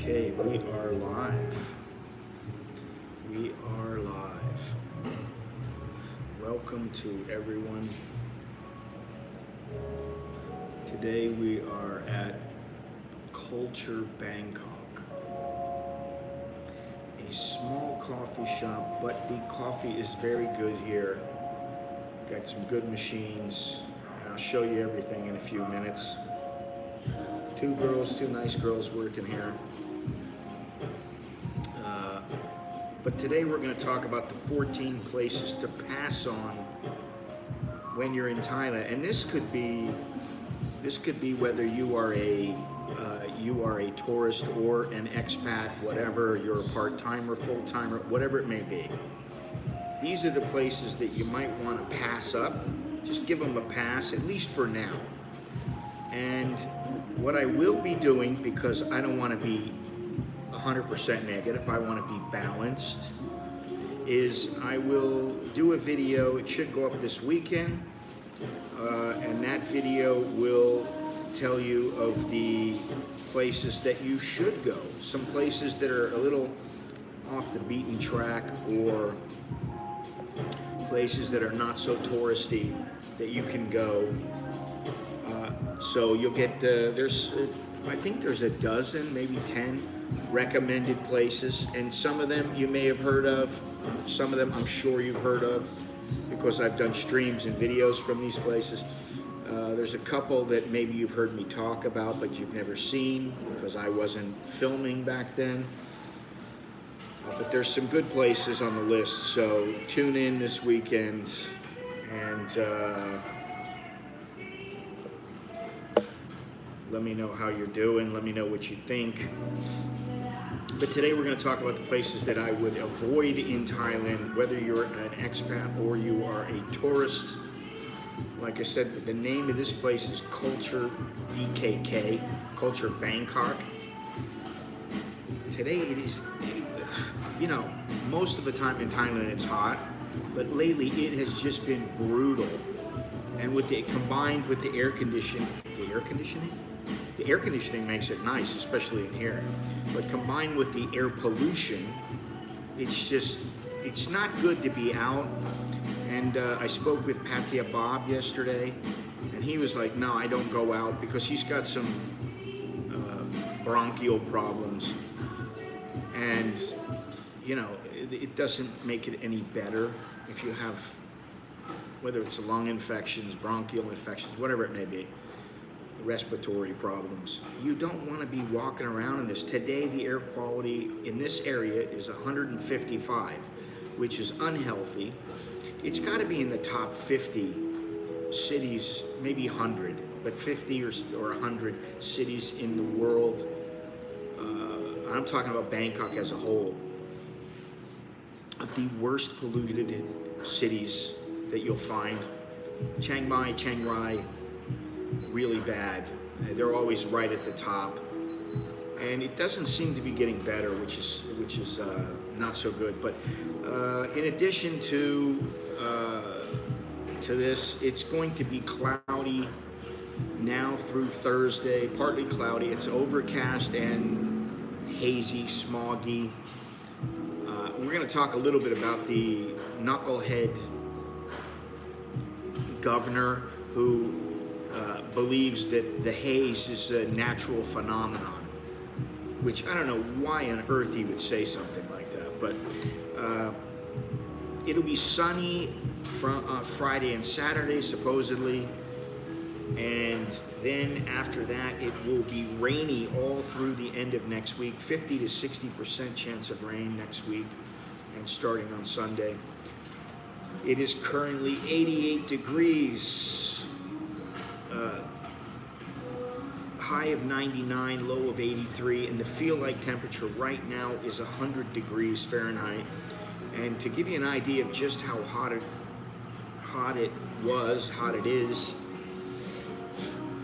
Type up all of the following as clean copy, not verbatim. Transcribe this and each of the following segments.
Okay, we are live. We are live. Welcome to everyone. Today we are at Culture Bangkok, a small coffee shop, but the coffee is very good here. Got some good machines. I'll show you everything in a few minutes. Two nice girls working here. But today we're going to talk about the 14 places to pass on when you're in Thailand, and this could be whether you are a tourist or an expat, whatever, you're a part-timer, full-timer, whatever it may be. These are the places that you might want to pass up. Just give them a pass, at least for now. And what I will be doing, because I don't want to be 100% negative, I want to be balanced, is I will do a video. It should go up this weekend, and that video will tell you of the places that you should go. Some places that are a little off the beaten track, or places that are not so touristy that you can go. So you'll get, I think there's a dozen, maybe 10 recommended places, and some of them you may have heard of, some of them I'm sure you've heard of, because I've done streams and videos from these places. There's a couple that maybe you've heard me talk about, but you've never seen, because I wasn't filming back then. But there's some good places on the list, so tune in this weekend, and let me know how you're doing. Let me know what you think. But today we're going to talk about the places that I would avoid in Thailand, whether you're an expat or you are a tourist. Like I said, the name of this place is Culture BKK, Culture Bangkok. Today it is, most of the time in Thailand it's hot, but lately it has just been brutal. And combined with the air conditioning makes it nice, especially in here. But combined with the air pollution, it's not good to be out. And I spoke with Patia Bob yesterday, and he was like, no, I don't go out, because he's got some bronchial problems. And, it doesn't make it any better if you have, whether it's lung infections, bronchial infections, whatever it may be, respiratory problems. You don't want to be walking around in this. Today, the air quality in this area is 155, which is unhealthy. It's got to be in the top 50 cities, maybe 100, but 50 or 100 cities in the world. I'm talking about Bangkok as a whole, of the worst polluted cities that you'll find. Chiang Mai, Chiang Rai, really bad. They're always right at the top, and it doesn't seem to be getting better, which is not so good. But in addition to this, it's going to be cloudy now through Thursday. Partly cloudy. It's overcast and hazy, smoggy. We're going to talk a little bit about the knucklehead governor who believes that the haze is a natural phenomenon, which I don't know why on earth he would say something like that. But it'll be sunny from Friday and Saturday, supposedly, and then after that it will be rainy all through the end of next week. 50 to 60% chance of rain next week, and starting on Sunday. It is currently 88 degrees. High of 99, low of 83, and the feel-like temperature right now is 100 degrees Fahrenheit. And to give you an idea of just how hot it is,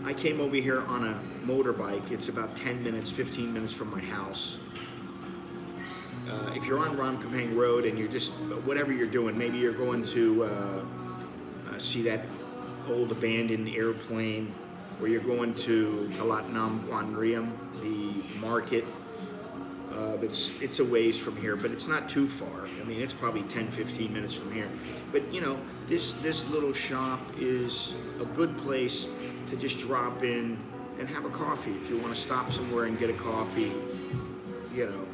I came over here on a motorbike. It's about 10 minutes, 15 minutes from my house. If you're on Ramkhamhaeng Road and you're just, whatever you're doing, maybe you're going to see that old abandoned airplane, or you're going to Talat Nam Kwan Riem, the market, It's a ways from here, but it's not too far. I mean, it's probably 10-15 minutes from here. But you know, this little shop is a good place to just drop in and have a coffee. If you want to stop somewhere and get a coffee, you know.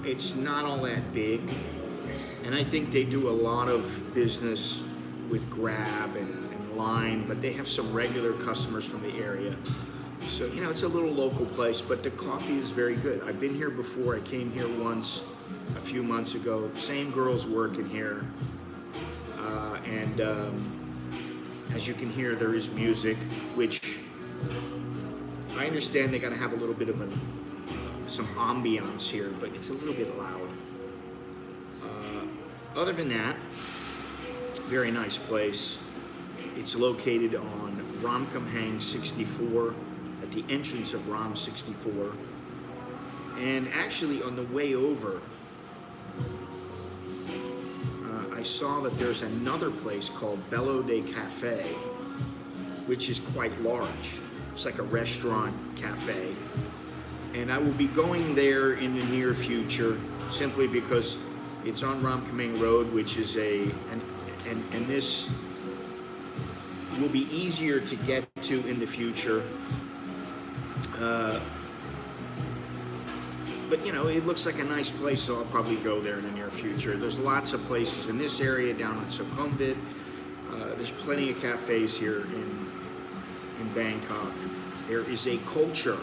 It's not all that big, and I think they do a lot of business with Grab and Line, but they have some regular customers from the area. So, you know, it's a little local place, but the coffee is very good. I've been here before. I came here once a few months ago. Same girls working here. As you can hear, there is music, which I understand they got to have a little bit of some ambiance here, but it's a little bit loud. Other than that, very nice place. It's located on Ramkhamhaeng 64, at the entrance of Ram 64. And actually on the way over, I saw that there's another place called Belo de Cafe, which is quite large. It's like a restaurant cafe. And I will be going there in the near future simply because it's on Ramkhamhaeng Road, which is and this will be easier to get to in the future. But you know, it looks like a nice place, so I'll probably go there in the near future. There's lots of places in this area down in Sukhumvit. There's plenty of cafes here in Bangkok. There is a Culture.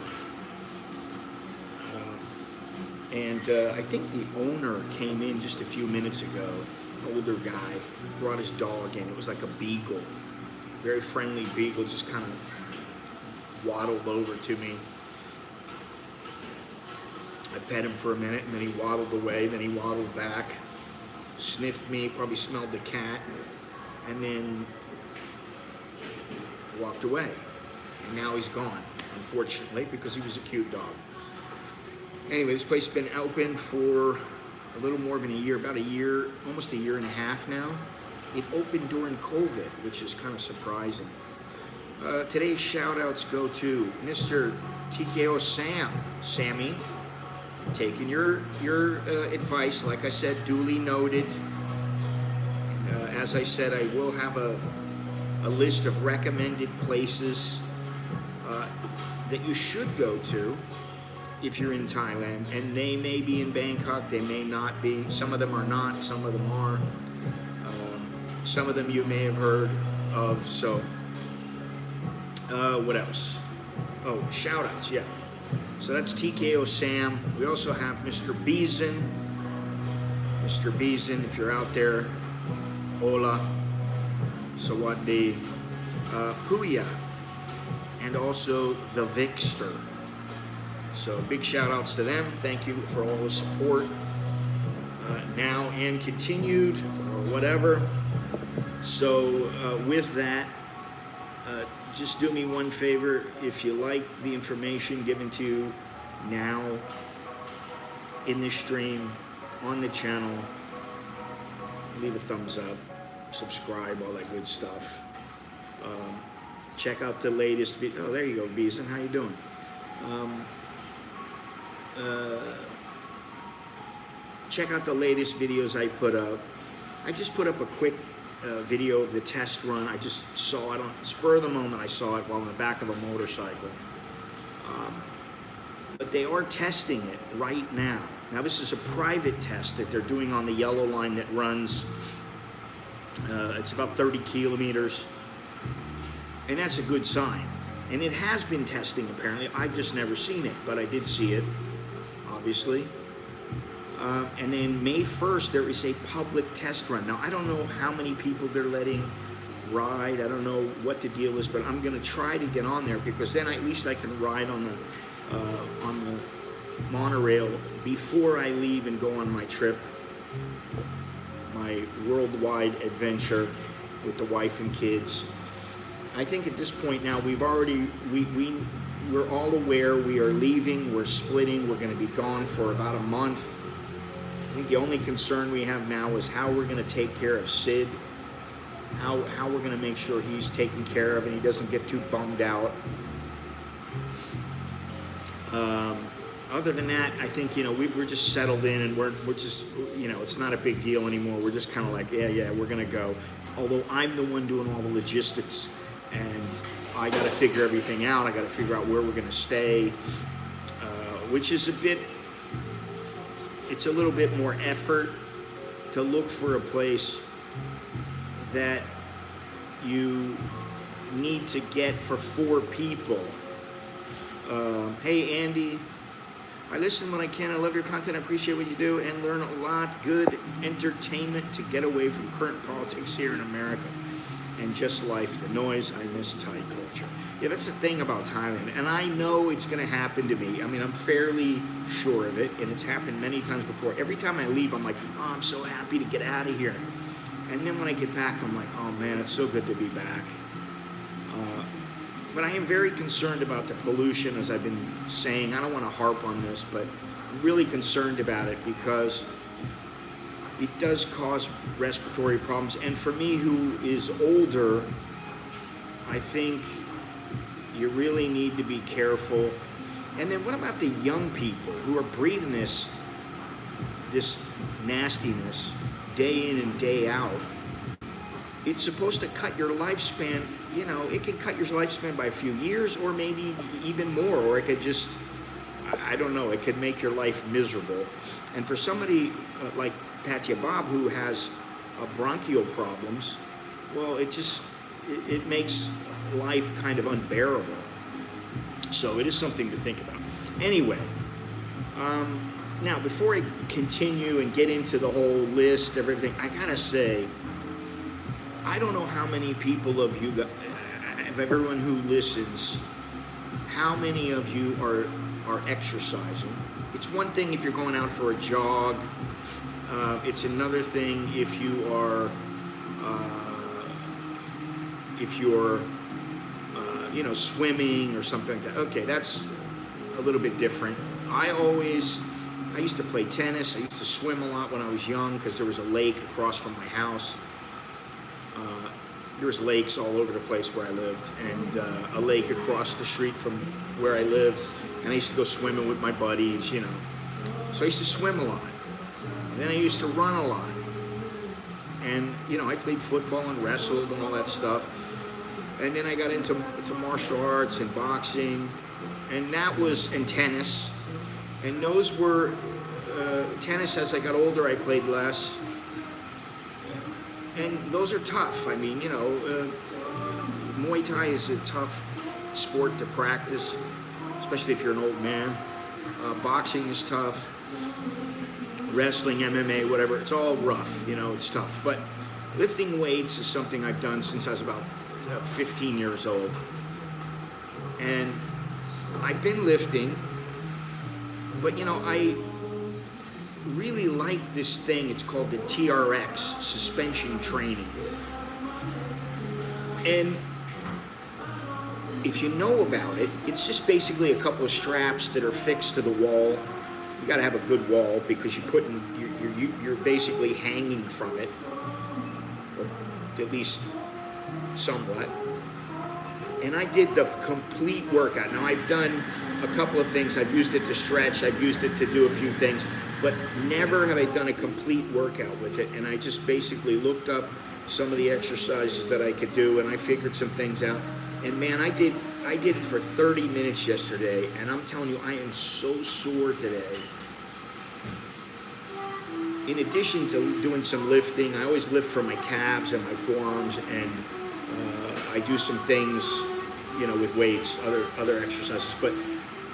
I think the owner came in just a few minutes ago, an older guy, brought his dog in. It was like a beagle, very friendly beagle, just kind of waddled over to me. I pet him for a minute, and then he waddled away, then he waddled back, sniffed me, probably smelled the cat, and then walked away. And now he's gone, unfortunately, because he was a cute dog. Anyway, this place has been open for a little more than a year, about a year, almost a year and a half now. It opened during COVID, which is kind of surprising. Today's shout-outs go to Mr. TKO Sammy, taking your advice, like I said, duly noted. As I said, I will have a list of recommended places that you should go to if you're in Thailand, and they may be in Bangkok, they may not be. Some of them are not, some of them are. Some of them you may have heard of. So, what else? Oh, shout-outs, yeah. So that's TKO Sam. We also have Mr. Beeson. Mr. Beeson, if you're out there, hola, sawadee, Puya, and also the Vikster. So big shout outs to them. Thank you for all the support now and continued or whatever. So with that, just do me one favor. If you like the information given to you now in this stream, on the channel, leave a thumbs up, subscribe, all that good stuff. Check out the latest video. Oh, there you go, Beeson. How you doing? Check out the latest videos I put up. I just put up a quick video of the test run. I just saw it on spur of the moment. I saw it while on the back of a motorcycle. But they are testing it right now. Now this is a private test that they're doing on the yellow line that runs. It's about 30 kilometers, and that's a good sign. And it has been testing apparently. I've just never seen it, but I did see it, obviously. And then May 1st, there is a public test run. Now, I don't know how many people they're letting ride. I don't know what the deal is, but I'm going to try to get on there because then at least I can ride on the monorail before I leave and go on my trip, my worldwide adventure with the wife and kids. I think at this point now we're all aware we are leaving, we're splitting, we're going to be gone for about a month. I think the only concern we have now is how we're going to take care of Sid, how we're going to make sure he's taken care of and he doesn't get too bummed out. Other than that, I think, we're just settled in, and we're just, it's not a big deal anymore. We're just kind of like, yeah, we're gonna go. Although I'm the one doing all the logistics, and I got to figure everything out. I got to figure out where we're gonna stay, which is it's a little bit more effort to look for a place that you need to get for 4 people. Hey Andy, I listen when I can. I love your content. I appreciate what you do and learn a lot. Good entertainment to get away from current politics here in America and just life, the noise. I miss Thai culture. Yeah, that's the thing about Thailand, and I know it's going to happen to me. I mean, I'm fairly sure of it, and it's happened many times before. Every time I leave, I'm like, oh, I'm so happy to get out of here. And then when I get back, I'm like, oh man, it's so good to be back. But I am very concerned about the pollution, as I've been saying. I don't want to harp on this, but I'm really concerned about it because it does cause respiratory problems. And for me, who is older, I think you really need to be careful. And then what about the young people who are breathing this nastiness day in and day out? It's supposed to cut your lifespan, it can cut your lifespan by a few years or maybe even more, or it could just, I don't know, it could make your life miserable. And for somebody like Patya Bob who has bronchial problems, well, it makes life kind of unbearable. So it is something to think about. Anyway, now before I continue and get into the whole list of everything, I gotta say, I don't know how many people of you, of everyone who listens, how many of you are exercising. It's one thing if you're going out for a jog. It's another thing if you're swimming or something like that. Okay, that's a little bit different. I used to play tennis. I used to swim a lot when I was young because there was a lake across from my house. There was lakes all over the place where I lived, and a lake across the street from where I lived. And I used to go swimming with my buddies, So I used to swim a lot. And then I used to run a lot. And, I played football and wrestled and all that stuff. And then I got into martial arts and boxing, and tennis. And those were, tennis, as I got older, I played less. And those are tough. I mean, Muay Thai is a tough sport to practice, especially if you're an old man. Boxing is tough. Wrestling, MMA, whatever, it's all rough, it's tough. But lifting weights is something I've done since I was about 15 years old. And I've been lifting, but I really like this thing. It's called the TRX, suspension training. And if you know about it, it's just basically a couple of straps that are fixed to the wall. You got to have a good wall because you're basically hanging from it, or at least somewhat. And I did the complete workout. Now I've done a couple of things. I've used it to stretch. I've used it to do a few things, but never have I done a complete workout with it. And I just basically looked up some of the exercises that I could do, and I figured some things out. And man, I did it for 30 minutes yesterday, and I'm telling you, I am so sore today. In addition to doing some lifting, I always lift for my calves and my forearms, and I do some things, with weights, other exercises. But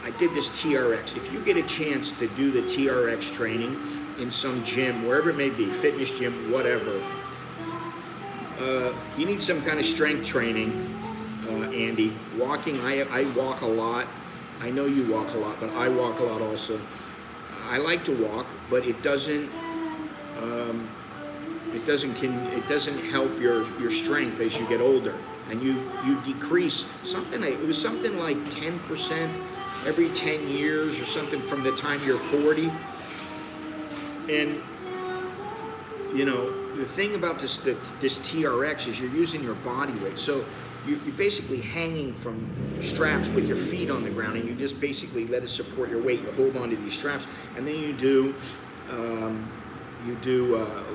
I did this TRX. If you get a chance to do the TRX training in some gym, wherever it may be, fitness gym, whatever, you need some kind of strength training, Andy. Walking, I walk a lot. I know you walk a lot, but I walk a lot also. I like to walk, but it doesn't help your strength as you get older, and you decrease something. It was something like 10% every 10 years or something from the time you're 40. And the thing about this TRX is you're using your body weight. So you're basically hanging from straps with your feet on the ground, and you just basically let it support your weight. You hold on to these straps, and then you do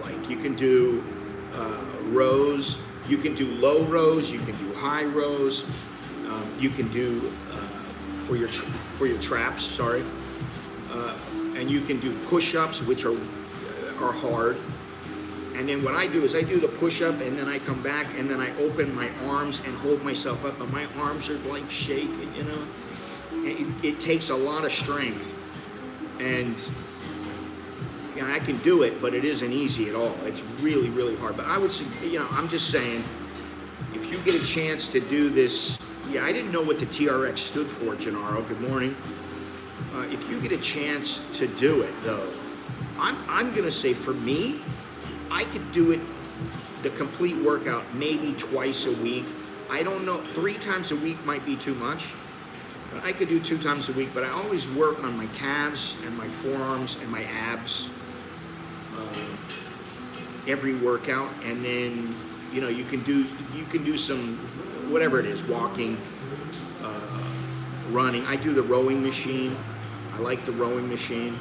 like you can do rows. You can do low rows. You can do high rows. You can do for your traps. Sorry, and you can do push-ups, which are hard. And then what I do is I do the push-up, and then I come back, and then I open my arms and hold myself up, and my arms are like shaking, you know. It takes a lot of strength, and yeah, I can do it, but it isn't easy at all. It's really, really hard. But I would say, you know, I'm just saying, if you get a chance to do this, yeah, I didn't know what the TRX stood for, Gennaro. Good morning. If you get a chance to do it, though, I'm gonna say for me, I could do it, the complete workout, maybe twice a week. I don't know, 3 times a week might be too much. But I could do 2 times a week, but I always work on my calves and my forearms and my abs every workout. And then, you know, you can do some, whatever it is, walking, running. I do the rowing machine. I like the rowing machine.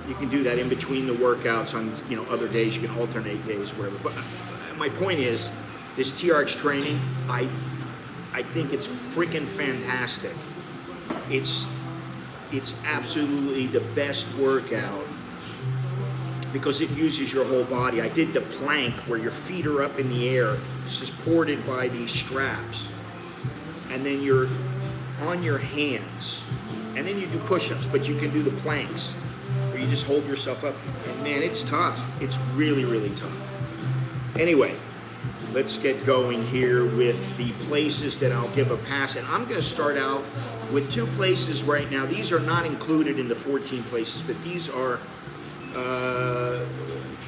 You can do that in between the workouts on, you know, other days. You can alternate days, whatever. But my point is, this TRX training, I think it's freaking fantastic. It's absolutely the best workout because it uses your whole body. I did the plank where your feet are up in the air, supported by these straps, and then you're on your hands, and then you do push-ups, but you can do the planks. You just hold yourself up, and man, it's tough. It's really, really tough. Anyway, let's get going here with the places that I'll give a pass, and I'm going to start out with 2 places right now. These are not included in the 14 places, but these are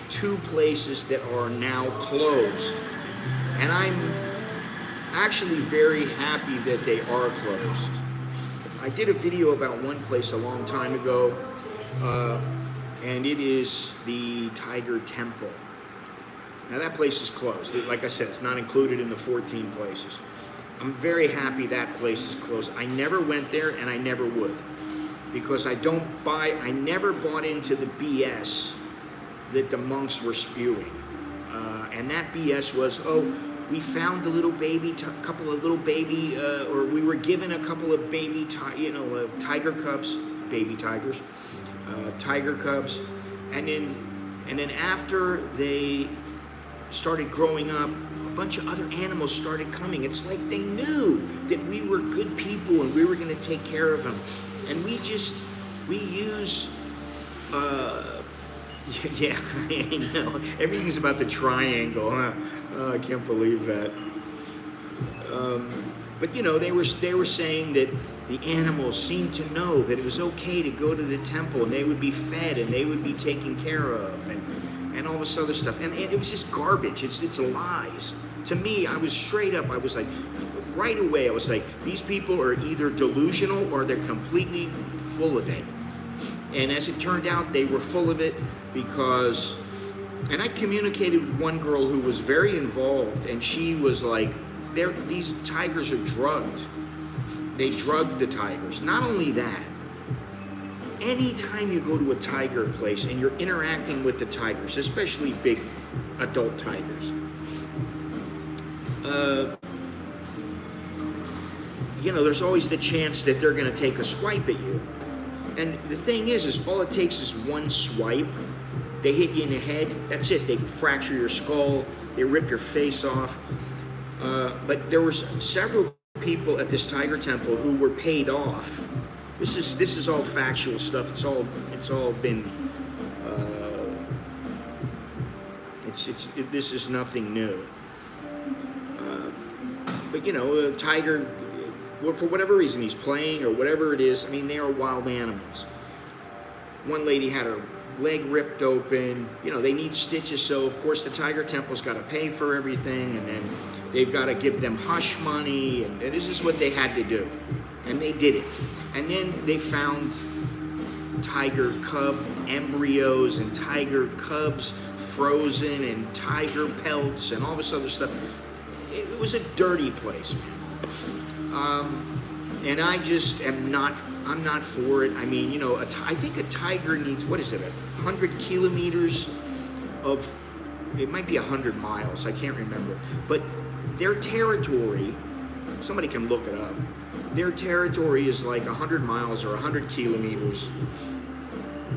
2 places that are now closed, and I'm actually very happy that they are closed. I did a video about one place a long time ago, and it is the Tiger Temple. Now that place is closed. Like I said, it's not included in the 14 places. I'm very happy that place is closed. I never went there, and I never would, because I never bought into the BS that the monks were spewing. And that BS was, oh, we found a little baby, couple of little baby, or we were given a couple of baby, tiger cubs, baby tigers, tiger cubs, and then after they started growing up, a bunch of other animals started coming. It's like they knew that we were good people and we were going to take care of them, and we use. Yeah, I know. Everything's about the triangle, huh? Oh, I can't believe that. But you know, they were saying that the animals seemed to know that it was okay to go to the temple, and they would be fed, and they would be taken care of, and all this other stuff. And it was just garbage. It's lies. To me, I was straight up. I was like, right away, I was like, these people are either delusional or they're completely full of it. And as it turned out, they were full of it because, and I communicated with one girl who was very involved, and she was like, these tigers are drugged. They drug the tigers. Not only that, anytime you go to a tiger place and you're interacting with the tigers, especially big adult tigers, you know, there's always the chance that they're going to take a swipe at you. And the thing is all it takes is one swipe. They hit you in the head. That's it. They fracture your skull. They rip your face off. But there were several people at this Tiger Temple who were paid off. This is all factual stuff. It's all been. This is nothing new. But you know, a tiger, for whatever reason, he's playing or whatever it is. I mean, they are wild animals. One lady had her leg ripped open. You know, they need stitches, so of course the Tiger Temple's got to pay for everything, and then they've got to give them hush money, and this is what they had to do, and they did it. And then they found tiger cub embryos and tiger cubs frozen and tiger pelts and all this other stuff. It was a dirty place, and I just am not. I'm not for it. I mean, you know, I think a tiger needs, what is it, 100 kilometers of. It might be 100 miles. I can't remember, but their territory. Somebody can look it up. Their territory is like 100 miles or 100 kilometers.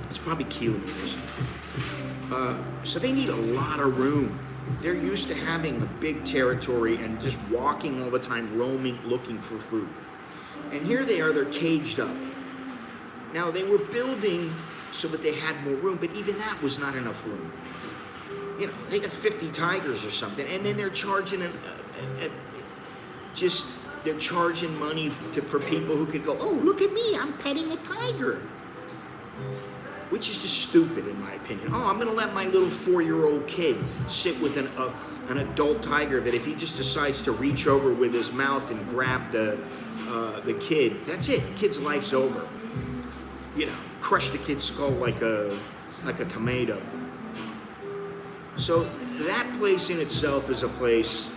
It's probably kilometers. So they need a lot of room. They're used to having a big territory and just walking all the time, roaming, looking for food. And here they are, they're caged up. Now they were building so that they had more room, but even that was not enough room. You know, they got 50 tigers or something, and then they're charging they're charging money for people who could go, oh, look at me, I'm petting a tiger. Which is just stupid in my opinion. Oh, I'm gonna let my little 4-year-old kid sit with an adult tiger that if he just decides to reach over with his mouth and grab the kid, that's it, the kid's life's over. You know, crush the kid's skull like a tomato. So that place in itself is a place,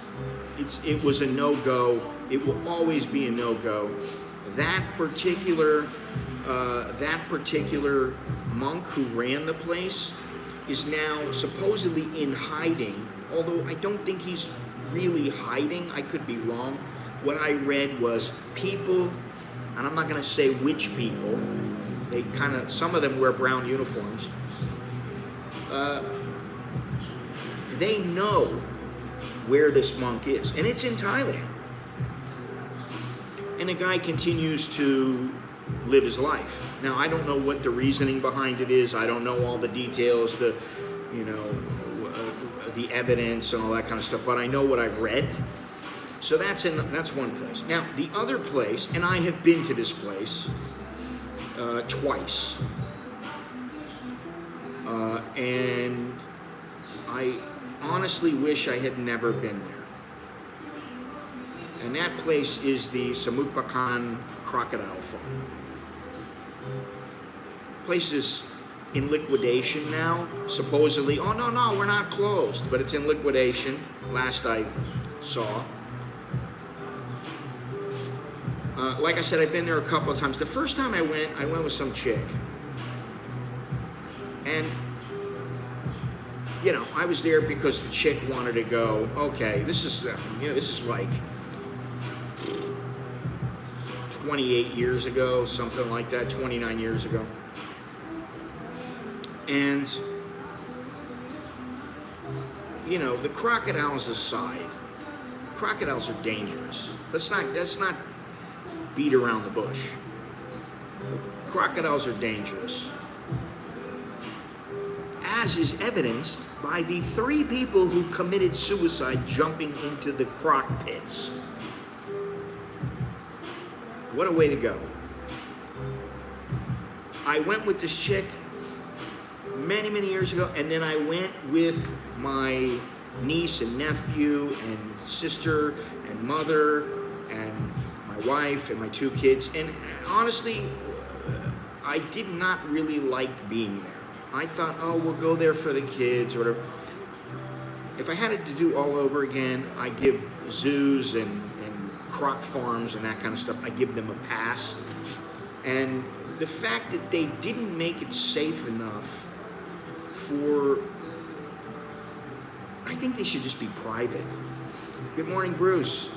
it was a no-go. It will always be a no-go. That particular monk who ran the place is now supposedly in hiding, although I don't think he's really hiding. I could be wrong. What I read was people, and I'm not going to say which people, some of them wear brown uniforms. They know where this monk is, and it's in Thailand. And the guy continues to live his life. Now, I don't know what the reasoning behind it is. I don't know all the details, the evidence and all that kind of stuff, but I know what I've read. So that's one place. Now, the other place, and I have been to this place twice, and I honestly wish I had never been there. And that place is the Samutpakan Crocodile Farm. Place is in liquidation now, supposedly. Oh, no, we're not closed, but it's in liquidation, last I saw. Like I said, I've been there a couple of times. The first time I went with some chick. And, you know, I was there because the chick wanted to go. Okay, this is like 28 years ago, something like that, 29 years ago. And, you know, the crocodiles aside, crocodiles are dangerous. Let's not beat around the bush. Crocodiles are dangerous. As is evidenced by the 3 people who committed suicide jumping into the croc pits. What a way to go. I went with this chick many, many years ago, and then I went with my niece and nephew and sister and mother and my wife and my 2 kids. And honestly, I did not really like being there. I thought, oh, we'll go there for the kids or whatever. If I had it to do all over again, I give zoos and croc farms and that kind of stuff, I give them a pass. And the fact that they didn't make it safe enough I think they should just be private. Good morning, Bruce.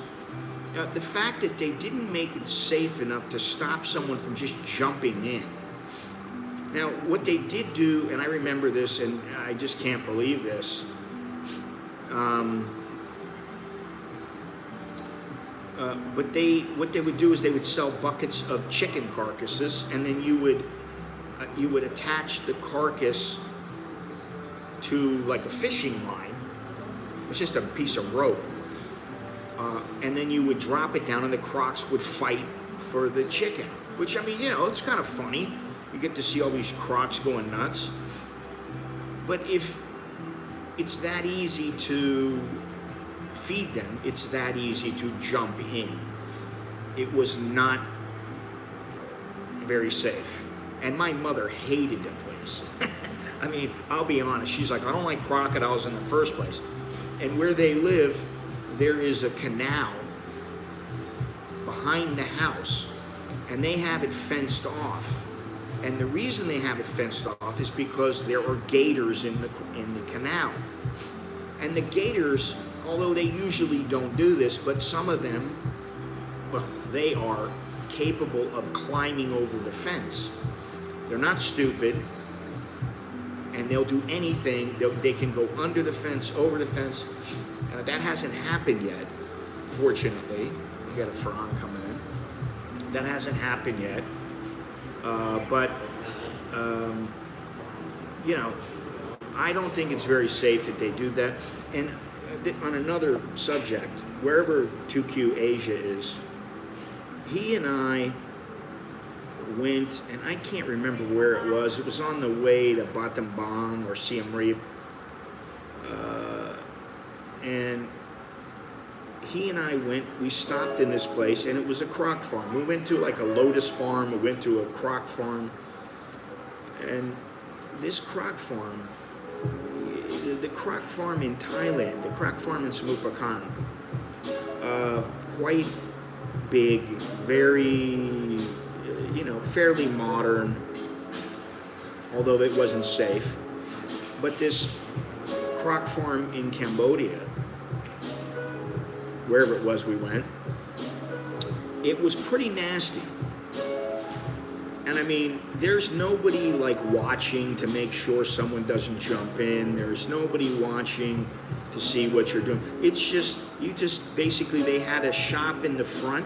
The fact that they didn't make it safe enough to stop someone from just jumping in. Now, what they did do, and I remember this, and I just can't believe this, but what they would do is they would sell buckets of chicken carcasses, and then you would attach the carcass to like a fishing line. It's just a piece of rope, and then you would drop it down, and the crocs would fight for the chicken. Which, I mean, you know, it's kind of funny. You get to see all these crocs going nuts. But if it's that easy to feed them, it's that easy to jump in. It was not very safe. And my mother hated the place. I mean, I'll be honest. She's like, I don't like crocodiles in the first place. And where they live, there is a canal behind the house, and they have it fenced off. And the reason they have it fenced off is because there are gators in the canal. And the gators, although they usually don't do this, but some of them, well, they are capable of climbing over the fence. They're not stupid, and they'll do anything. They can go under the fence, over the fence. That hasn't happened yet, fortunately. We got a frog coming in. That hasn't happened yet. But you know, I don't think it's very safe that they do that. And on another subject, wherever 2Q Asia is, he and I went, and I can't remember where it was. It was on the way to Battambang or Siem Reap. And he and I went, we stopped in this place, and it was a croc farm. We went to like a lotus farm, we went to a croc farm. And this croc farm, the croc farm in Thailand, the croc farm in Samut Prakan, quite big, very, fairly modern, although it wasn't safe. But this croc farm in Cambodia, wherever it was we went, it was pretty nasty. And I mean, there's nobody like watching to make sure someone doesn't jump in. There's nobody watching to see what you're doing. It's just, basically they had a shop in the front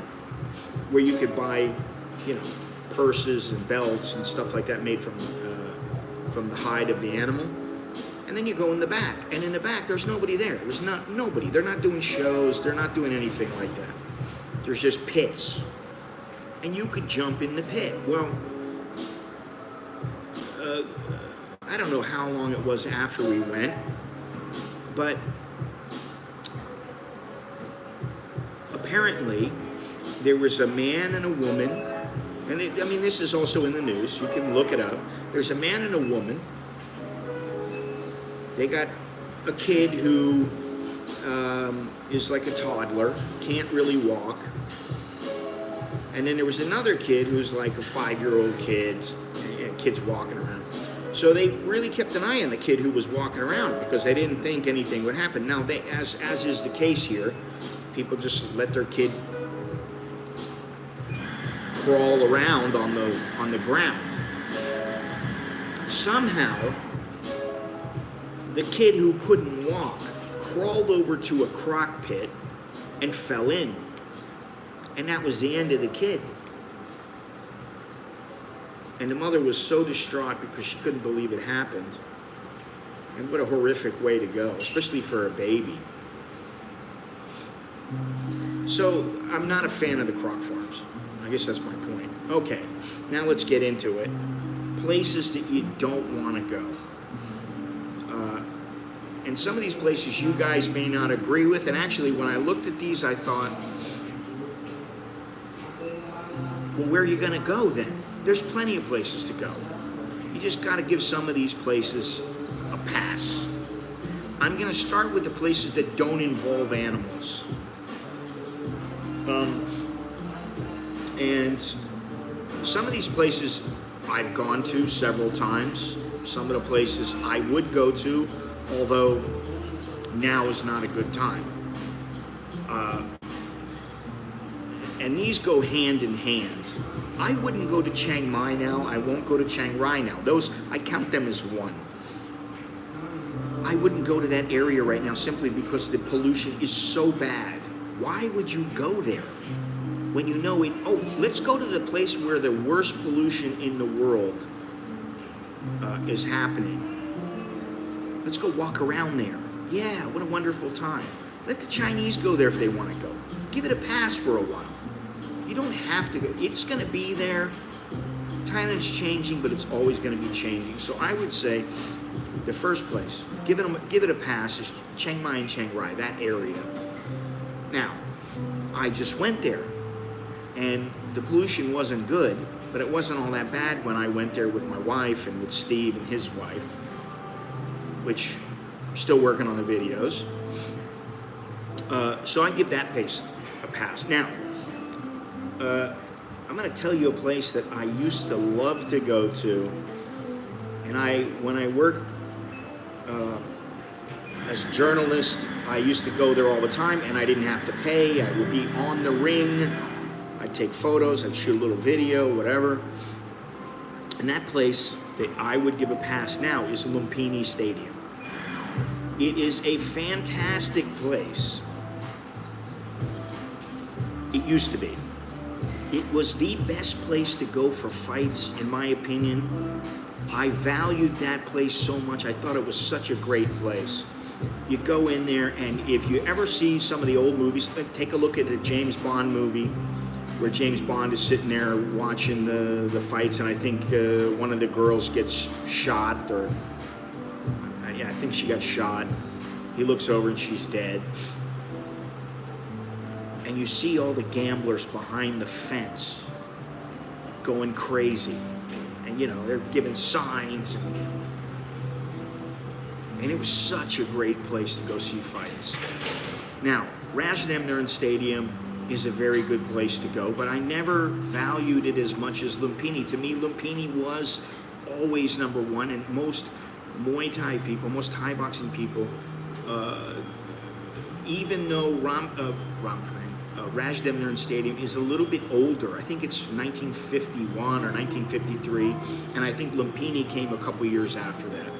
where you could buy, purses and belts and stuff like that made from the hide of the animal. And then you go in the back, and in the back there's nobody there. There's nobody. They're not doing shows. They're not doing anything like that. There's just pits, and you could jump in the pit. Well, I don't know how long it was after we went, but apparently there was a man and a woman, and this is also in the news. You can look it up. There's a man and a woman. They got a kid who is like a toddler, can't really walk. And then there was another kid who's like a 5-year-old kid, kid's walking around. So they really kept an eye on the kid who was walking around because they didn't think anything would happen. Now, as is the case here, people just let their kid crawl around on the ground. Somehow, the kid who couldn't walk crawled over to a croc pit and fell in. And that was the end of the kid. And the mother was so distraught because she couldn't believe it happened. And what a horrific way to go, especially for a baby. So I'm not a fan of the croc farms. I guess that's my point. Okay, now let's get into it. Places that you don't want to go. And some of these places you guys may not agree with. And actually, when I looked at these, I thought, well, where are you going to go then? There's plenty of places to go. You just got to give some of these places a pass. I'm going to start with the places that don't involve animals. And some of these places I've gone to several times. Some of the places I would go to, although now is not a good time. And these go hand in hand. I wouldn't go to Chiang Mai now. I won't go to Chiang Rai now. Those, I count them as one. I wouldn't go to that area right now simply because the pollution is so bad. Why would you go there when you know it? Oh, let's go to the place where the worst pollution in the world is happening. Let's go walk around there. Yeah, what a wonderful time. Let the Chinese go there if they want to go. Give it a pass for a while. You don't have to go. It's going to be there. Thailand's changing, but it's always going to be changing. So I would say the first place, give it a pass, is Chiang Mai and Chiang Rai, that area. Now, I just went there, and the pollution wasn't good, but it wasn't all that bad when I went there with my wife and with Steve and his wife. which I'm still working on the videos. So I give that place a pass. Now, I'm going to tell you a place that I used to love to go to, and when I worked as a journalist, I used to go there all the time, and I didn't have to pay. I would be on the ring. I'd take photos. I'd shoot a little video, whatever. And that place that I would give a pass now is Lumpini Stadium. It is a fantastic place. It used to be. It was the best place to go for fights, in my opinion. I valued that place so much. I thought it was such a great place. You go in there, and if you ever see some of the old movies, take a look at a James Bond movie where James Bond is sitting there watching the fights, and I think one of the girls gets shot, or yeah, I think she got shot. He looks over and she's dead. And you see all the gamblers behind the fence going crazy. And you know, they're giving signs. And it was such a great place to go see fights. Now, Rajdamnern Stadium is a very good place to go, but I never valued it as much as Lumpini. To me, Lumpini was always number one, and most Muay Thai people, most Thai boxing people, even though Rajdamnern Stadium is a little bit older. I think it's 1951 or 1953, and I think Lumpini came a couple years after that.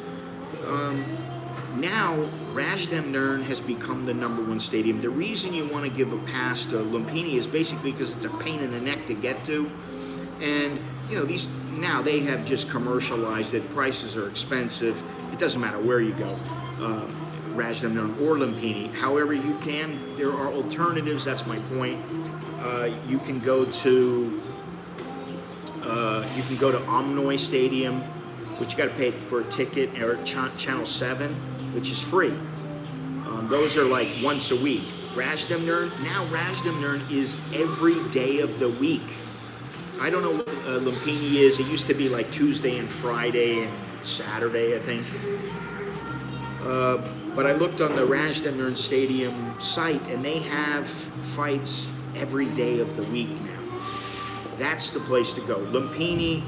Now, Rajdamnern has become the number one stadium. The reason you want to give a pass to Lumpini is basically because it's a pain in the neck to get to. And, you know, now they have just commercialized it. Prices are expensive. It doesn't matter where you go, Rajdamnern or Lumpini. However, there are alternatives. That's my point. You can go to Omnoy Stadium, which you got to pay for a ticket, or Channel 7, which is free. Those are like once a week. Rajdamnern is every day of the week. I don't know what Lumpini is. It used to be like Tuesday and Friday and Saturday, I think. But I looked on the Rajdamnern Stadium site, and they have fights every day of the week now. That's the place to go. Lumpini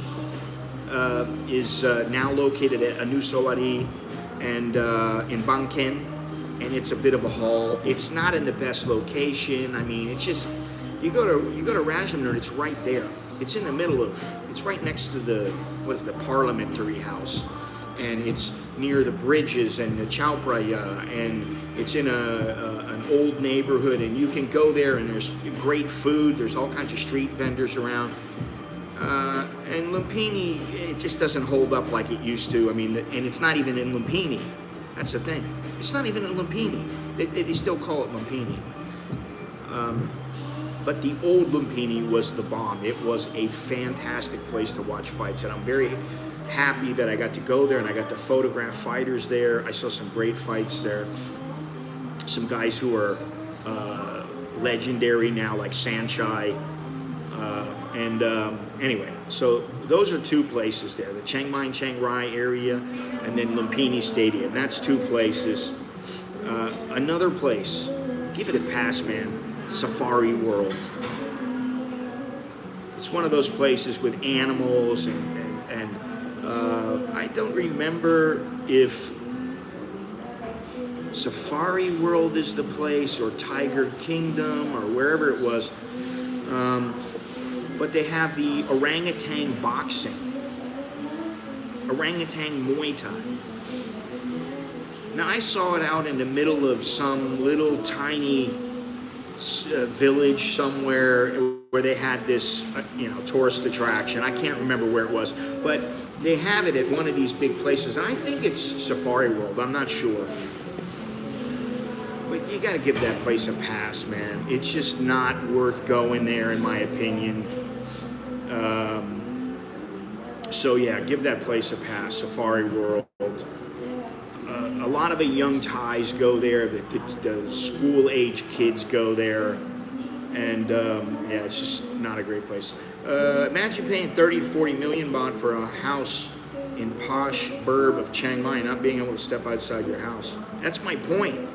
is now located at Anusawari and in Bangkok, and it's a bit of a haul. It's not in the best location. I mean, it's just you go to Rajdamnern, it's right there. It's in the middle of. It's right next to the Parliamentary House, and it's near the bridges and the Chowpraya, and it's in an old neighborhood, and you can go there, and there's great food. There's all kinds of street vendors around. And Lumpini, it just doesn't hold up like it used to. I mean, and it's not even in Lumpini. That's the thing. It's not even in Lumpini. They still call it Lumpini. But the old Lumpini was the bomb. It was a fantastic place to watch fights, and I'm very happy that I got to go there and I got to photograph fighters there. I saw some great fights there. Some guys who are legendary now, like Sanchai. Anyway, so those are two places there, the Chiang Mai, Chiang Rai area, and then Lumpini Stadium. That's two places. Another place, give it a pass, man, Safari World. It's one of those places with animals, and I don't remember if Safari World is the place, or Tiger Kingdom, or wherever it was. But they have the orangutan boxing, orangutan Muay Thai. Now, I saw it out in the middle of some little tiny village somewhere where they had this, tourist attraction. I can't remember where it was, but they have it at one of these big places. I think it's Safari World. I'm not sure. But you got to give that place a pass, man. It's just not worth going there, in my opinion. So yeah, give that place a pass, Safari World. A lot of the young Thais go there, the school-age kids go there, and yeah, it's just not a great place. Imagine paying 30 to 40 million baht for a house in posh burb of Chiang Mai, not being able to step outside your house. That's my point.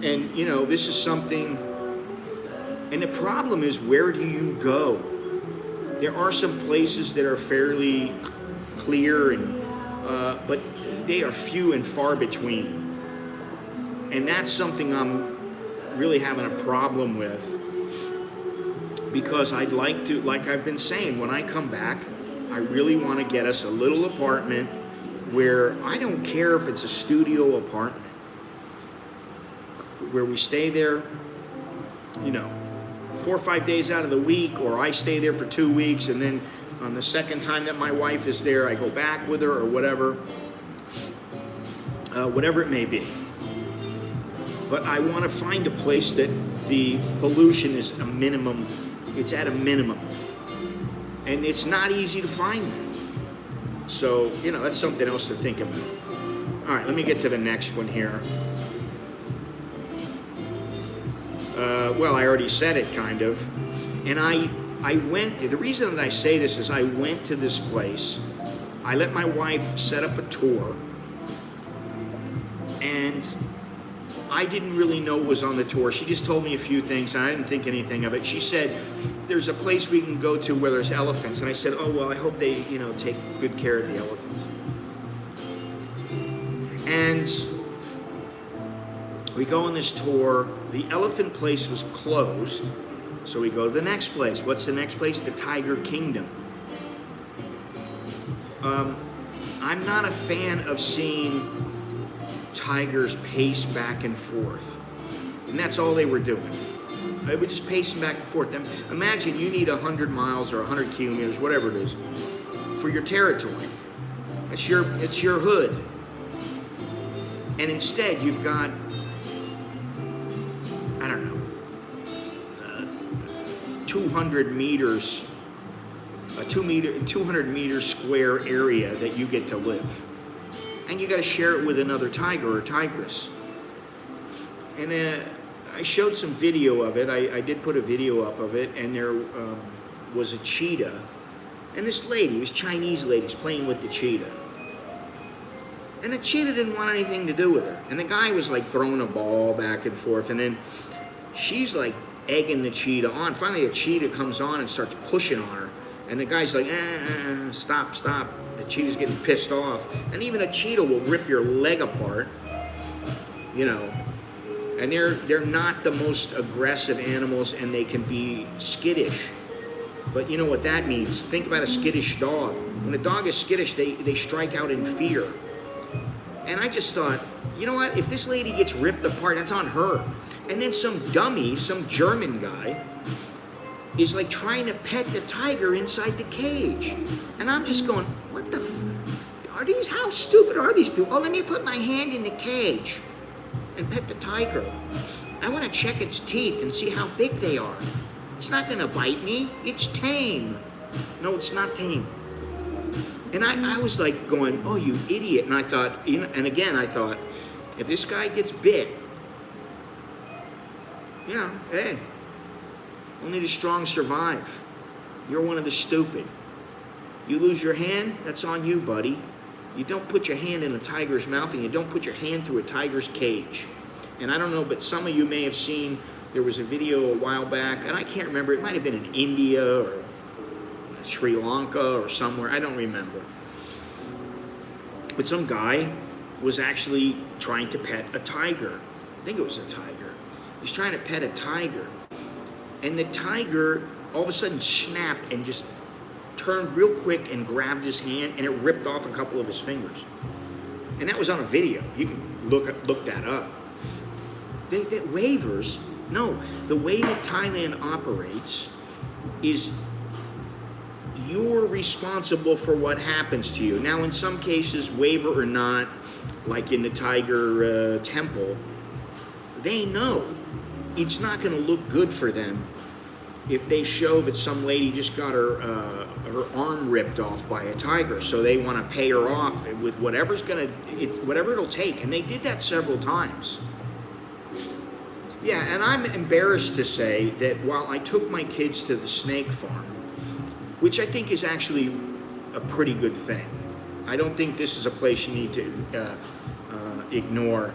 And, you know, this is something, and the problem is, where do you go? There are some places that are fairly clear, and but they are few and far between. And that's something I'm really having a problem with, because I'd like to, like I've been saying, when I come back, I really want to get us a little apartment where I don't care if it's a studio apartment, where we stay there, you know, 4 or 5 days out of the week, or I stay there for 2 weeks, and then on the second time that my wife is there, I go back with her, or whatever, whatever it may be. But I want to find a place that the pollution is a minimum, it's at a minimum. And it's not easy to find that. So, you know, that's something else to think about. All right, let me get to the next one here. Well, I already said it, kind of. And I went, the reason that I say this is I went to this place. I let my wife set up a tour. And I didn't really know what was on the tour. She just told me a few things, and I didn't think anything of it. She said, there's a place we can go to where there's elephants. And I said, oh, well, I hope they, you know, take good care of the elephants. And we go on this tour. The elephant place was closed. So we go to the next place. What's the next place? The Tiger Kingdom. I'm not a fan of seeing tigers pace back and forth. And that's all they were doing. They were just pacing back and forth. Imagine you need 100 miles or 100 kilometers, whatever it is, for your territory. It's your hood. And instead you've got, I don't know, 200 meters, a 200 meter square area that you get to live. And you got to share it with another tiger or tigress. And I showed some video of it. I did put a video up of it, and there was a cheetah. And this lady, this Chinese lady's playing with the cheetah. And the cheetah didn't want anything to do with her. And the guy was like throwing a ball back and forth, and then she's like egging the cheetah on. Finally, a cheetah comes on and starts pushing on her. And the guy's like, stop, stop. The cheetah's getting pissed off. And even a cheetah will rip your leg apart, you know. And they're not the most aggressive animals, and they can be skittish. But you know what that means. Think about a skittish dog. When a dog is skittish, they strike out in fear. And I just thought, you know what? If this lady gets ripped apart, that's on her. And then some dummy, some German guy, is like trying to pet the tiger inside the cage. And I'm just going, what the are these, how stupid are these people? Oh, let me put my hand in the cage and pet the tiger. I want to check its teeth and see how big they are. It's not going to bite me. It's tame. No, it's not tame. And I was like going, oh, you idiot. And I thought, you know, and again, I thought, if this guy gets bit, you know, hey, only the strong survive. You're one of the stupid. You lose your hand, that's on you, buddy. You don't put your hand in a tiger's mouth, and you don't put your hand through a tiger's cage. And I don't know, but some of you may have seen, there was a video a while back, and I can't remember, it might have been in India or Sri Lanka or somewhere, I don't remember. But some guy was actually trying to pet a tiger. I think it was a tiger. He's trying to pet a tiger. And the tiger all of a sudden snapped and just turned real quick and grabbed his hand, and it ripped off a couple of his fingers. And that was on a video. You can look that up. Waivers, no, the way that Thailand operates is you're responsible for what happens to you. Now, in some cases, waiver or not, like in the tiger temple, they know it's not going to look good for them if they show that some lady just got her arm ripped off by a tiger. So they want to pay her off with whatever it'll take. And they did that several times. Yeah, and I'm embarrassed to say that while I took my kids to the snake farm, which I think is actually a pretty good thing, I don't think this is a place you need to ignore.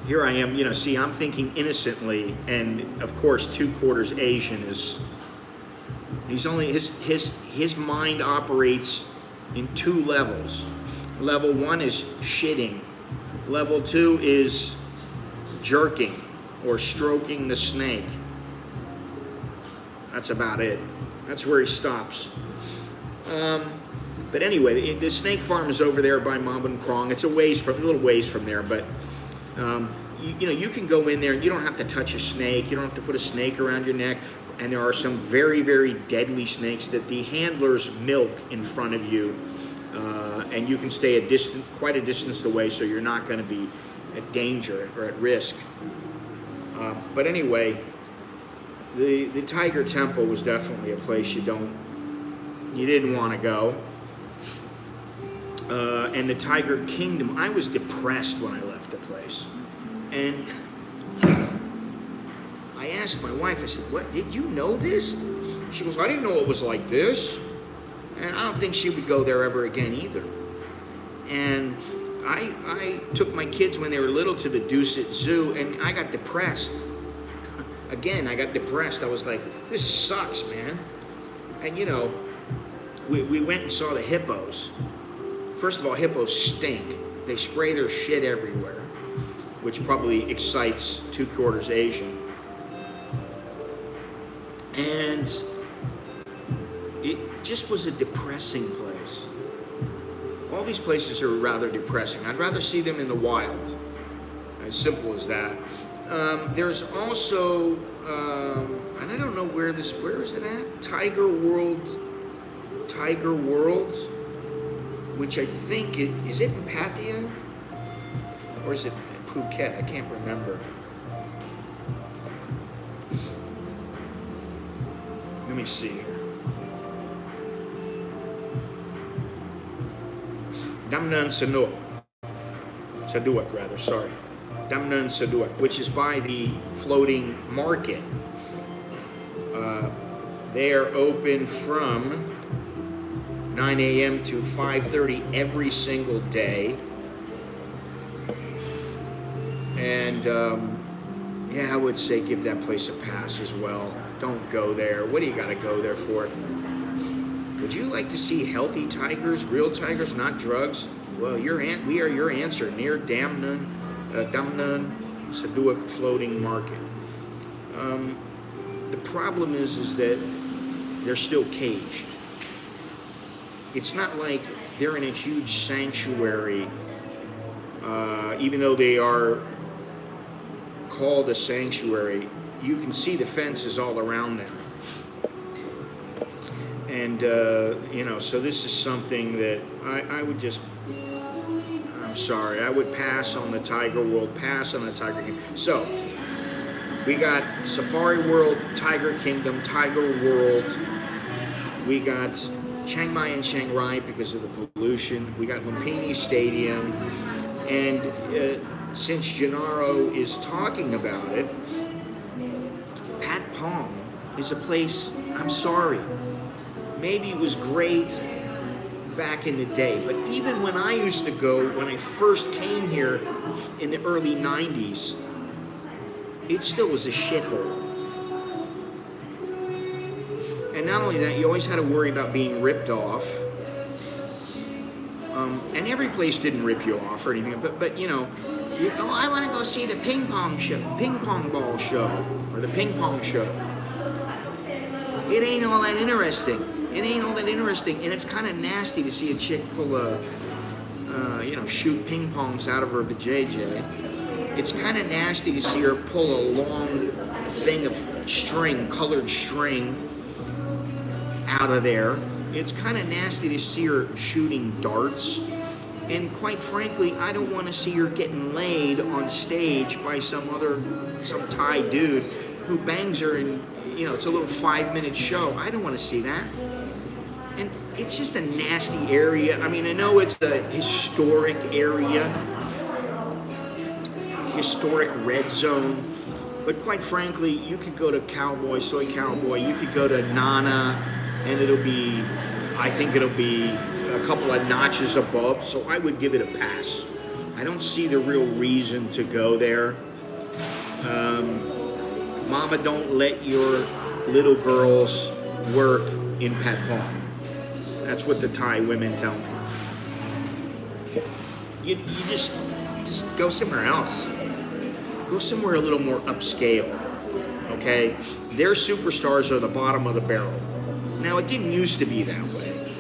Here I am, see, I'm thinking innocently, and of course, 2/4 Asian is. He's only his mind operates in 2 levels. Level 1 is shitting. Level 2 is jerking or stroking the snake. That's about it. That's where he stops. But anyway, the snake farm is over there by Mambun Krong. It's a little ways from there, but you can go in there and you don't have to touch a snake. You don't have to put a snake around your neck. And there are some very, very deadly snakes that the handlers milk in front of you, and you can stay quite a distance away, so you're not going to be at danger or at risk. But anyway, the Tiger Temple was definitely a place you didn't want to go. And the Tiger Kingdom, I was depressed when I left the place. And I asked my wife, I said, "What, did you know this?" She goes, "I didn't know it was like this." And I don't think she would go there ever again either. And I took my kids when they were little to the Dusit Zoo, and I got depressed. Again, I got depressed. I was like, this sucks, man. And we went and saw the hippos. First of all, hippos stink. They spray their shit everywhere, which probably excites 2/4 Asian. And it just was a depressing place. All these places are rather depressing. I'd rather see them in the wild. As simple as that. There's also, and I don't know where is it at? Tiger World, which I think is it in Pattaya? Or is it Phuket? I can't remember. Let me see here. Damnan Saduak, rather, sorry. Damnan Saduak, which is by the floating market. They are open from 9 a.m. to 5:30 every single day. And I would say give that place a pass as well. Don't go there. What do you got to go there for? Would you like to see healthy tigers, real tigers, not drugs? Well, we are your answer near Damnan Saduak floating market. The problem is that they're still caged. It's not like they're in a huge sanctuary, even though they are called a sanctuary. You can see the fences all around them. And, so this is something that I would just, I'm sorry, I would pass on the Tiger World, pass on the Tiger Kingdom. So, we got Safari World, Tiger Kingdom, Tiger World. We got Chiang Mai and Chiang Rai because of the pollution. We got Lumpini Stadium. And since Gennaro is talking about it, Pat Pong is a place, I'm sorry, maybe it was great back in the day, but even when I used to go, when I first came here in the early 90s, it still was a shithole. And not only that, you always had to worry about being ripped off. And every place didn't rip you off or anything, but I want to go see the ping pong ball show, or the ping pong show. It ain't all that interesting. And it's kind of nasty to see a chick pull shoot ping pongs out of her vajayjay. It's kind of nasty to see her pull a long thing of colored string, out of there. It's kind of nasty to see her shooting darts. And quite frankly, I don't want to see her getting laid on stage by some Thai dude who bangs her and, it's a little 5-minute show. I don't want to see that. And it's just a nasty area. I mean, I know it's a historic area, historic red zone, But quite frankly, you could go to Cowboy, Soy Cowboy, you could go to Nana, and I think it'll be a couple of notches above, so I would give it a pass. I don't see the real reason to go there. Mama, don't let your little girls work in Patpong. That's what the Thai women tell me. You just go somewhere else. Go somewhere a little more upscale, okay? Their superstars are the bottom of the barrel. Now, it didn't used to be that way,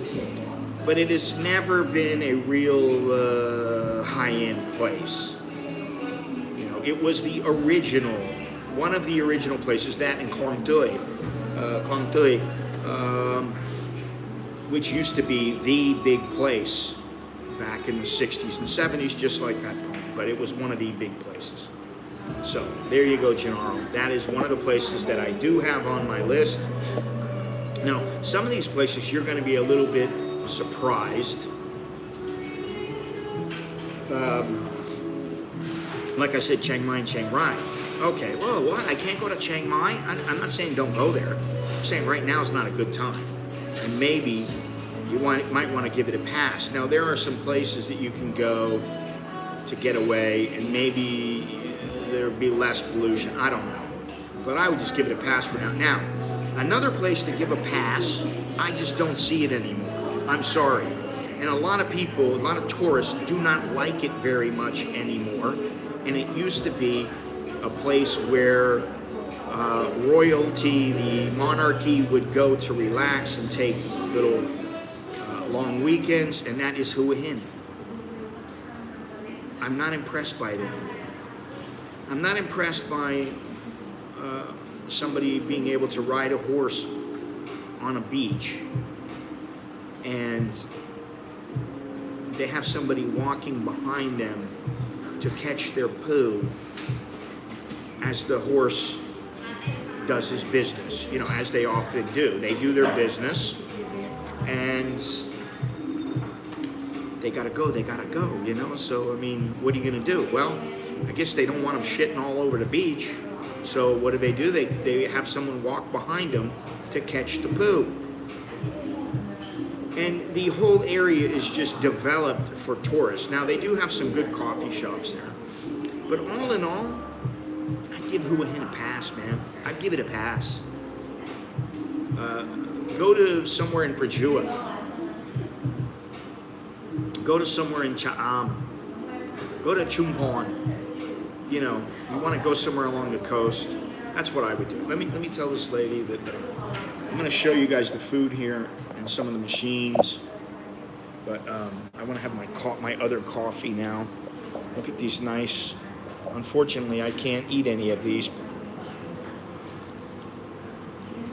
but it has never been a real high-end place. You know, it was the original, one of the original places, that in Klong Tui, which used to be the big place back in the 60s and 70s, just like that, but it was one of the big places. So there you go, Gennaro. That is one of the places that I do have on my list. Now, some of these places you're going to be a little bit surprised. Like I said, Chiang Mai and Chiang Rai. Okay, well, what? I can't go to Chiang Mai? I'm not saying don't go there. I'm saying right now is not a good time. And maybe you might want to give it a pass. Now, there are some places that you can go to get away, and maybe there'll be less pollution. I don't know. But I would just give it a pass for now. Now, another place to give a pass, I just don't see it anymore. I'm sorry. And a lot of people, a lot of tourists do not like it very much anymore. And it used to be a place where royalty, the monarchy, would go to relax and take little long weekends, and that is Hua Hin. I'm not impressed by it anymore. I'm not impressed by somebody being able to ride a horse on a beach and they have somebody walking behind them to catch their poo as the horse does his business, you know, as they often do. They do their business and they gotta go, you know? So, I mean, what are you gonna do? Well, I guess they don't want them shitting all over the beach. So what do? They have someone walk behind them to catch the poo. And the whole area is just developed for tourists. Now, they do have some good coffee shops there. But all in all, I'd give Hua Hin a pass, man. I'd give it a pass. Go to somewhere in Prachuap. Go to somewhere in Cha'am. Go to Chumphon. You know, you want to go somewhere along the coast. That's what I would do. Let me tell this lady that I'm going to show you guys the food here and some of the machines. But I want to have my other coffee now. Look at these nice. Unfortunately, I can't eat any of these.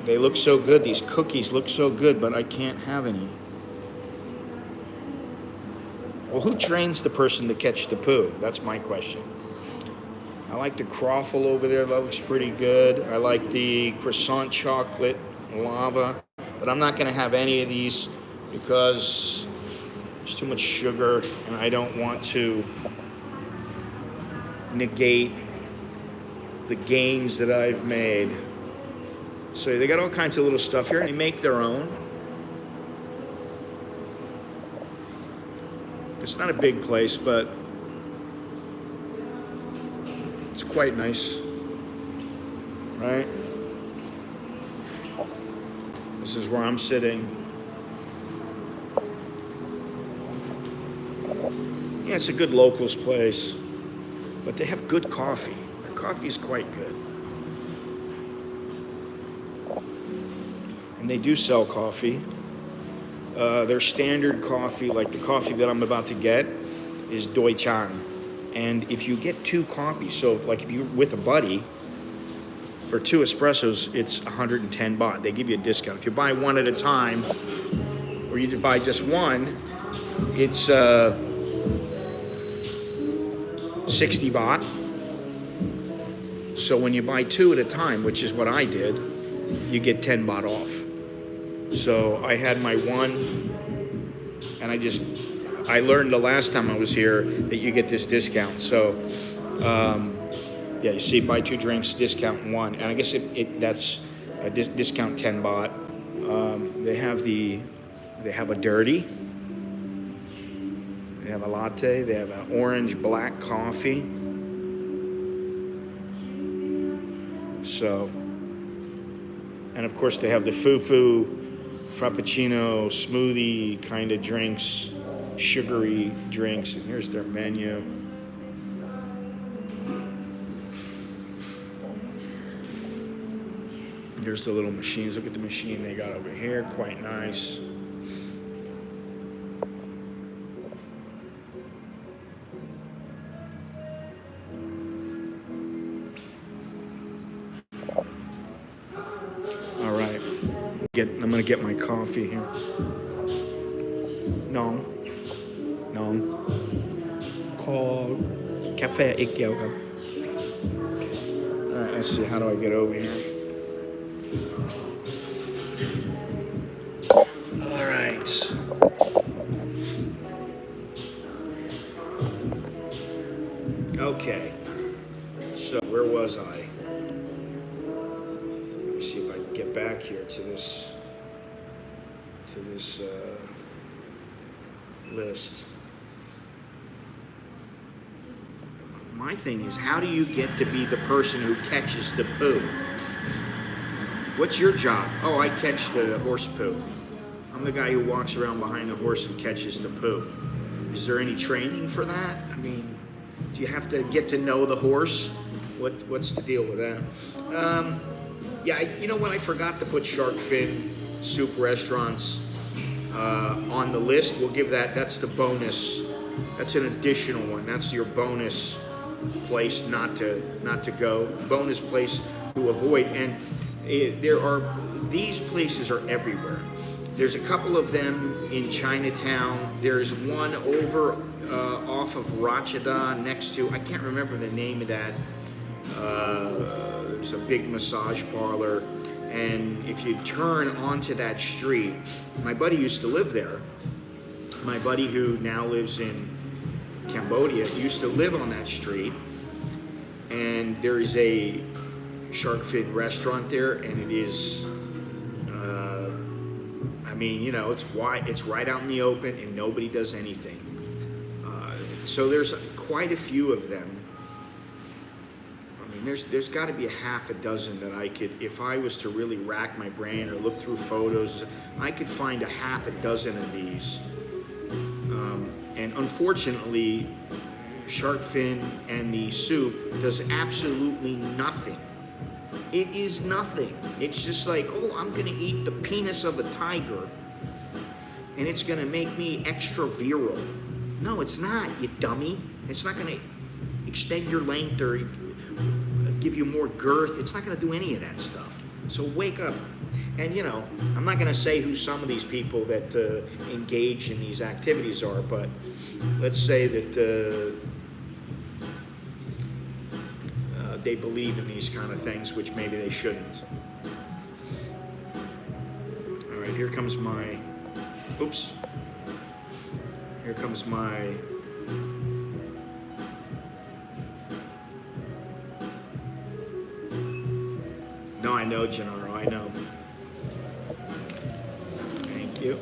They look so good. These cookies look so good, but I can't have any. Well, who trains the person to catch the poo? That's my question. I like the croffle over there. That looks pretty good. I like the croissant chocolate lava. But I'm not going to have any of these because there's too much sugar, and I don't want to negate the gains that I've made. So they got all kinds of little stuff here. They make their own. It's not a big place, but it's quite nice, right? This is where I'm sitting. Yeah, it's a good locals place, but they have good coffee. Their coffee is quite good. And they do sell coffee. Their standard coffee, like the coffee that I'm about to get, is Doi Chang. And if you get 2 coffees, so like if you're with a buddy, for 2 espressos, it's 110 baht. They give you a discount. If you buy one at a time, or you buy just one, it's 60 baht. So when you buy 2 at a time, which is what I did, you get 10 baht off. So I had my one, and I learned the last time I was here that you get this discount. So Yeah, you see, buy 2 drinks, discount 1, and I guess that's a discount 10 baht. They have a dirty, they have a latte, they have an orange black coffee. So, and of course they have the fufu, frappuccino, smoothie kind of drinks, sugary drinks, and here's their menu. Here's the little machines. Look at the machine they got over here. Quite nice. All right. I'm gonna get my coffee here. No. Call cafe egg yolk. All right. Let's see. How do I get over here? All right. Okay. So where was I? Let me see if I can get back here to this list. My thing is, how do you get to be the person who catches the poo? What's your job? Oh, I catch the horse poo. I'm the guy who walks around behind the horse and catches the poo. Is there any training for that? I mean, do you have to get to know the horse? What's the deal with that? Yeah, you know what? I forgot to put shark fin soup restaurants on the list. We'll give that. That's the bonus. That's an additional one. That's your bonus place not to go. Bonus place to avoid. And these places are everywhere. There's a couple of them in Chinatown. There's one over off of Ratchada next to, I can't remember the name of that. There's a big massage parlor. And if you turn onto that street, my buddy used to live there. My buddy, who now lives in Cambodia, used to live on that street. And there is a shark fin restaurant there, and it is, I mean, you know, it's right out in the open, and nobody does anything. So there's quite a few of them. I mean, there's got to be a half a dozen that I could, if I was to really rack my brain or look through photos, I could find a half a dozen of these. And unfortunately, shark fin and the soup does absolutely nothing. It is nothing. It's just like, oh, I'm gonna eat the penis of a tiger and it's gonna make me extra virile. No, it's not, you dummy. It's not gonna extend your length or give you more girth. It's not gonna do any of that stuff. So wake up. And you know, I'm not gonna say who some of these people that engage in these activities are, but let's say that they believe in these kind of things, which maybe they shouldn't. All right, here comes my, oops. Here comes my, no, I know, Gennaro, I know. Thank you.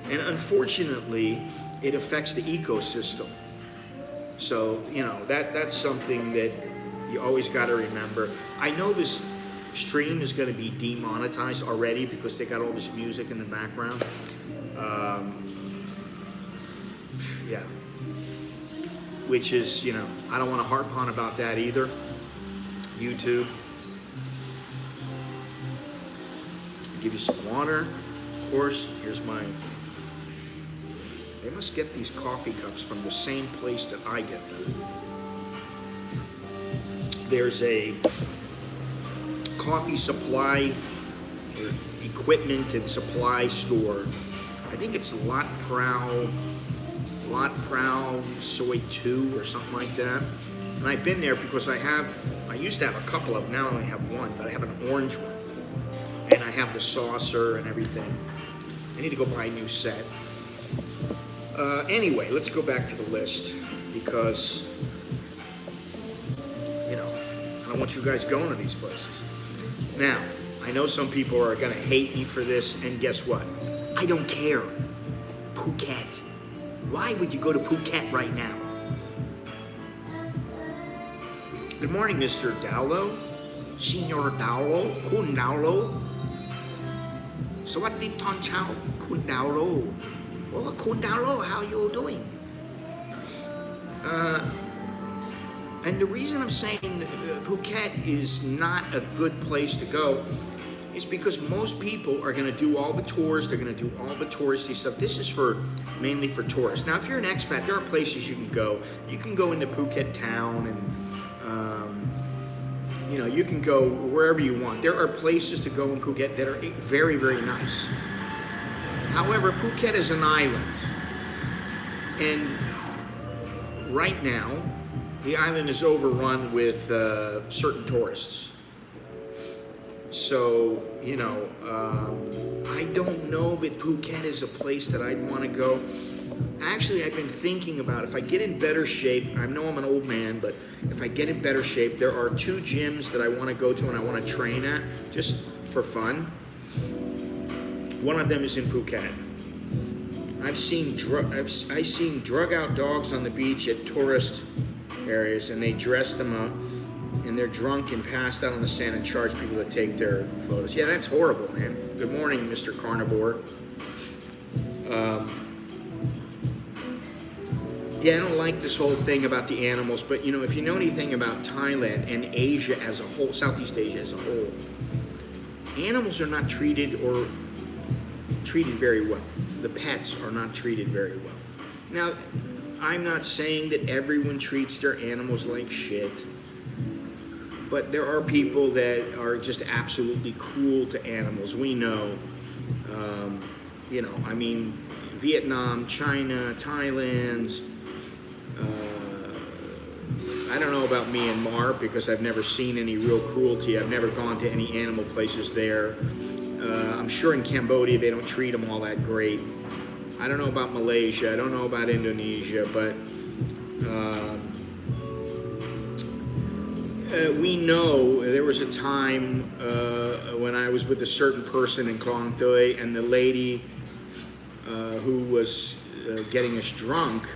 And unfortunately, it affects the ecosystem. So, you know, that's something that you always got to remember. I know this stream is going to be demonetized already because they got all this music in the background. Yeah. Which is, you know, I don't want to harp on about that either. YouTube. Give you some water. Of course, here's my... They must get these coffee cups from the same place that I get them. There's a coffee supply or equipment and supply store. I think it's Lot Prow Soy 2 or something like that. And I've been there because I used to have a couple of them, now I only have one, but I have an orange one. and I have the saucer and everything. I need to go buy a new set. Anyway, let's go back to the list because, you know, I don't want you guys going to these places. Now, I know some people are going to hate me for this, and guess what? I don't care. Phuket. Why would you go to Phuket right now? Good morning, Mr. Dowlow. Senior Dowlow. Kun Dowlow. Sawadee Ton Chao. Kun Dowlow. Oh, Kun Dowlow, how you doing? And the reason I'm saying Phuket is not a good place to go is because most people are going to do all the tours. They're going to do all the touristy stuff. This is mainly for tourists. Now, if you're an expat, there are places you can go. You can go into Phuket town and, you know, you can go wherever you want. There are places to go in Phuket that are very, very nice. However, Phuket is an island. And right now, the island is overrun with certain tourists. So, you know, I don't know that Phuket is a place that I'd want to go. Actually, I've been thinking about if I get in better shape, I know I'm an old man, but if I get in better shape, there are 2 gyms that I want to go to and I want to train at, just for fun. One of them is in Phuket. I've seen drug out dogs on the beach at tourist areas, and they dress them up, and they're drunk and passed out on the sand and charge people to take their photos. Yeah, that's horrible, man. Good morning, Mr. Carnivore. Yeah, I don't like this whole thing about the animals, but you know, if you know anything about Thailand and Asia as a whole, Southeast Asia as a whole, animals are not treated very well. The pets are not treated very well. Now, I'm not saying that everyone treats their animals like shit, but there are people that are just absolutely cruel to animals. We know, you know, I mean, Vietnam, China, Thailand. I don't know about Myanmar because I've never seen any real cruelty. I've never gone to any animal places there. I'm sure in Cambodia they don't treat them all that great. I don't know about Malaysia. I don't know about Indonesia, but we know there was a time when I was with a certain person in Klong Toi, and the lady who was getting us drunk,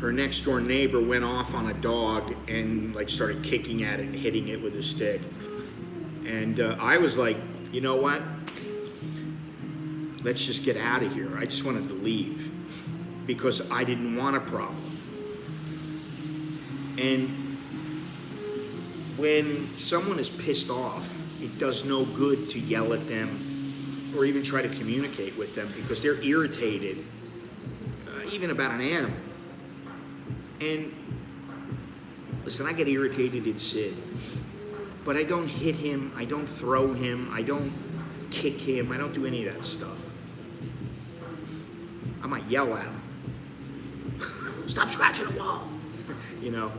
her next door neighbor went off on a dog and like started kicking at it and hitting it with a stick. And I was like, you know what? Let's just get out of here. I just wanted to leave because I didn't want a problem. And when someone is pissed off, it does no good to yell at them or even try to communicate with them because they're irritated, even about an animal. And listen, I get irritated at Sid, but I don't hit him, I don't throw him, I don't kick him, I don't do any of that stuff. I might yell at him. Stop scratching the wall, you know.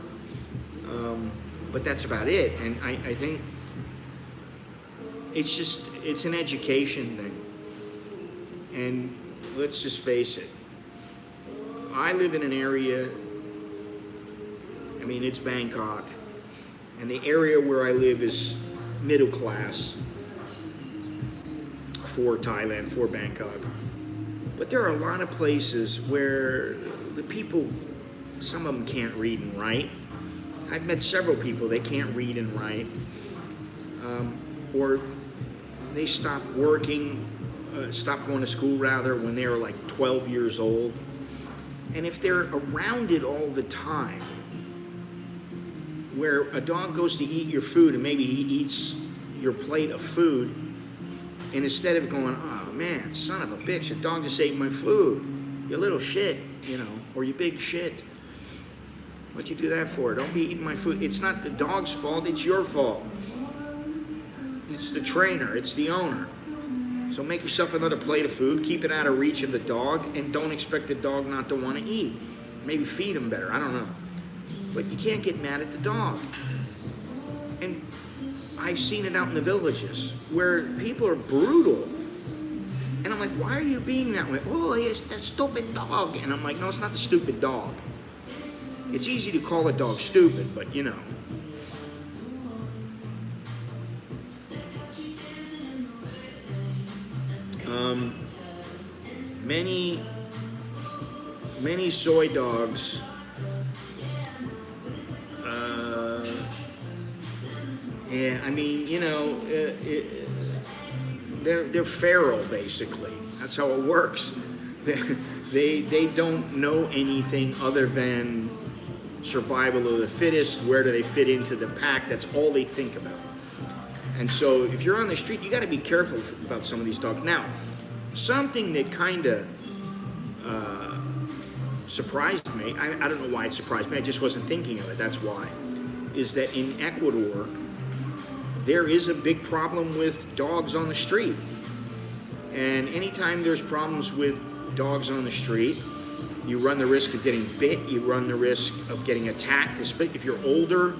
But that's about it. And I think it's an education thing. And let's just face it. I live in an area, I mean, it's Bangkok, and the area where I live is middle class for Thailand, for Bangkok. But there are a lot of places where the people, some of them can't read and write. I've met several people, they can't read and write. Or they stop working, stop going to school rather, when they were like 12 years old. And if they're around it all the time, where a dog goes to eat your food and maybe he eats your plate of food, and instead of going, oh man, son of a bitch, the dog just ate my food, you little shit, you know, or you big shit. What'd you do that for? Don't be eating my food. It's not the dog's fault, it's your fault. It's the trainer, it's the owner. So make yourself another plate of food, keep it out of reach of the dog, and don't expect the dog not to want to eat. Maybe feed him better, I don't know. But you can't get mad at the dog. And I've seen it out in the villages where people are brutal. And I'm like, why are you being that way? Oh, it's that stupid dog. And I'm like, no, it's not the stupid dog. It's easy to call a dog stupid, but you know. Many soy dogs yeah, I mean, you know, they're feral basically. That's how it works. They don't know anything other than survival of the fittest. Where do they fit into the pack? That's all they think about. And so if you're on the street, you got to be careful about some of these dogs. Now, something that kind of surprised me, I don't know why it surprised me, I just wasn't thinking of it, that's why, is that in Ecuador, there is a big problem with dogs on the street. And anytime there's problems with dogs on the street, you run the risk of getting bit, you run the risk of getting attacked. If you're older,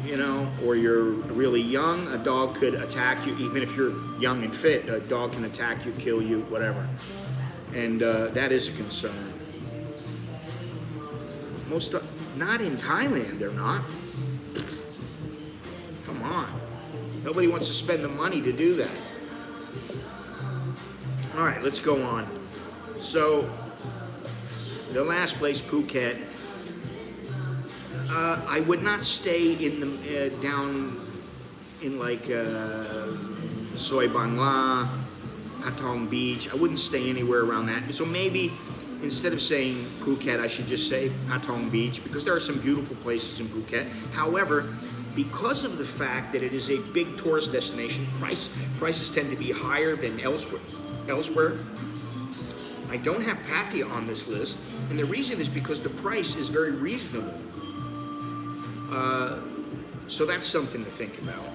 you know, or you're really young, a dog could attack you. Even if you're young and fit, a dog can attack you, kill you, whatever. And that is a concern. Not in Thailand, they're not. Come on. Nobody wants to spend the money to do that. All right, let's go on. So, the last place, Phuket. I would not stay in the down in like Soi Bangla, Patong Beach. I wouldn't stay anywhere around that. So maybe instead of saying Phuket, I should just say Patong Beach, because there are some beautiful places in Phuket. However, because of the fact that it is a big tourist destination, prices tend to be higher than elsewhere. I don't have Pattaya on this list, and the reason is because the price is very reasonable. So that's something to think about.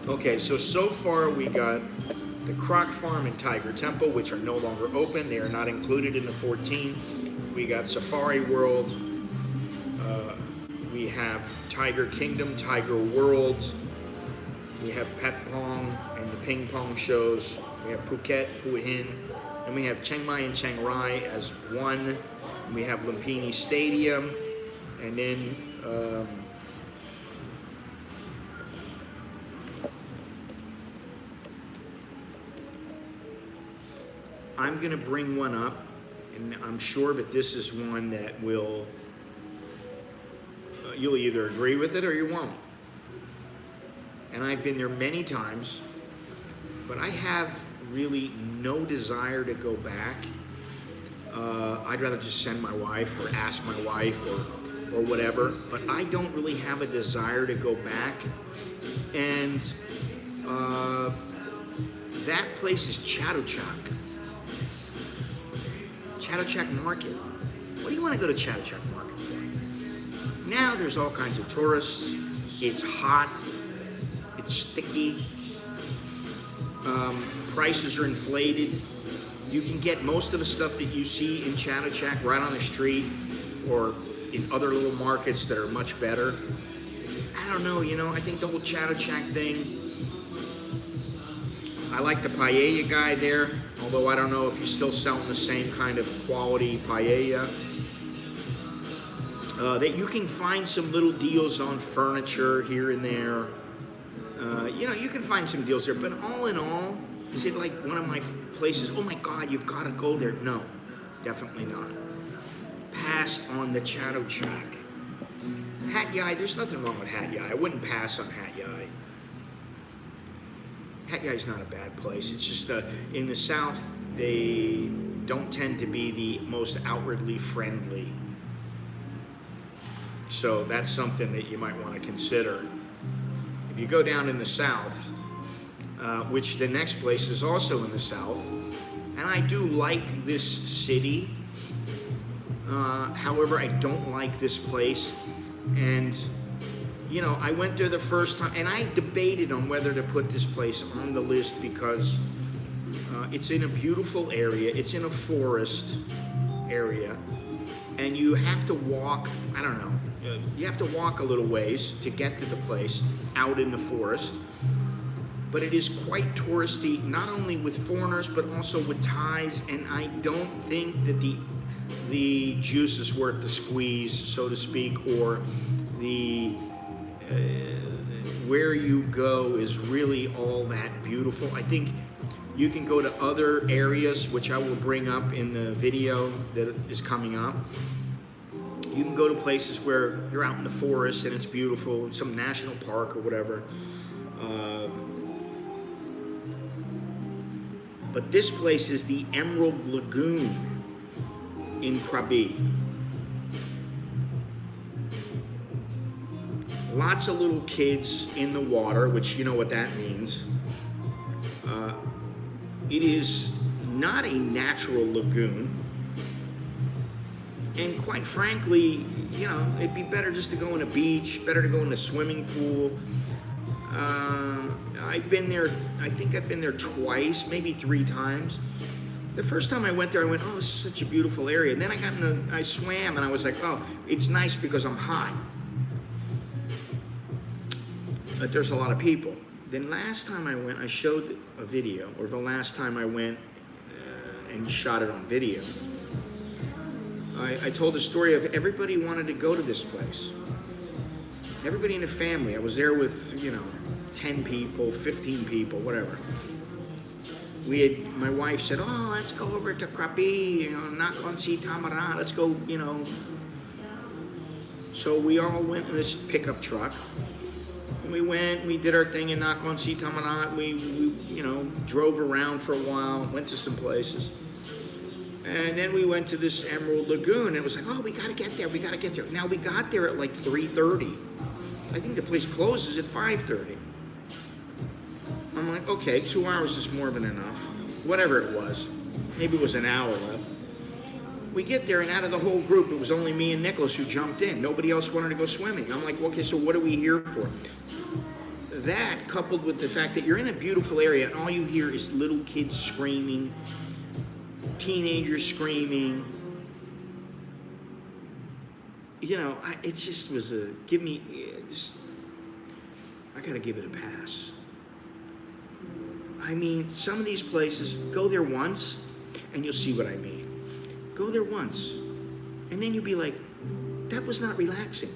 Okay, so far we got the Croc Farm and Tiger Temple, which are no longer open. They are not included in the 14. We got Safari World. We have Tiger Kingdom, Tiger World. We have Pet Pong and the ping pong shows. We have Phuket, Hua Hin. And we have Chiang Mai and Chiang Rai as one. And we have Lumpini Stadium. And then I'm going to bring one up, and I'm sure that this is one that will, you'll either agree with it or you won't. And I've been there many times, but I have really no desire to go back. I'd rather just send my wife or ask my wife or whatever, but I don't really have a desire to go back. And that place is Chatuchak. Chatuchak Market. What do you want to go to Chatuchak Market for? Now there's all kinds of tourists. It's hot. It's sticky. Prices are inflated. You can get most of the stuff that you see in Chatuchak right on the street or in other little markets that are much better. I don't know, you know, I think the whole Chatuchak thing, I like the paella guy there, although I don't know if he's still selling the same kind of quality paella. That you can find some little deals on furniture here and there. You know, you can find some deals there, but all in all, is it like one of my places, oh my God, you've got to go there? No, definitely not. Pass on the Chatuchak. Hat Yai, there's nothing wrong with Hat Yai. I wouldn't pass on Hat Yai. Hat Yai is not a bad place. It's just in the South, they don't tend to be the most outwardly friendly. So that's something that you might want to consider. If you go down in the South, which the next place is also in the South, and I do like this city. However, I don't like this place. And, you know, I went there the first time, and I debated on whether to put this place on the list because It's in a beautiful area. It's in a forest area. And you have to walk, I don't know, you have to walk a little ways to get to the place out in the forest. But it is quite touristy, not only with foreigners, but also with Thais. And I don't think that the juice is worth the squeeze, so to speak, or the where you go is really all that beautiful. I think you can go to other areas, which I will bring up in the video that is coming up. You can go to places where you're out in the forest and it's beautiful, some national park or whatever. But this place is the Emerald Lagoon in Krabi. Lots of little kids in the water, which you know what that means. It is not a natural lagoon. And quite frankly, you know, it'd be better just to go in a beach, better to go in a swimming pool. I've been there, I think I've been there twice, maybe 3 times. The first time I went there, I went, oh, this is such a beautiful area. And then I swam and I was like, oh, it's nice because I'm hot. But there's a lot of people. Then last time I went, I showed a video, or the last time I went and shot it on video, I told the story of everybody wanted to go to this place. Everybody in the family. I was there with, you know, 10 people, 15 people, whatever. My wife said, oh, let's go over to Krabi, you know, Nakhon Si Thammarat, let's go, you know. So we all went in this pickup truck. And we went, we did our thing in Nakhon Si Thammarat. We, you know, drove around for a while, went to some places. And then we went to this Emerald Lagoon, and it was like, oh, we gotta get there, we gotta get there. Now we got there at like 3:30. I think the place closes at 5:30. I'm like, okay, 2 hours is more than enough. Whatever it was. Maybe it was an hour left. We get there, and out of the whole group, it was only me and Nicholas who jumped in. Nobody else wanted to go swimming. I'm like, okay, so what are we here for? That, coupled with the fact that you're in a beautiful area, and all you hear is little kids screaming, teenagers screaming. You know, it just was I gotta give it a pass. I mean, some of these places, go there once, and you'll see what I mean. Go there once, and then you'll be like, that was not relaxing.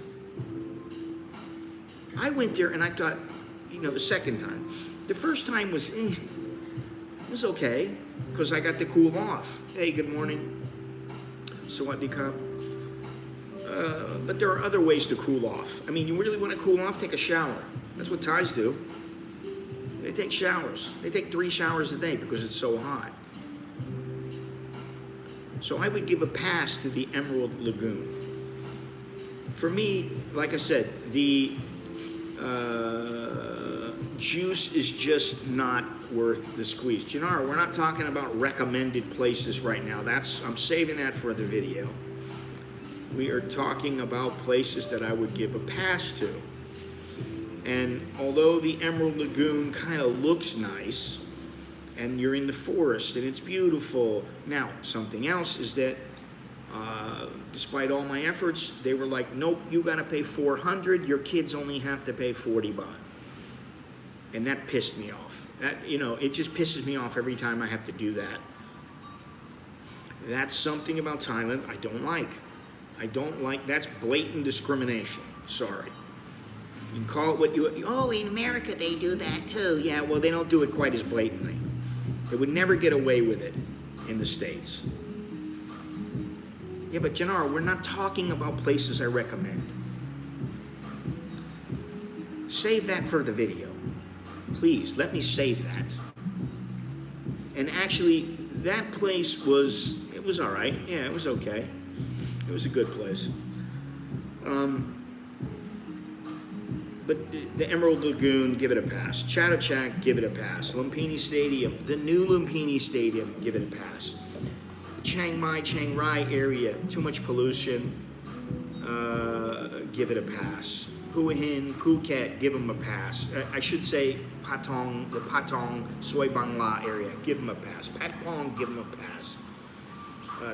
I went there, and I thought, you know, the second time. The first time was, it was okay, because I got to cool off. Hey, good morning. Sawadee Krap. But there are other ways to cool off. I mean, you really want to cool off, take a shower. That's what Thais do. They take showers. They take 3 showers a day because it's so hot. So I would give a pass to the Emerald Lagoon. For me, like I said, the juice is just not worth the squeeze. Janara, we're not talking about recommended places right now. I'm saving that for the video. We are talking about places that I would give a pass to. And although the Emerald Lagoon kind of looks nice, and you're in the forest, and it's beautiful. Now, something else is that, despite all my efforts, they were like, nope, you gotta pay 400, your kids only have to pay 40 baht. And that pissed me off. That, you know, it just pisses me off every time I have to do that. That's something about Thailand I don't like. That's blatant discrimination, sorry. You can call it what you, oh, in America they do that too. Yeah, well, they don't do it quite as blatantly. They would never get away with it in the States. Yeah, but Janara, we're not talking about places I recommend. Save that for the video. Please, let me save that. And actually, that place it was all right. Yeah, it was okay. It was a good place. But the Emerald Lagoon, give it a pass. Chatuchak, give it a pass. Lumpini Stadium, the new Lumpini Stadium, give it a pass. Chiang Mai, Chiang Rai area, too much pollution, give it a pass. Hua Hin, Phuket, give them a pass. I should say Patong, the Patong, Soi Bang La area, give them a pass. Patpong, give them a pass.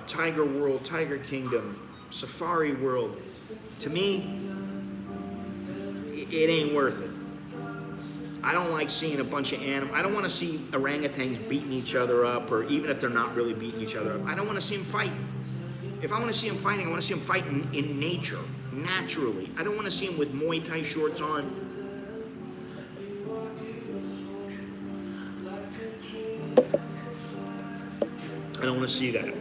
Tiger World, Tiger Kingdom, Safari World. To me, it ain't worth it. I don't like seeing a bunch of animals. I don't want to see orangutans beating each other up, or even if they're not really beating each other up. I don't want to see them fighting. If I want to see them fighting, I want to see them fighting in nature, naturally. I don't want to see them with Muay Thai shorts on. I don't want to see that.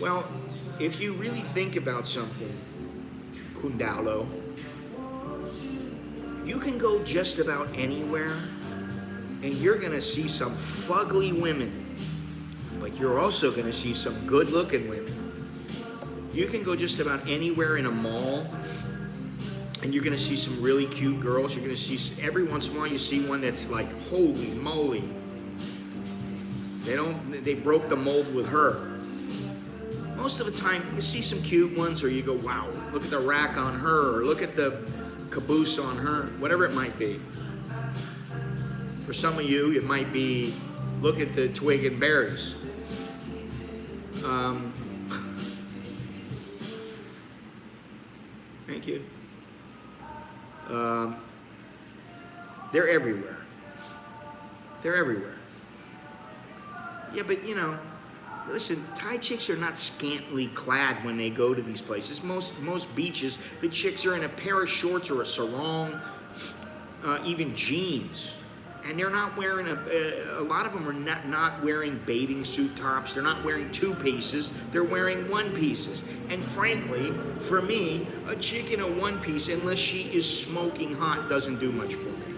Well, if you really think about something, Kundalo, you can go just about anywhere and you're gonna see some fugly women, but you're also gonna see some good looking women. You can go just about anywhere in a mall and you're gonna see some really cute girls. You're gonna see, every once in a while you see one that's like, holy moly. They broke the mold with her. Most of the time, you see some cute ones, or you go, wow, look at the rack on her, or look at the caboose on her, whatever it might be. For some of you, it might be, look at the twig and berries. Thank you. They're everywhere. They're everywhere. Yeah, but you know, listen, Thai chicks are not scantily clad when they go to these places. Most beaches, the chicks are in a pair of shorts or a sarong, even jeans. And they're not wearing a lot of them are not wearing bathing suit tops. They're not wearing two pieces. They're wearing one pieces. And frankly, for me, a chick in a one piece, unless she is smoking hot, doesn't do much for me.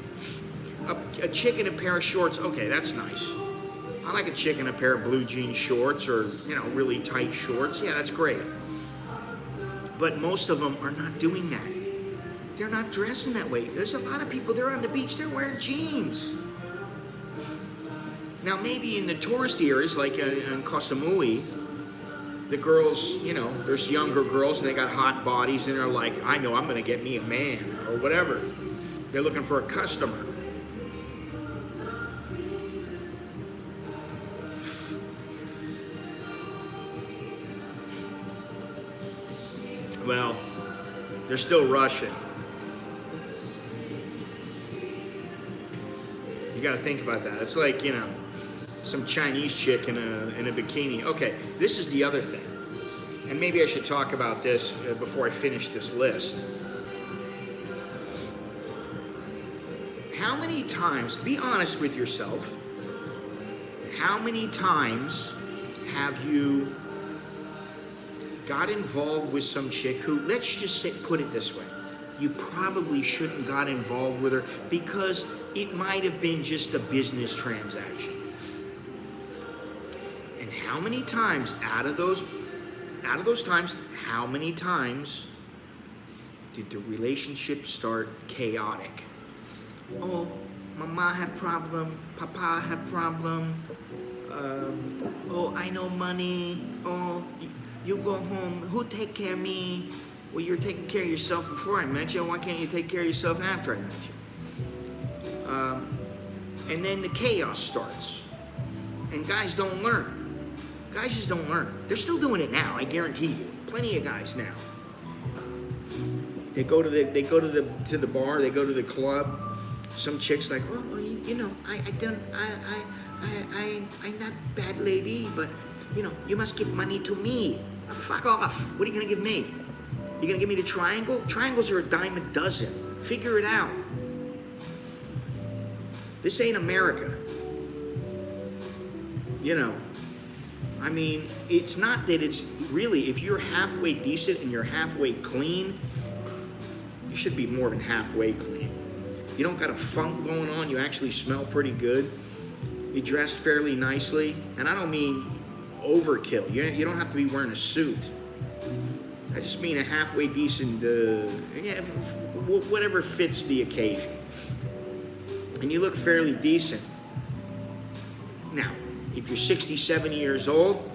A chick in a pair of shorts, okay, that's nice. I like a chick in a pair of blue jean shorts, or, you know, really tight shorts. Yeah, that's great. But most of them are not doing that. They're not dressing that way. There's a lot of people, they're on the beach, they're wearing jeans. Now, maybe in the touristy areas, like in Koh Samui, the girls, you know, there's younger girls and they got hot bodies and they're like, I know I'm gonna get me a man, or whatever. They're looking for a customer. Well, they're still Russian. You got to think about that. It's like, you know, some Chinese chick in a bikini. Okay, this is the other thing. And maybe I should talk about this before I finish this list. How many times, be honest with yourself, how many times have you got involved with some chick who, let's just say, put it this way, you probably shouldn't got involved with her because it might have been just a business transaction. And how many times out of those times, how many times did the relationship start chaotic? Oh, mama have problem, papa have problem, oh, I know money, oh, you go home, who take care of me? Well, you're taking care of yourself before I met you. Why can't you take care of yourself after I met you? And then the chaos starts. And guys don't learn. Guys just don't learn. They're still doing it now, I guarantee you. Plenty of guys now. They go to the bar, they go to the club. Some chick's like, well, you know, I'm not bad lady, but you know, you must give money to me. Fuck off. What are you gonna give me? You gonna give me the triangle? Triangles are a dime a dozen. Figure it out. This ain't America. You know, I mean, it's not that it's really, if you're halfway decent and you're halfway clean, you should be more than halfway clean. You don't got a funk going on, you actually smell pretty good. You dress fairly nicely, and I don't mean overkill. You don't have to be wearing a suit. I just mean a halfway decent, whatever fits the occasion. And you look fairly decent. Now, if you're 60, 70 years old,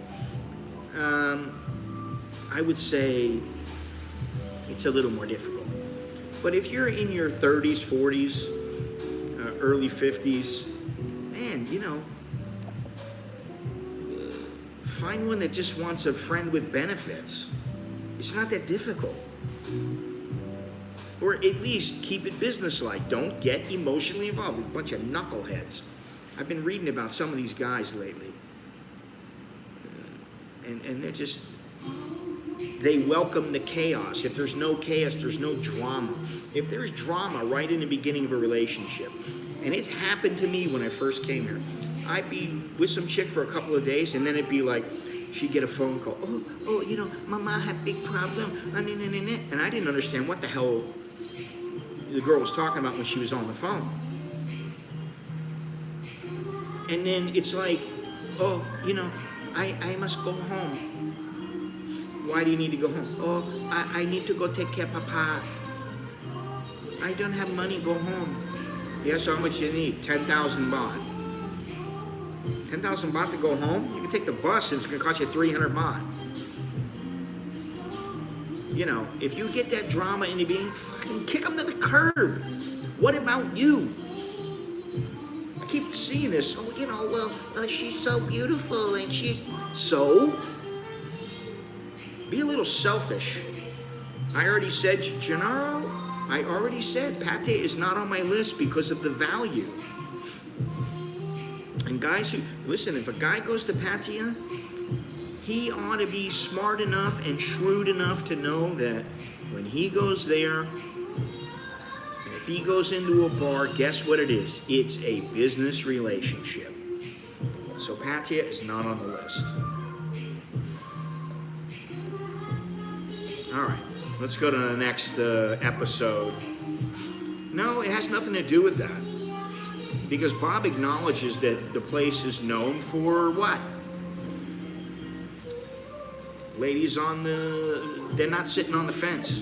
I would say it's a little more difficult. But if you're in your 30s, 40s, early 50s, man, find one that just wants a friend with benefits. It's not that difficult. Or at least keep it businesslike. Don't get emotionally involved with a bunch of knuckleheads. I've been reading about some of these guys lately. And they're just, they welcome the chaos. If there's no chaos, there's no drama. If there's drama right in the beginning of a relationship, and it's happened to me when I first came here, I'd be with some chick for a couple of days, and then it'd be like, she'd get a phone call. Oh, Mama had big problem. And I didn't understand what the hell the girl was talking about when she was on the phone. And then it's like, I must go home. Why do you need to go home? Oh, I need to go take care of Papa. I don't have money, go home. Yes, how much you need? 10,000 baht. 10,000 baht to go home? You can take the bus and it's going to cost you 300 baht. If you get that drama in the beginning, fucking kick them to the curb. What about you? I keep seeing this. She's so beautiful and she's... So? Be a little selfish. I already said, Gennaro, Pate is not on my list because of the value. And guys who... Listen, if a guy goes to Pattaya, he ought to be smart enough and shrewd enough to know that when he goes there, and if he goes into a bar, guess what it is? It's a business relationship. So Pattaya is not on the list. All right, let's go to the next episode. No, it has nothing to do with that. Because Bob acknowledges that the place is known for what? Ladies they're not sitting on the fence.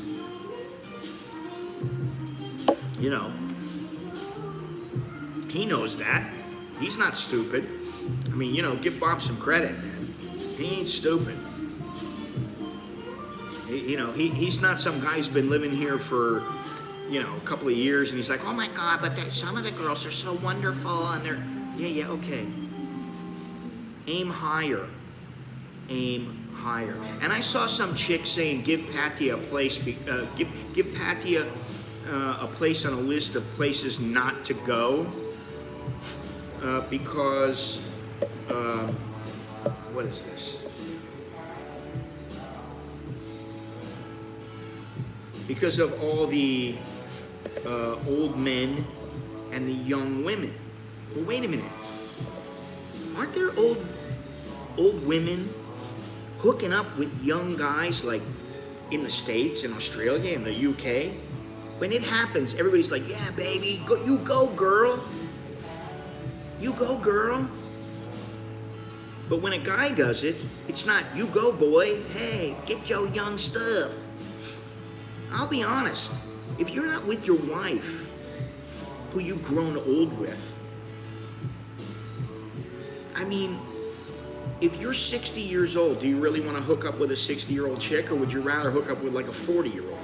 He knows that. He's not stupid. I mean, give Bob some credit, man. He ain't stupid. He's not some guy who's been living here for, a couple of years and he's like, oh my God, but some of the girls are so wonderful and they're, yeah, okay. Aim higher. Aim higher. And I saw some chick saying, give Pattaya a place, give Pattaya a place on a list of places not to go because, what is this? Because of all the old men and the young women. Well, wait a minute. Aren't there old women hooking up with young guys like in the States, in Australia, in the UK? When it happens, everybody's like, yeah, baby, you go, girl. You go, girl. But when a guy does it, it's not, you go, boy. Hey, get your young stuff. I'll be honest. If you're not with your wife, who you've grown old with, I mean, if you're 60 years old, do you really want to hook up with a 60-year-old chick, or would you rather hook up with like a 40-year-old?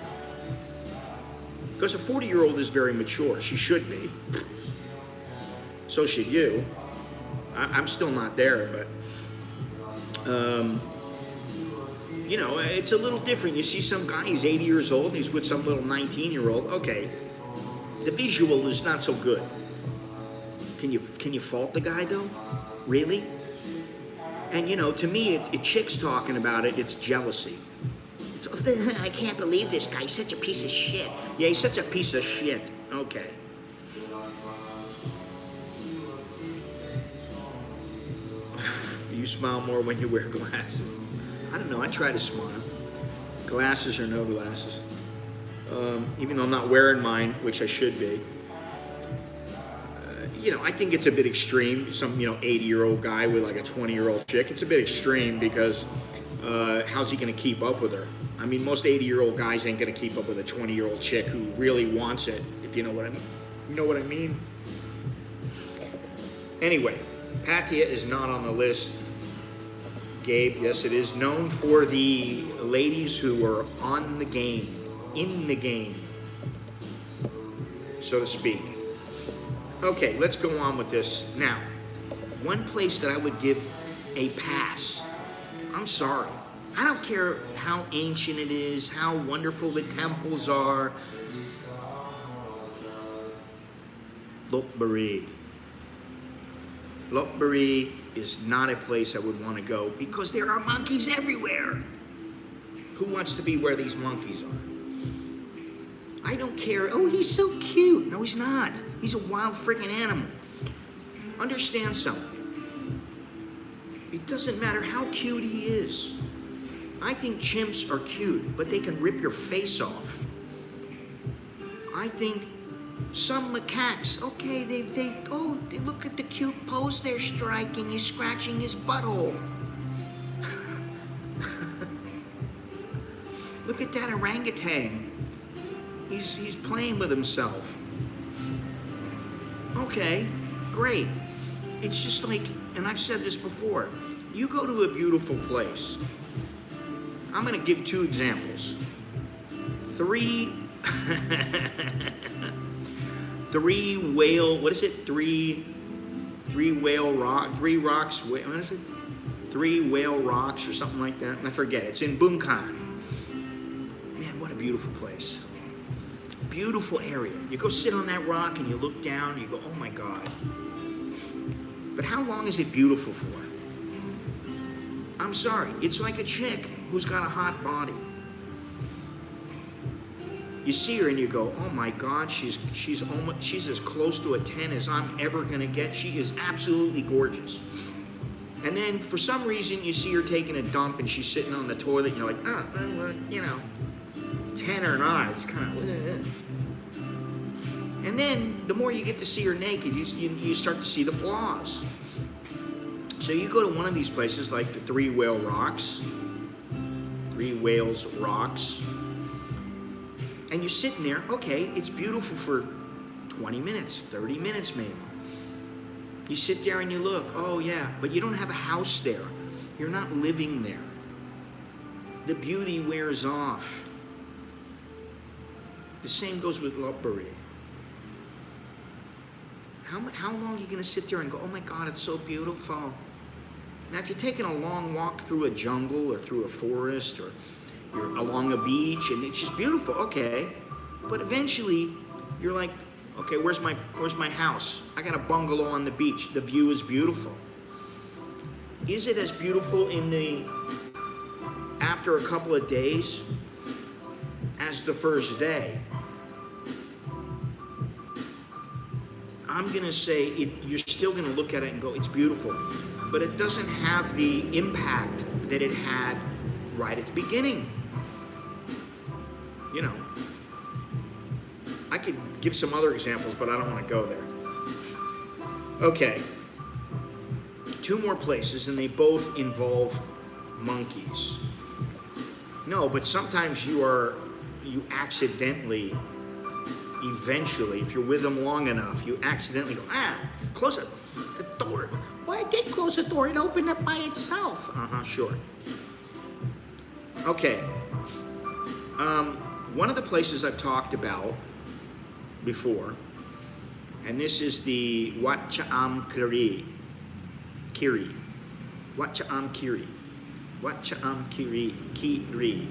Because a 40-year-old is very mature. She should be. So should you. I'm still not there, but it's a little different. You see some guy, he's 80 years old, he's with some little 19-year-old. Okay, the visual is not so good. Can you fault the guy though? Really? And to me, it's chicks talking about it. It's jealousy. It's, I can't believe this guy. He's such a piece of shit. Yeah, he's such a piece of shit. Okay. Do you smile more when you wear glasses? I don't know. I try to smile. Glasses or no glasses. Even though I'm not wearing mine, which I should be. I think it's a bit extreme. Some, 80-year-old guy with like a 20-year-old chick. It's a bit extreme because how's he going to keep up with her? I mean, most 80-year-old guys ain't going to keep up with a 20-year-old chick who really wants it, if you know what I mean. You know what I mean? Anyway, Pattaya is not on the list. Gabe, yes, it is known for the ladies who are on the game, in the game, so to speak. Okay, let's go on with this. Now, one place that I would give a pass, I'm sorry, I don't care how ancient it is, how wonderful the temples are. Lopburi. Lopburi is not a place I would want to go because there are monkeys everywhere. Who wants to be where these monkeys are? I don't care. Oh, he's so cute. No, he's not. He's a wild freaking animal. Understand something. It doesn't matter how cute he is. I think chimps are cute, but they can rip your face off. I think some macaques, okay, they look at the cute pose they're striking, he's scratching his butthole. Look at that orangutan. He's playing with himself. Okay, great. It's just like, and I've said this before, you go to a beautiful place. I'm gonna give two examples. Three whale, what is it? Three whale rock, three rocks, what is it? 3 whale rocks or something like that. I forget, it's in Bangkok. Man, what a beautiful place. Beautiful area. You go sit on that rock and you look down and you go, oh my God. But how long is it beautiful for? I'm sorry, it's like a chick who's got a hot body. You see her and you go, oh my God, she's as close to a 10 as I'm ever gonna get. She is absolutely gorgeous. And then for some reason you see her taking a dump and she's sitting on the toilet and you're like, well, you know, 10 or not, it's kind of. And then the more you get to see her naked, you start to see the flaws. So you go to one of these places like the 3 whale rocks, 3 whales rocks, and you're sitting there, okay, it's beautiful for 20 minutes, 30 minutes maybe. You sit there and you look, oh yeah, but you don't have a house there. You're not living there. The beauty wears off. The same goes with Lopburi. How long are you gonna sit there and go, oh my God, it's so beautiful? Now, if you're taking a long walk through a jungle or through a forest or you're along a beach and it's just beautiful, okay. But eventually, you're like, okay, where's my house? I got a bungalow on the beach. The view is beautiful. Is it as beautiful after a couple of days as the first day? I'm gonna say you're still gonna look at it and go, it's beautiful, but it doesn't have the impact that it had right at the beginning. You know, I could give some other examples, but I don't want to go there. Okay, 2 more places, and they both involve monkeys. No, but sometimes you accidentally, eventually, if you're with them long enough, you accidentally go, close the door. Why did close the door? It opened up by itself. Sure. Okay. One of the places I've talked about before, and this is the Wat Cha'am Kiri. Wat Cha'am Kiri. Wat Cha'am Kiri.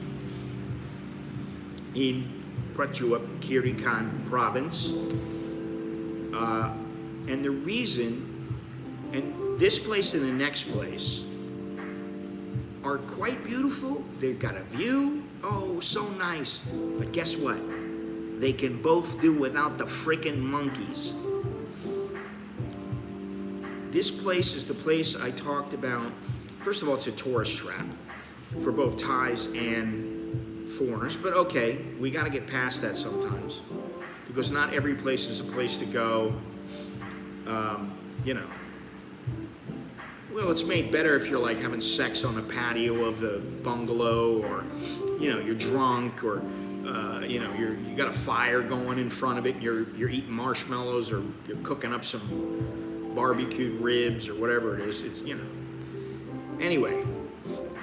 In Prachuap Khiri Khan province. And the reason, and this place and the next place are quite beautiful. They've got a view. Oh, so nice. But guess what? They can both do without the frickin' monkeys. This place is the place I talked about. First of all, it's a tourist trap for both Thais and foreigners. But okay, we got to get past that sometimes, because not every place is a place to go. You know. Well, it's made better if you're like having sex on the patio of the bungalow, or you know, you're drunk, or you know, you got a fire going in front of it, and you're eating marshmallows, or you're cooking up some barbecued ribs or whatever it is. It's, you know. Anyway,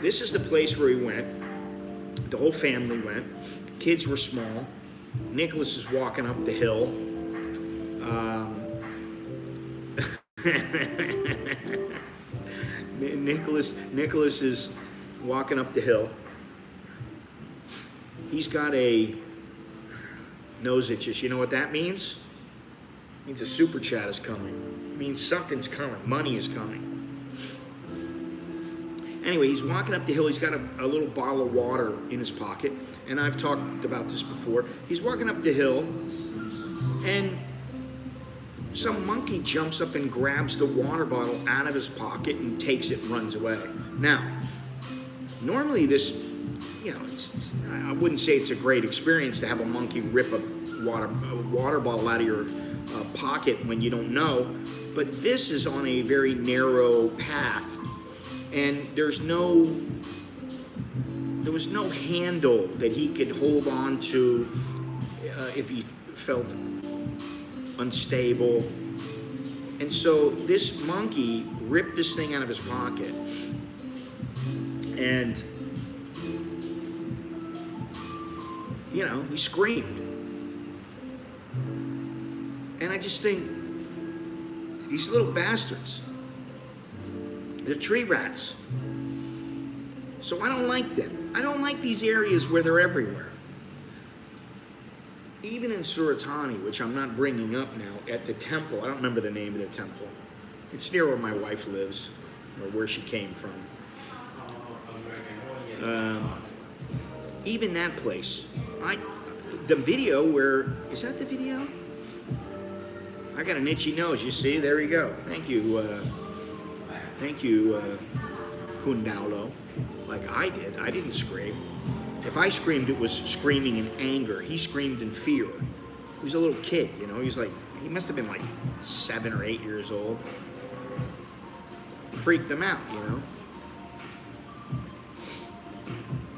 this is the place where he went. The whole family went. Kids were small. Nicholas is walking up the hill. Nicholas is walking up the hill. He's got a nose itches. You know what that means? It means a super chat is coming. It means something's coming. Money is coming. Anyway, he's walking up the hill. He's got a little bottle of water in his pocket. And I've talked about this before. He's walking up the hill, and some monkey jumps up and grabs the water bottle out of his pocket and takes it and runs away. Now, normally this, I wouldn't say it's a great experience to have a monkey rip a water bottle out of your pocket when you don't know, but this is on a very narrow path, and there was no handle that he could hold on to if he felt unstable. And so this monkey ripped this thing out of his pocket, and he screamed. And I just think, these little bastards, they're tree rats. So I don't like them. I don't like these areas where they're everywhere. Even in Suratani, which I'm not bringing up now, at the temple, I don't remember the name of the temple. It's near where my wife lives, or where she came from. Even that place, the video where, is that the video? I got an itchy nose, you see, there we go. Thank you, Kundaulo. Like I did, I didn't scream. If I screamed, it was screaming in anger. He screamed in fear. He was a little kid, he must have been like 7 or 8 years old. It freaked them out,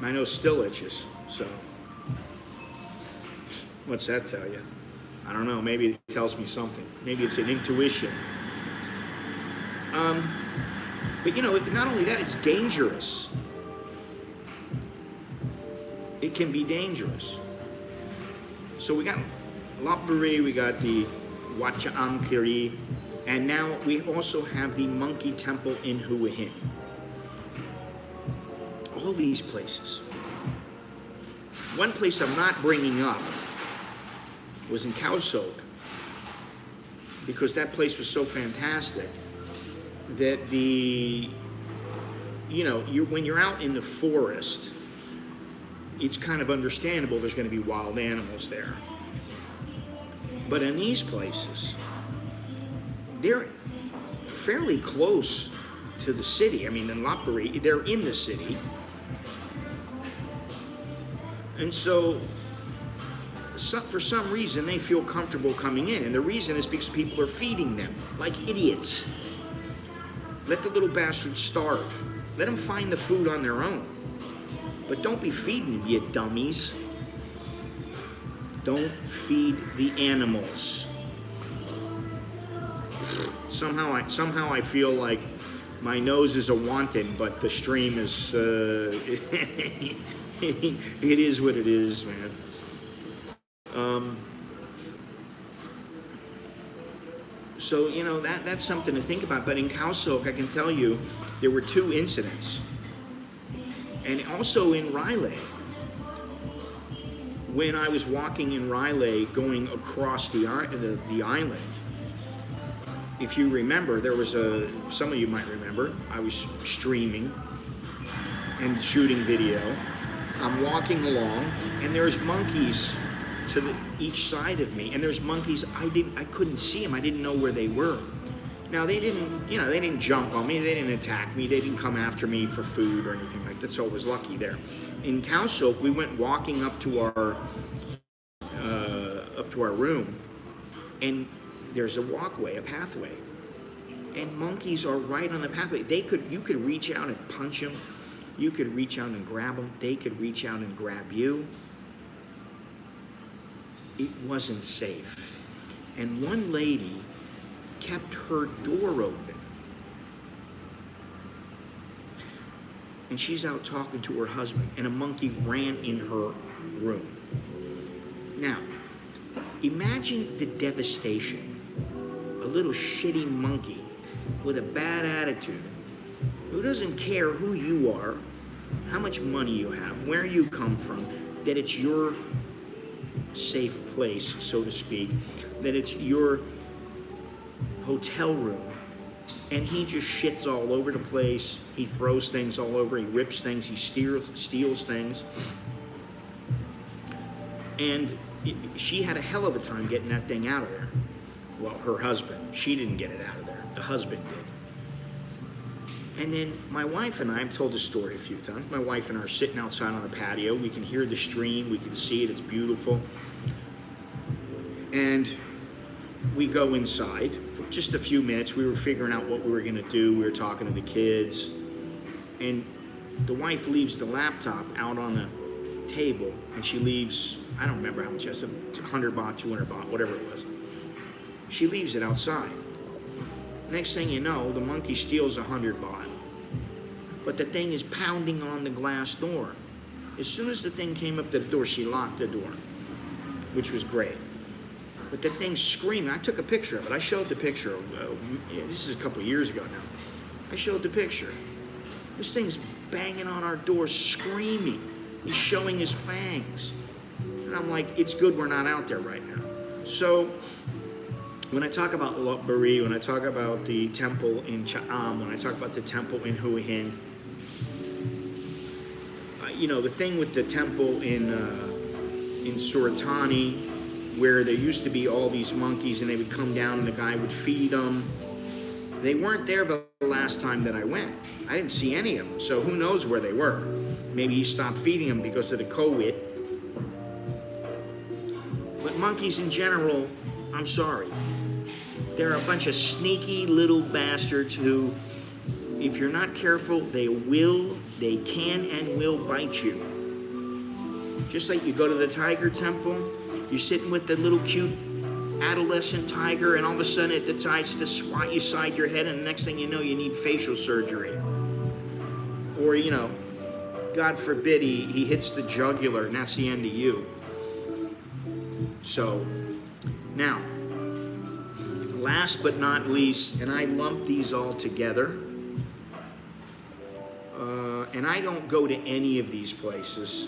My nose still itches, so what's that tell you? I don't know, maybe it tells me something. Maybe it's an intuition. But not only that, it's dangerous. It can be dangerous. So we got Lopburi, we got the Wat Cha'am Kiri, and now we also have the Monkey Temple in Hua Hin. All these places. One place I'm not bringing up was in Khao Sok, because that place was so fantastic that when you're out in the forest, it's kind of understandable there's going to be wild animals there. But in these places, they're fairly close to the city. I mean, in Lopburi, they're in the city. And so, for some reason, they feel comfortable coming in. And the reason is because people are feeding them like idiots. Let the little bastards starve. Let them find the food on their own. But don't be feeding them, you dummies. Don't feed the animals. Somehow I feel like my nose is a wanton, but the stream is, it is what it is, man. So, that's something to think about. But in Khao Sok, I can tell you, there were 2 incidents. And also in Railay, when I was walking in Railay going across the island, if you remember, there was some of you might remember, I was streaming and shooting video. I'm walking along, and there's monkeys to each side of me, and there's monkeys I couldn't see them. I didn't know where they were. Now they didn't jump on me, they didn't attack me, they didn't come after me for food or anything like that. So I was lucky there. In Khao Sok, we went walking up to our room, and there's a walkway, a pathway, and monkeys are right on the pathway. You could reach out and punch them, you could reach out and grab them, they could reach out and grab you. It wasn't safe. And one lady kept her door open. and she's out talking to her husband, and a monkey ran in her room. Now, imagine the devastation. A little shitty monkey with a bad attitude, who doesn't care who you are, how much money you have, where you come from, that it's your safe place, so to speak, that it's your hotel room, and he just shits all over the place. He throws things all over, he rips things, he steals things. And she had a hell of a time getting that thing out of there. Well, her husband. She didn't get it out of there. The husband did. And then my wife and I, I've told this story a few times, my wife and I are sitting outside on the patio. We can hear the stream, we can see it, it's beautiful. And we go inside for just a few minutes. We were figuring out what we were gonna do. We were talking to the kids. And the wife leaves the laptop out on the table, and she leaves, I don't remember how much, just 100 baht, 200 baht, whatever it was. She leaves it outside. Next thing you know, the monkey steals 100 baht. But the thing is pounding on the glass door. As soon as the thing came up to the door, she locked the door, which was great. But the thing's screaming. I took a picture of it. I showed the picture. This is a couple years ago now. I showed the picture. This thing's banging on our door, screaming. He's showing his fangs. And I'm like, it's good we're not out there right now. So when I talk about Lopburi, when I talk about the temple in Cha'am, when I talk about the temple in Hue Hin, the thing with the temple in Suratani, where there used to be all these monkeys and they would come down and the guy would feed them. They weren't there the last time that I went. I didn't see any of them, so who knows where they were. Maybe he stopped feeding them because of the COVID. But monkeys in general, I'm sorry. They're a bunch of sneaky little bastards who, if you're not careful, they can and will bite you. Just like you go to the tiger temple, you're sitting with the little cute adolescent tiger, and all of a sudden it decides to swat you side your head, and the next thing you know, you need facial surgery. Or, God forbid, he hits the jugular, and that's the end of you. So, now, last but not least, and I lump these all together, and I don't go to any of these places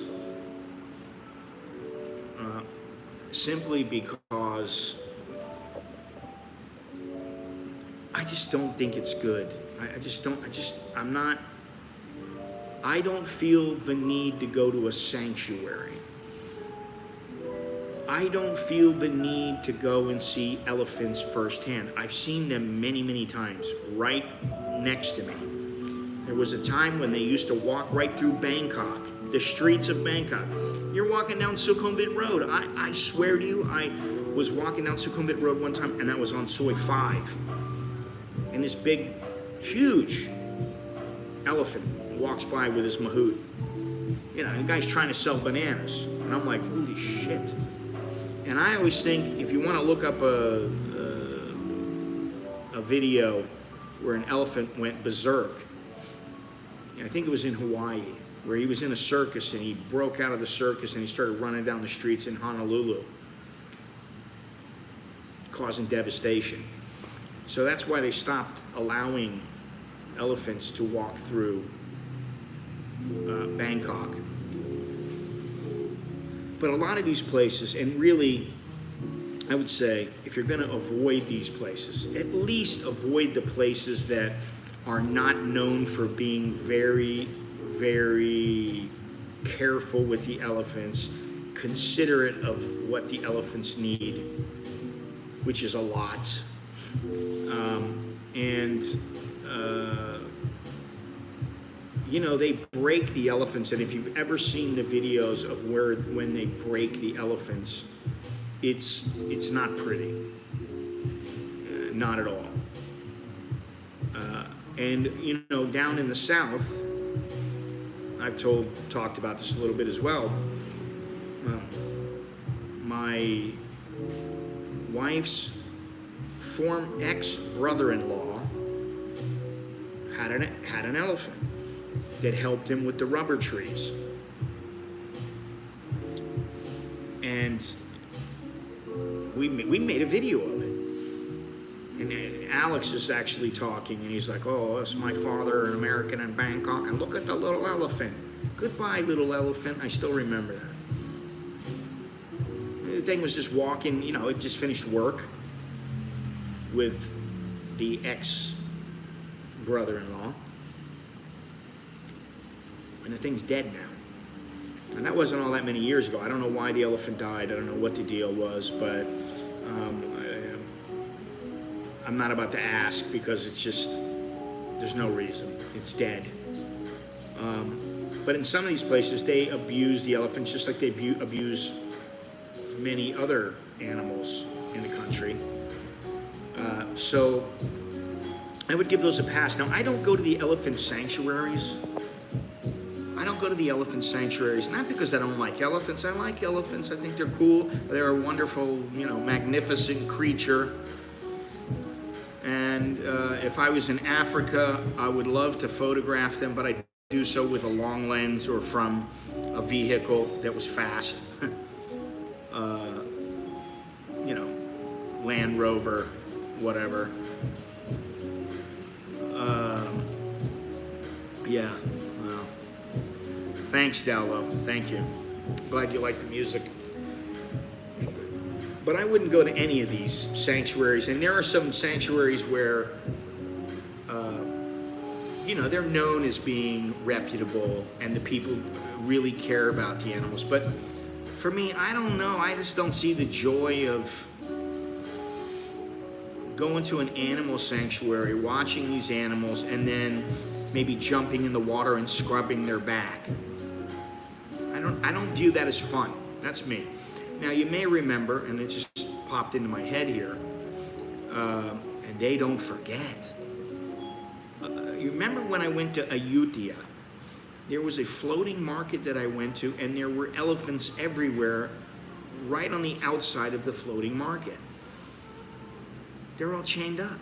simply because I just don't think it's good. I don't feel the need to go to a sanctuary. I don't feel the need to go and see elephants firsthand. I've seen them many, many times right next to me. There was a time when they used to walk right through Bangkok, the streets of Bangkok. You're walking down Sukhumvit Road. I swear to you, I was walking down Sukhumvit Road one time, and that was on Soi 5. And this big, huge elephant walks by with his mahout. The guy's trying to sell bananas. And I'm like, holy shit. And I always think, if you want to look up a video where an elephant went berserk, I think it was in Hawaii, where he was in a circus and he broke out of the circus and he started running down the streets in Honolulu, causing devastation. So that's why they stopped allowing elephants to walk through Bangkok. But a lot of these places, and really, I would say, if you're going to avoid these places, at least avoid the places that are not known for being very, very careful with the elephants, considerate of what the elephants need, which is a lot. They break the elephants, and if you've ever seen the videos of when they break the elephants, it's not pretty, not at all. Down in the south, I've talked about this a little bit as well. My wife's ex-brother-in-law had an elephant. that helped him with the rubber trees. And we made a video of it. And Alex is actually talking, and he's like, oh, that's my father, an American in Bangkok, and look at the little elephant. Goodbye, little elephant. I still remember that. The thing was just walking, you know, it just finished work with the ex-brother-in-law. And the thing's dead now. And that wasn't all that many years ago. I don't know why the elephant died. I don't know what the deal was, but I'm not about to ask because it's just, there's no reason. It's dead. But in some of these places, they abuse the elephants just like they abuse many other animals in the country. So I would give those a pass. Now, I don't go to the elephant sanctuaries. I don't go to the elephant sanctuaries, not because I don't like elephants. I like elephants. I think they're cool. They're a wonderful, you know, magnificent creature. And if I was in Africa, I would love to photograph them, but I do so with a long lens or from a vehicle that was fast. You know, Land Rover, whatever. Yeah, well, thanks, Dallo. Thank you. Glad you like the music. But I wouldn't go to any of these sanctuaries, and there are some sanctuaries where, you know, they're known as being reputable, and the people really care about the animals. But for me, I don't know. I just don't see the joy of going to an animal sanctuary, watching these animals, and then maybe jumping in the water and scrubbing their back. I don't view that as fun. That's me. Now, you may remember, and it just popped into my head here, and they don't forget. You remember when I went to Ayutthaya? There was a floating market that I went to, and there were elephants everywhere, right on the outside of the floating market. They're all chained up.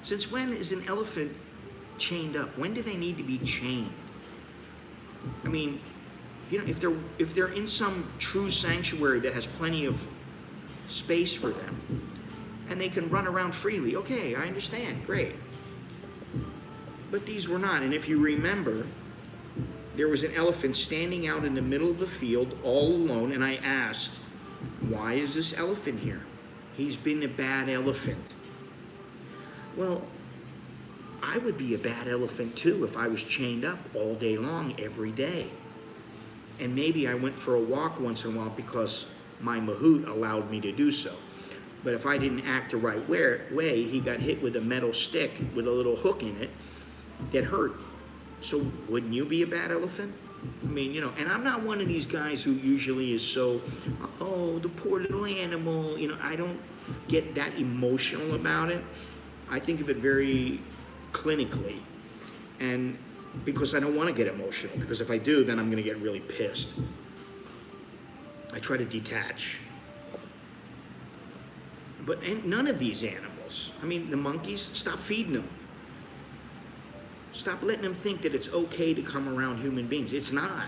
Since when is an elephant chained up? When do they need to be chained? I mean, you know, if they're in some true sanctuary that has plenty of space for them, and they can run around freely, okay, I understand, great. But these were not, and if you remember, there was an elephant standing out in the middle of the field all alone, and I asked, why is this elephant here? He's been a bad elephant. Well, I would be a bad elephant too if I was chained up all day long, every day. And maybe I went for a walk once in a while because my mahout allowed me to do so. But if I didn't act the right way, he got hit with a metal stick with a little hook in it that hurt. So wouldn't you be a bad elephant? I mean, you know, and I'm not one of these guys who usually is so, oh, the poor little animal. You know, I don't get that emotional about it. I think of it very clinically. And because I don't want to get emotional, because if I do, then I'm going to get really pissed. I try to detach. But none of these animals, I mean, the monkeys, stop feeding them. Stop letting them think that it's okay to come around human beings. It's not.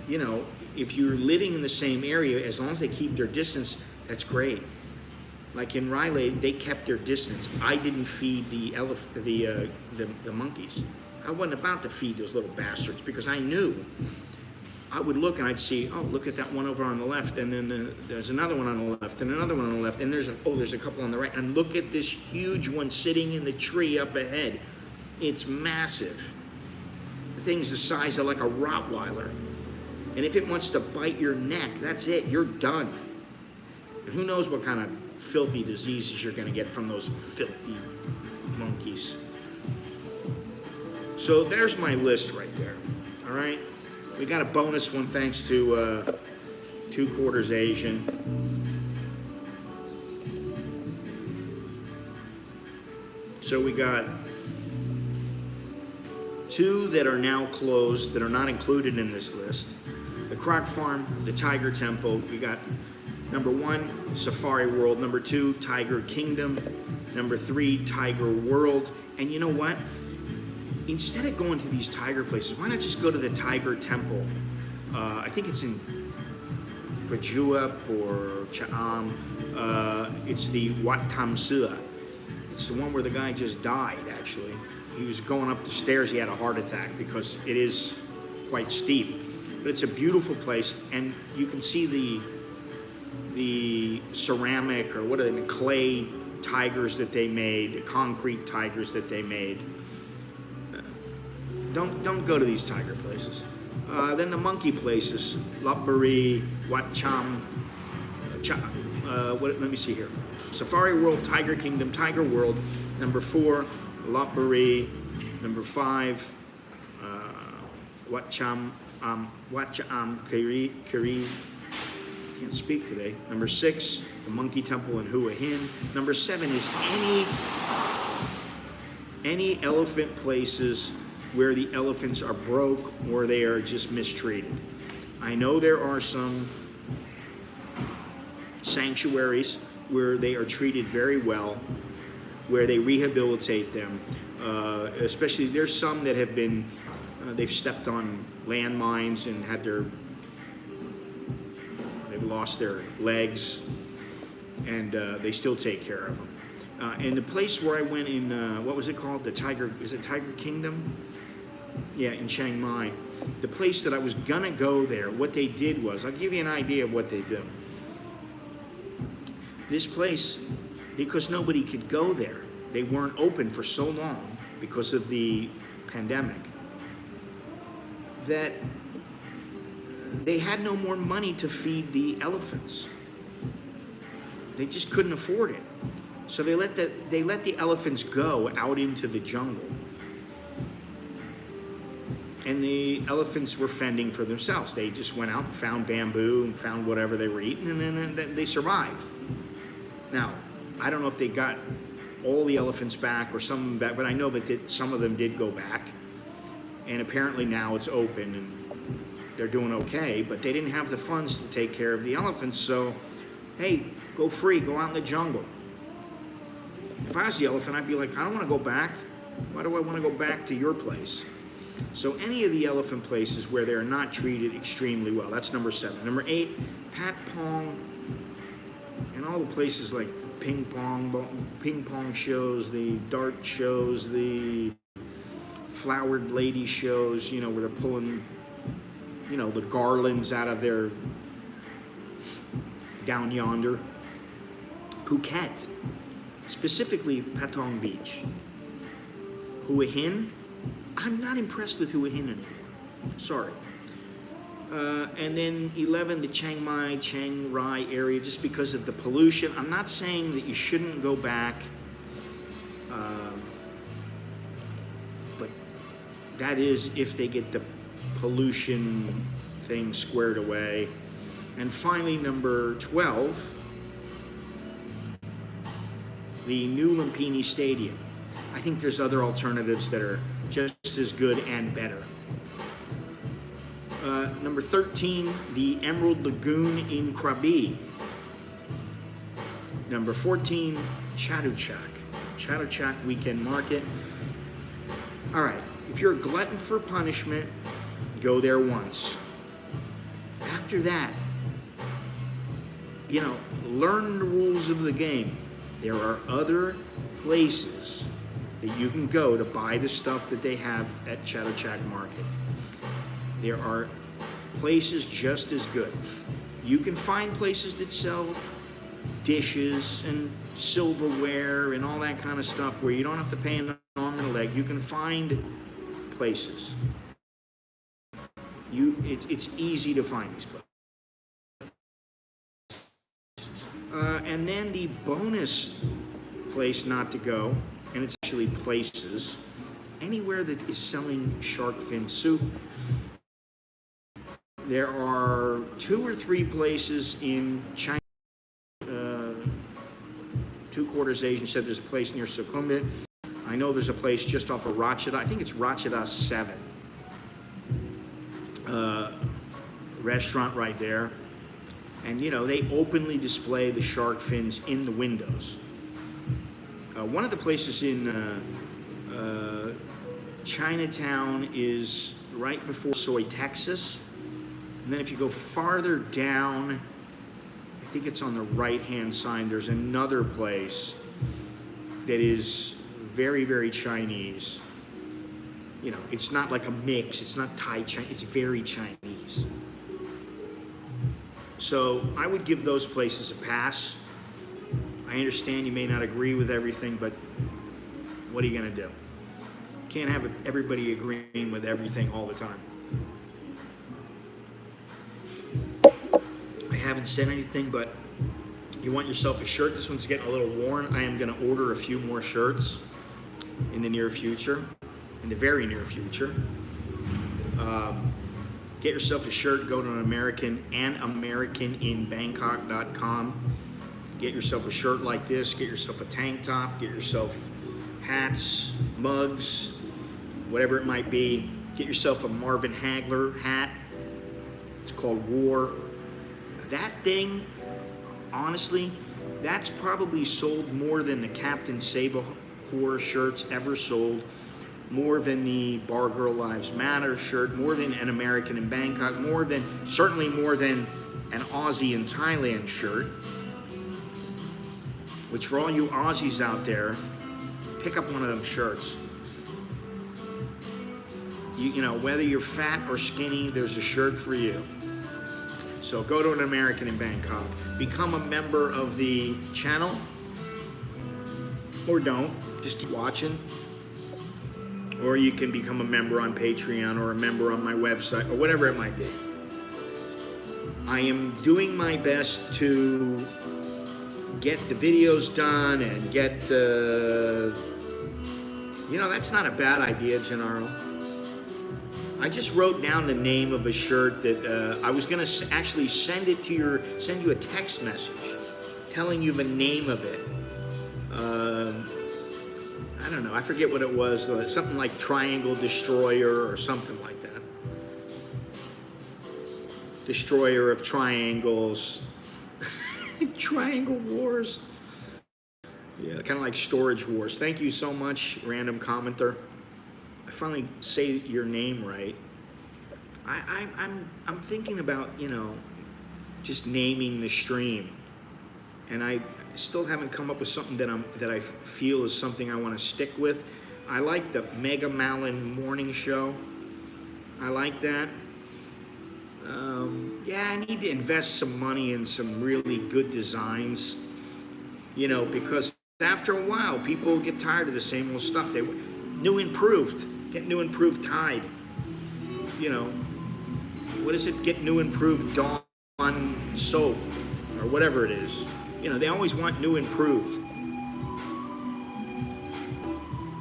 You know, if you're living in the same area, as long as they keep their distance, that's great. Like in Riley, they kept their distance. I didn't feed the monkeys. I wasn't about to feed those little bastards because I knew. I would look and I'd see, oh, look at that one over on the left, and then there's another one on the left, and another one on the left, and there's a couple on the right, and look at this huge one sitting in the tree up ahead. It's massive. The thing's the size of like a Rottweiler. And if it wants to bite your neck, that's it, you're done. And who knows what kind of filthy diseases you're going to get from those filthy monkeys. So there's my list right there, all right? We got a bonus one thanks to 2/4 Asian. So we got 2 that are now closed that are not included in this list. The Croc Farm, the Tiger Temple. We got number 1, Safari World. Number 2, Tiger Kingdom. Number 3, Tiger World. And you know what? instead of going to these tiger places, why not just go to the tiger temple? I think it's in Prachuap or Cha'am. It's the Wat Tham Sua. It's the one where the guy just died, actually. He was going up the stairs, he had a heart attack because it is quite steep. But it's a beautiful place, and you can see the ceramic, or what are they, the clay tigers that they made, the concrete tigers that they made. Don't go to these tiger places. Then the monkey places, Lopburi, Wat Cham, let me see here. Safari World, Tiger Kingdom, Tiger World. Number 4, Lopburi. Number 5, Wat Cham Kiri. Can't speak today. Number 6, the Monkey Temple in Hua Hin. Number 7 is any elephant places where the elephants are broke or they are just mistreated. I know there are some sanctuaries where they are treated very well, where they rehabilitate them. Especially, there's some that have been, they've stepped on landmines and they've lost their legs, and they still take care of them. And the place where I went in, what was it called? Is it Tiger Kingdom? Yeah, in Chiang Mai. The place that I was gonna go there, what they did was, I'll give you an idea of what they do. This place, because nobody could go there, they weren't open for so long because of the pandemic, that they had no more money to feed the elephants. They just couldn't afford it. So they let the elephants go out into the jungle. And the elephants were fending for themselves. They just went out and found bamboo and found whatever they were eating, and then they survived. Now, I don't know if they got all the elephants back or some of them back, but I know that some of them did go back. And apparently now it's open and they're doing okay, but they didn't have the funds to take care of the elephants, so, hey, go free, go out in the jungle. If I was the elephant, I'd be like, I don't want to go back. Why do I want to go back to your place? So any of the elephant places where they're not treated extremely well, that's number 7. Number 8, Pat Pong, and all the places like ping pong shows, the dart shows, the flowered lady shows, where they're pulling, the garlands out of their, down yonder. Phuket, specifically Patong Beach. Hua Hin, I'm not impressed with Hua Hin anymore. Sorry. And then 11, the Chiang Mai, Chiang Rai area, just because of the pollution. I'm not saying that you shouldn't go back, but that is if they get the pollution thing squared away. And finally, number 12, the new Lumpini Stadium. I think there's other alternatives that are just as good and better. Number 13, the Emerald Lagoon in Krabi. Number 14, Chatuchak Weekend Market. All right, if you're a glutton for punishment, go there once. After that, learn the rules of the game. There are other places that you can go to buy the stuff that they have at Chatuchak Market. There are places just as good. You can find places that sell dishes and silverware and all that kind of stuff where you don't have to pay an arm and a leg. You can find places. It's easy to find these places. And then the bonus place not to go, and it's actually places, anywhere that is selling shark fin soup. There are 2 or 3 places in China. 2 Quarters Asian said there's a place near Sukhumvit. I know there's a place just off of Ratchada. I think it's Ratchada 7. Restaurant right there. And they openly display the shark fins in the windows. One of the places in Chinatown is right before Soy, Texas. And then if you go farther down, I think it's on the right-hand side, there's another place that is very, very Chinese. You know, it's not like a mix, it's not Thai Chinese, it's very Chinese. So I would give those places a pass. I understand you may not agree with everything, but what are you gonna do? Can't have everybody agreeing with everything all the time. I haven't said anything, but you want yourself a shirt. This one's getting a little worn. I am gonna order a few more shirts in the near future, in the very near future. Get yourself a shirt, go to an Americaninbangkok.com. Get yourself a shirt like this, get yourself a tank top, get yourself hats, mugs, whatever it might be. Get yourself a Marvin Hagler hat. It's called War. That thing, honestly, that's probably sold more than the Captain Sabahor shirts ever sold, more than the Bar Girl Lives Matter shirt, more than an American in Bangkok, certainly more than an Aussie in Thailand shirt. Which, for all you Aussies out there, pick up one of them shirts. You know, whether you're fat or skinny, there's a shirt for you. So go to an American in Bangkok. Become a member of the channel, or don't, just keep watching. Or you can become a member on Patreon or a member on my website or whatever it might be. I am doing my best to get the videos done and get, you know, that's not a bad idea, Gennaro. I just wrote down the name of a shirt that I was gonna actually send you a text message telling you the name of it. I don't know, I forget what it was, something like Triangle Destroyer or something like that. Destroyer of Triangles. Triangle Wars. Yeah, kind of like Storage Wars. Thank you so much, random commenter. I finally say your name right. I'm thinking about, you know, just naming the stream, and I still haven't come up with something that I feel is something I want to stick with. I like the Mega Malin morning show. I like that. Yeah, I need to invest some money in some really good designs, you know, because after a while, people get tired of the same old stuff. Get new improved Tide. You know, what is it? Get new improved Dawn soap or whatever it is. You know, they always want new improved.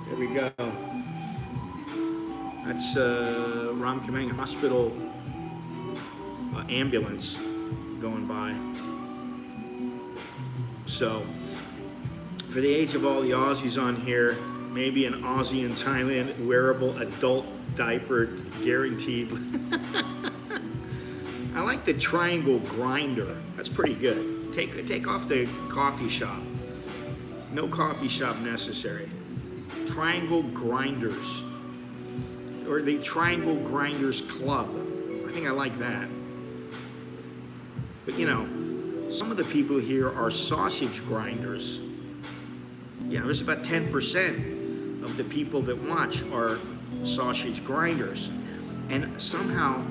There we go. That's Ramkhamhaeng Hospital ambulance going by. So, for the age of all the Aussies on here, maybe an Aussie in Thailand wearable adult diaper guaranteed. I like the triangle grinder. That's pretty good. Take off the coffee shop. No coffee shop necessary. Triangle grinders. Or the Triangle Grinders Club. I think I like that. But you know, some of the people here are sausage grinders. Yeah, there's about 10% of the people that watch are sausage grinders. And somehow,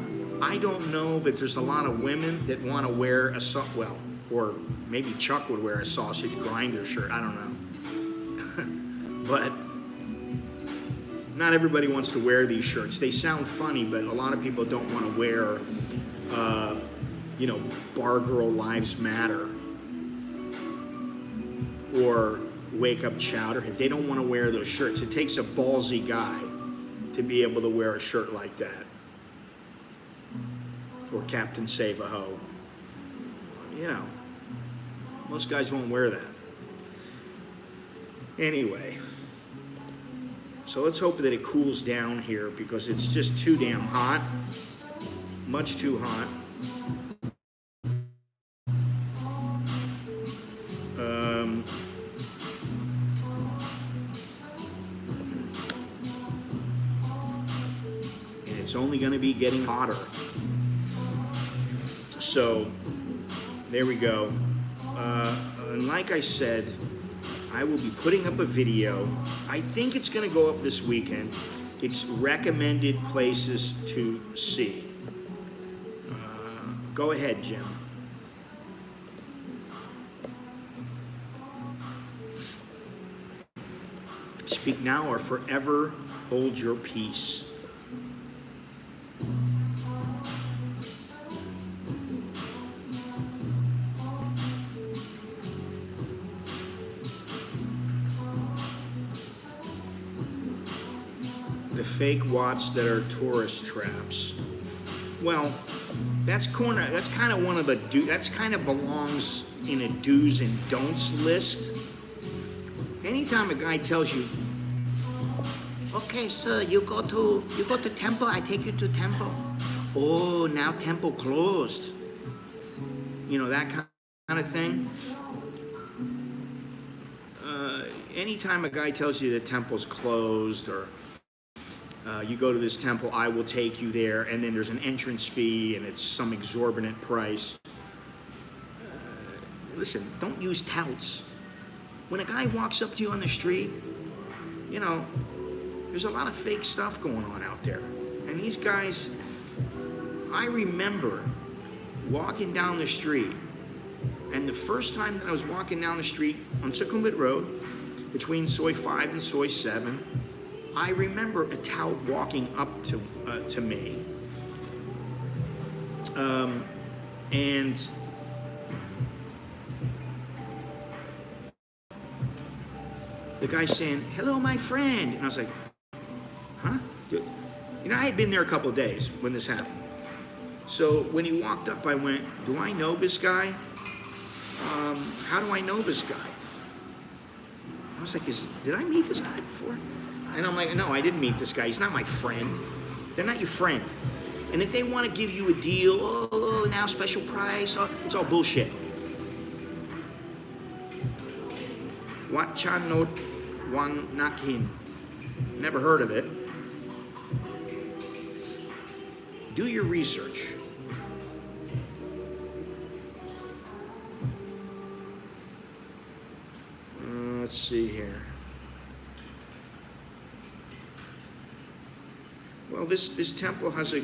I don't know that there's a lot of women that want to wear well, or maybe Chuck would wear a sausage grinder shirt, I don't know. But not everybody wants to wear these shirts. They sound funny, but a lot of people don't want to wear, you know, Bar Girl Lives Matter or Wake Up Chowderhead. They don't want to wear those shirts. It takes a ballsy guy to be able to wear a shirt like that. Or Captain Save-A-Ho. You know, most guys won't wear that. Anyway, so let's hope that it cools down here because it's just too damn hot. Much too hot. it's only going to be getting hotter. So there we go. And like I said, I will be putting up a video. I think it's going to go up this weekend. It's recommended places to see. Go ahead, Jim. Speak now or forever hold your peace. The fake Watts that are tourist traps. Well, that's kind of one of the that's kind of belongs in a do's and don'ts list. Anytime a guy tells you, okay, sir, you go to temple, I take you to temple. Oh, now temple closed. You know, that kind of thing. Anytime a guy tells you the temple's closed, or you go to this temple, I will take you there, and then there's an entrance fee and it's some exorbitant price. Listen, don't use touts. When a guy walks up to you on the street, you know, there's a lot of fake stuff going on out there. And these guys, I remember walking down the street, and the first time that I was walking down the street on Sukhumvit Road, between Soy 5 and Soy 7, I remember a tout walking up to me. And the guy saying, hello, my friend. And I was like, huh? You know, I had been there a couple of days when this happened. So when he walked up, I went, do I know this guy? How do I know this guy? I was like, did I meet this guy before? And I'm like, no, I didn't meet this guy. He's not my friend. They're not your friend. And if they want to give you a deal, oh, now special price, oh, it's all bullshit. Wat Chanot Wang Nakin. Never heard of it. Do your research. Let's see here. Well, this temple has a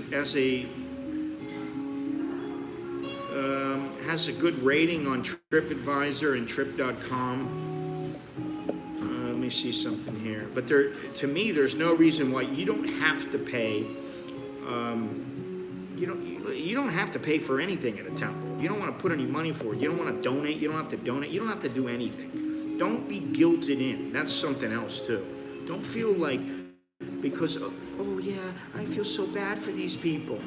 good rating on TripAdvisor and Trip.com. Let me see something here. But to me, there's no reason why you don't have to pay. You don't have to pay for anything at a temple. You don't want to put any money for it. You don't want to donate. You don't have to donate. You don't have to do anything. Don't be guilted in. That's something else too. Don't feel like because oh yeah, I feel so bad for these people.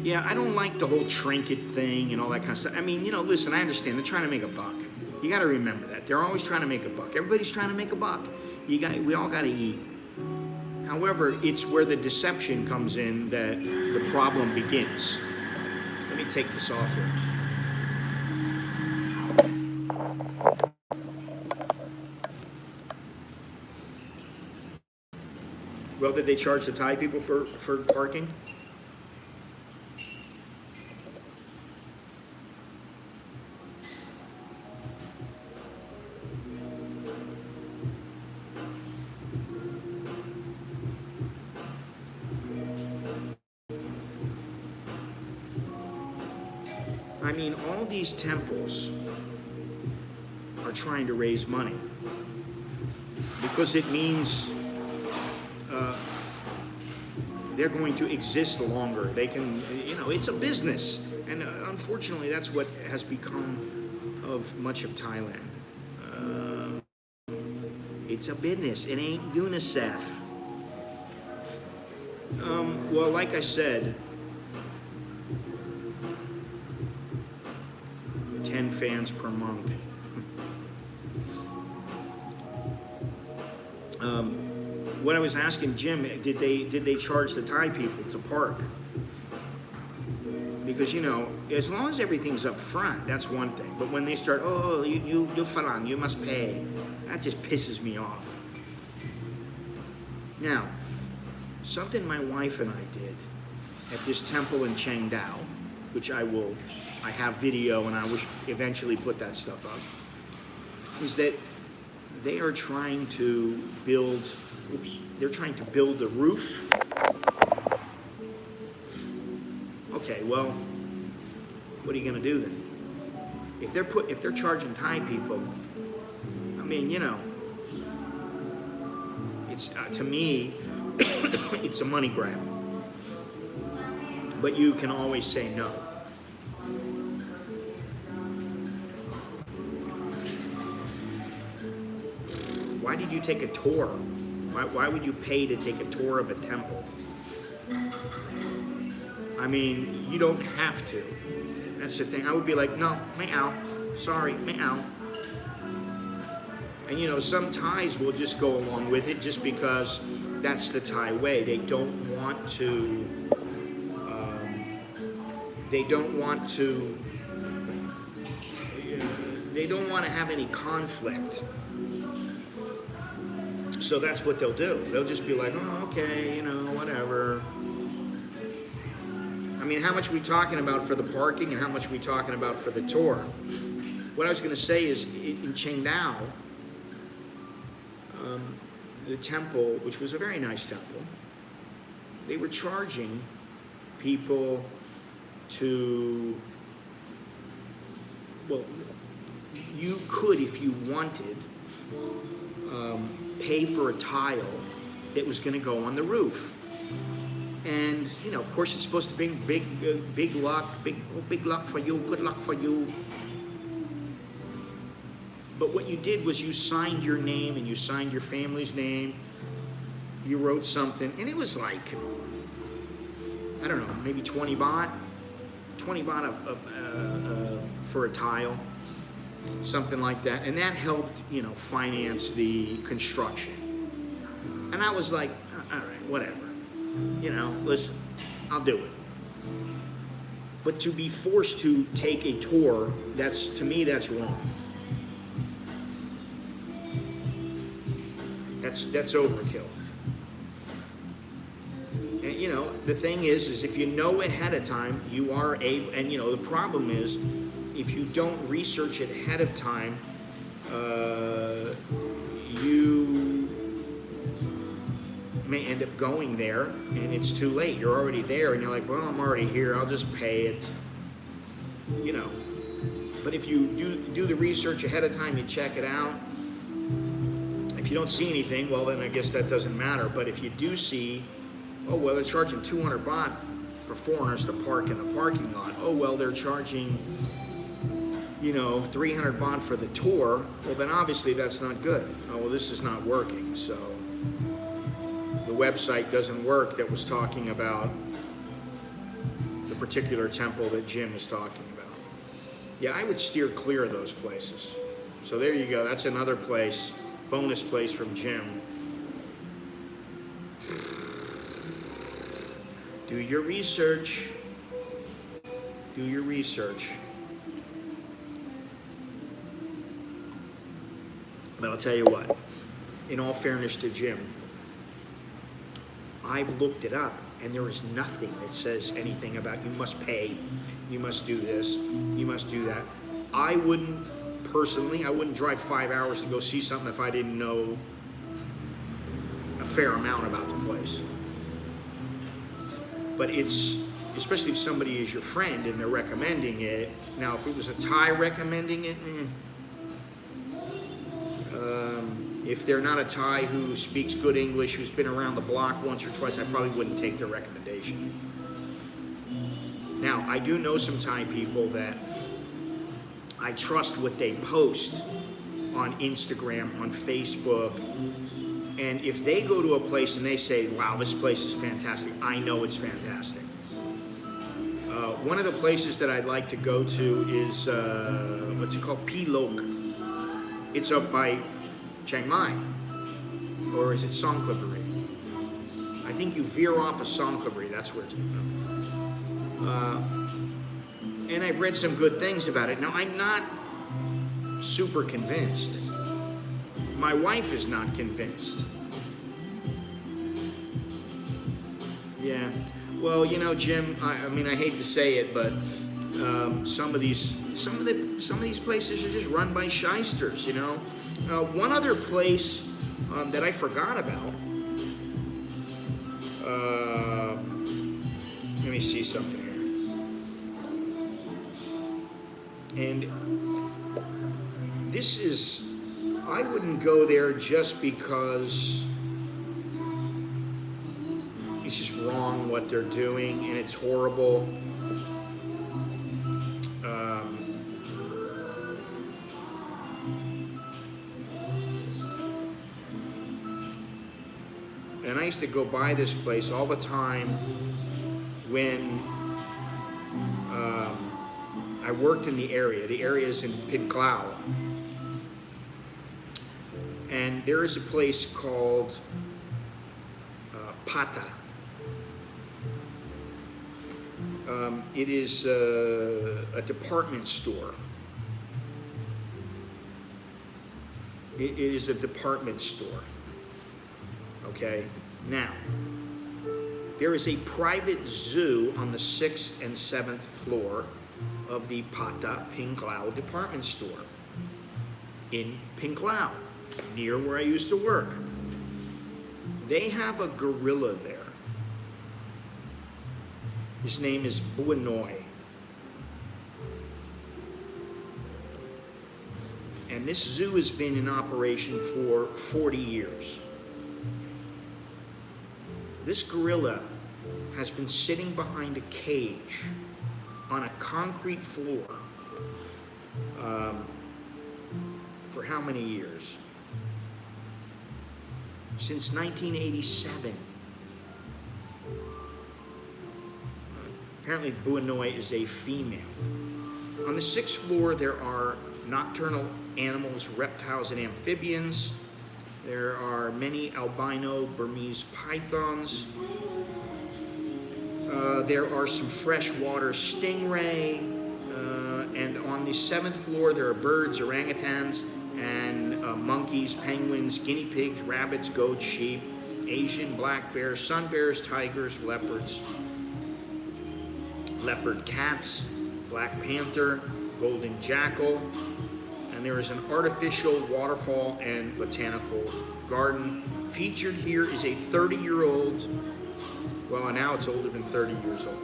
Yeah, I don't like the whole trinket thing and all that kind of stuff. I mean, you know, listen, I understand they're trying to make a buck. You got to remember that they're always trying to make a buck. Everybody's trying to make a buck. We all got to eat. However, it's where the deception comes in that the problem begins. Let me take this off here. Well, did they charge the Thai people for parking? I mean, all these temples are trying to raise money because it means they're going to exist longer. They can, you know, it's a business. And unfortunately, that's what has become of much of Thailand. It's a business. It ain't UNICEF. Well, like I said, 10 fans per monk. What I was asking Jim, did they charge the Thai people to park? Because, you know, as long as everything's up front, that's one thing. But when they start, oh, you Farang, you must pay, that just pisses me off. Now, something my wife and I did at this temple in Chengdao, which I have video and I wish eventually put that stuff up, is that they are trying to build, they're trying to build the roof. Okay, well, what are you gonna do then? If they're charging Thai people, I mean, you know, it's to me, it's a money grab. But you can always say no. Why did you take a tour? Why would you pay to take a tour of a temple? I mean, you don't have to. That's the thing. I would be like, no, may out. Sorry, may out. And you know, some Thais will just go along with it just because that's the Thai way. They don't want to. They don't want to. They don't want to have any conflict. So that's what they'll do. They'll just be like, oh, okay, you know, whatever. I mean, how much are we talking about for the parking and how much are we talking about for the tour? What I was going to say is in Chengdao, the temple, which was a very nice temple, they were charging people to, well, you could, if you wanted, pay for a tile that was going to go on the roof. And, you know, of course, it's supposed to bring big luck, big luck for you, good luck for you. But what you did was you signed your name and you signed your family's name. You wrote something, and it was like, I don't know, maybe 20 baht? 20 baht for a tile, something like that. And that helped, you know, finance the construction. And I was like, all right, whatever. You know, listen, I'll do it. But to be forced to take a tour, to me, that's wrong. That's overkill. And you know, the thing is if you know ahead of time, you are able, and you know, the problem is, if you don't research it ahead of time, you may end up going there and it's too late. You're already there and you're like, well, I'm already here, I'll just pay it, you know. But if you do the research ahead of time, you check it out. If you don't see anything, well, then I guess that doesn't matter. But if you do see, oh, well, they're charging 200 baht for foreigners to park in the parking lot. Oh, well, they're charging, you know, 300 baht for the tour. Well, then obviously that's not good. Oh, well, this is not working. So the website doesn't work that was talking about the particular temple that Jim is talking about. Yeah, I would steer clear of those places. So there you go. That's another place, bonus place from Jim. Do your research. Do your research. But I'll tell you what, in all fairness to Jim, I've looked it up and there is nothing that says anything about you must pay, you must do this, you must do that. I wouldn't drive 5 hours to go see something if I didn't know a fair amount about the place. But it's, especially if somebody is your friend and they're recommending it. Now, if it was a Thai recommending it, if they're not a Thai who speaks good English, who's been around the block once or twice, I probably wouldn't take their recommendation. Now, I do know some Thai people that I trust what they post on Instagram, on Facebook, and if they go to a place and they say, wow, this place is fantastic, I know it's fantastic. One of the places that I'd like to go to is, what's it called? Pilok. It's up by Chiang Mai, or is it Songkhlaburi? I think you veer off of Songkhlaburi, that's where it's And I've read some good things about it. Now, I'm not super convinced. My wife is not convinced. Yeah. Well, you know, Jim, I mean, I hate to say it, but some of these places are just run by shysters, you know. One other place that I forgot about. Let me see something here. And this is, I wouldn't go there just because it's just wrong what they're doing and it's horrible. And I used to go by this place all the time when I worked in the area. The area is in Pinclau. And there is a place called Pata. It is a department store. It is a department store. Okay, now, there is a private zoo on the 6th and 7th floor of the Pata Pinclau department store in Pinclau, near where I used to work. They have a gorilla there. His name is Buanoi. And this zoo has been in operation for 40 years. This gorilla has been sitting behind a cage on a concrete floor for how many years? Since 1987. Apparently Buanoi is a female. On the 6th floor there are nocturnal animals, reptiles, and amphibians. There are many albino Burmese pythons. There are some freshwater stingray. And on the 7th floor, there are birds, orangutans, and monkeys, penguins, guinea pigs, rabbits, goats, sheep, Asian black bears, sun bears, tigers, leopards, leopard cats, black panther, golden jackal. And there is an artificial waterfall and botanical garden. Featured here is a 30-year-old, well, now it's older than 30 years old.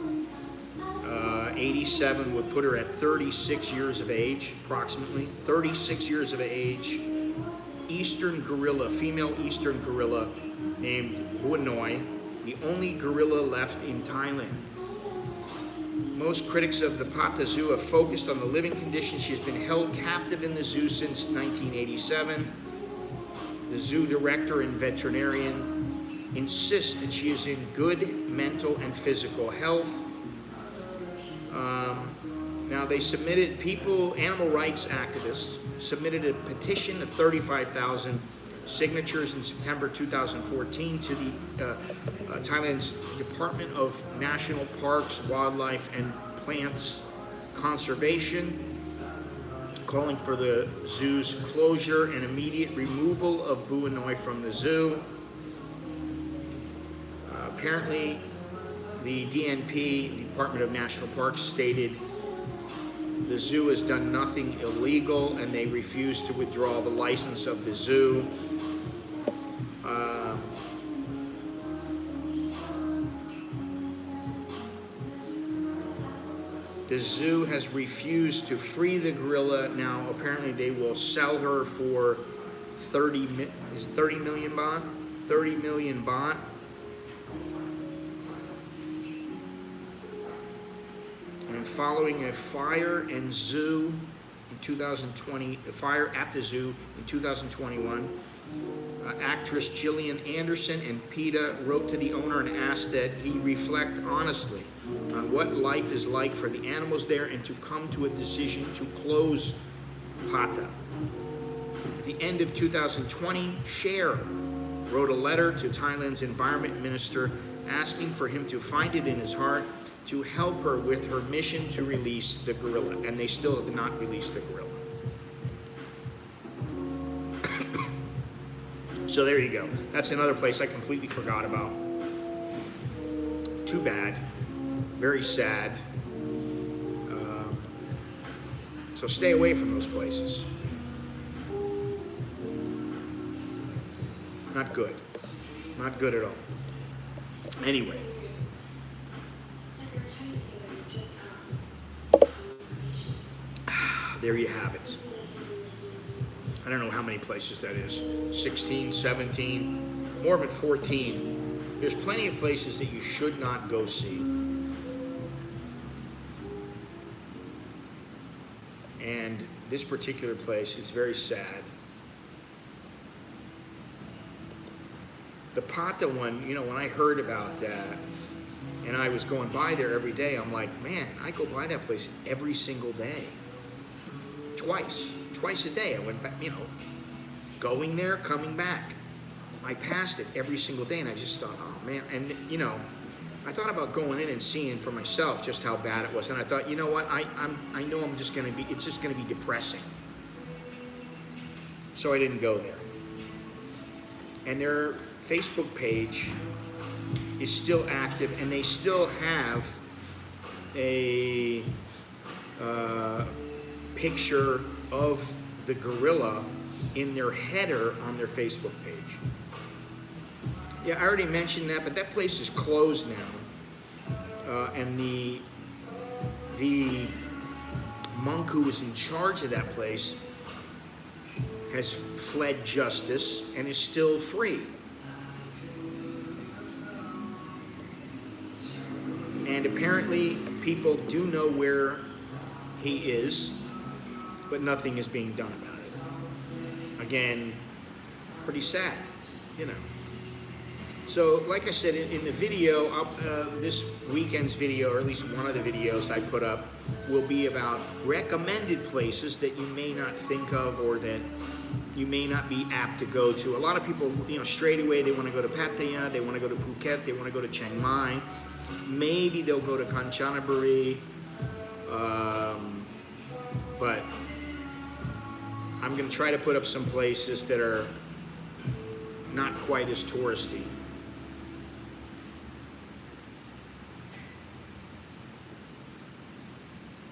87 would put her at 36 years of age, approximately. 36 years of age. Eastern gorilla, female eastern gorilla named Buanoi, the only gorilla left in Thailand. Most critics of the Pata Zoo have focused on the living conditions. She has been held captive in the zoo since 1987. The zoo director and veterinarian insist that she is in good mental and physical health. Now they submitted, animal rights activists submitted a petition of 35,000 signatures in September 2014 to the Thailand's Department of National Parks, Wildlife and Plants Conservation, calling for the zoo's closure and immediate removal of Buanoi from the zoo. Apparently, the DNP, Department of National Parks, stated the zoo has done nothing illegal and they refuse to withdraw the license of the zoo. The zoo has refused to free the gorilla. Now, apparently they will sell her for 30 million baht? 30 million baht. And following a fire and zoo in 2020, a fire at the zoo in 2021, actress Gillian Anderson and PETA wrote to the owner and asked that he reflect honestly on what life is like for the animals there and to come to a decision to close Pata. At the end of 2020, Cher wrote a letter to Thailand's environment minister asking for him to find it in his heart to help her with her mission to release the gorilla, and they still have not released the gorilla. So there you go. That's another place I completely forgot about. Too bad. Very sad. So stay away from those places. Not good. Not good at all. Anyway. There you have it. I don't know how many places that is. 16, 17, more than 14. There's plenty of places that you should not go see. And this particular place is very sad. The Pata one, you know, when I heard about that, and I was going by there every day, I'm like, man, I go by that place every single day. Twice a day. I went back, you know, going there, coming back. I passed it every single day, and I just thought, oh man, and you know, I thought about going in and seeing for myself just how bad it was, and I thought, you know what, I know it's just gonna be depressing. So I didn't go there. And their Facebook page is still active, and they still have a picture of the gorilla in their header on their Facebook page. Yeah, I already mentioned that, but that place is closed now. And the monk who was in charge of that place has fled justice and is still free. And apparently people do know where he is, but nothing is being done about it. Again, pretty sad, you know. So, like I said, in the video, this weekend's video, or at least one of the videos I put up, will be about recommended places that you may not think of or that you may not be apt to go to. A lot of people, you know, straight away, they want to go to Pattaya, they want to go to Phuket, they want to go to Chiang Mai. Maybe they'll go to Kanchanaburi, but I'm going to try to put up some places that are not quite as touristy.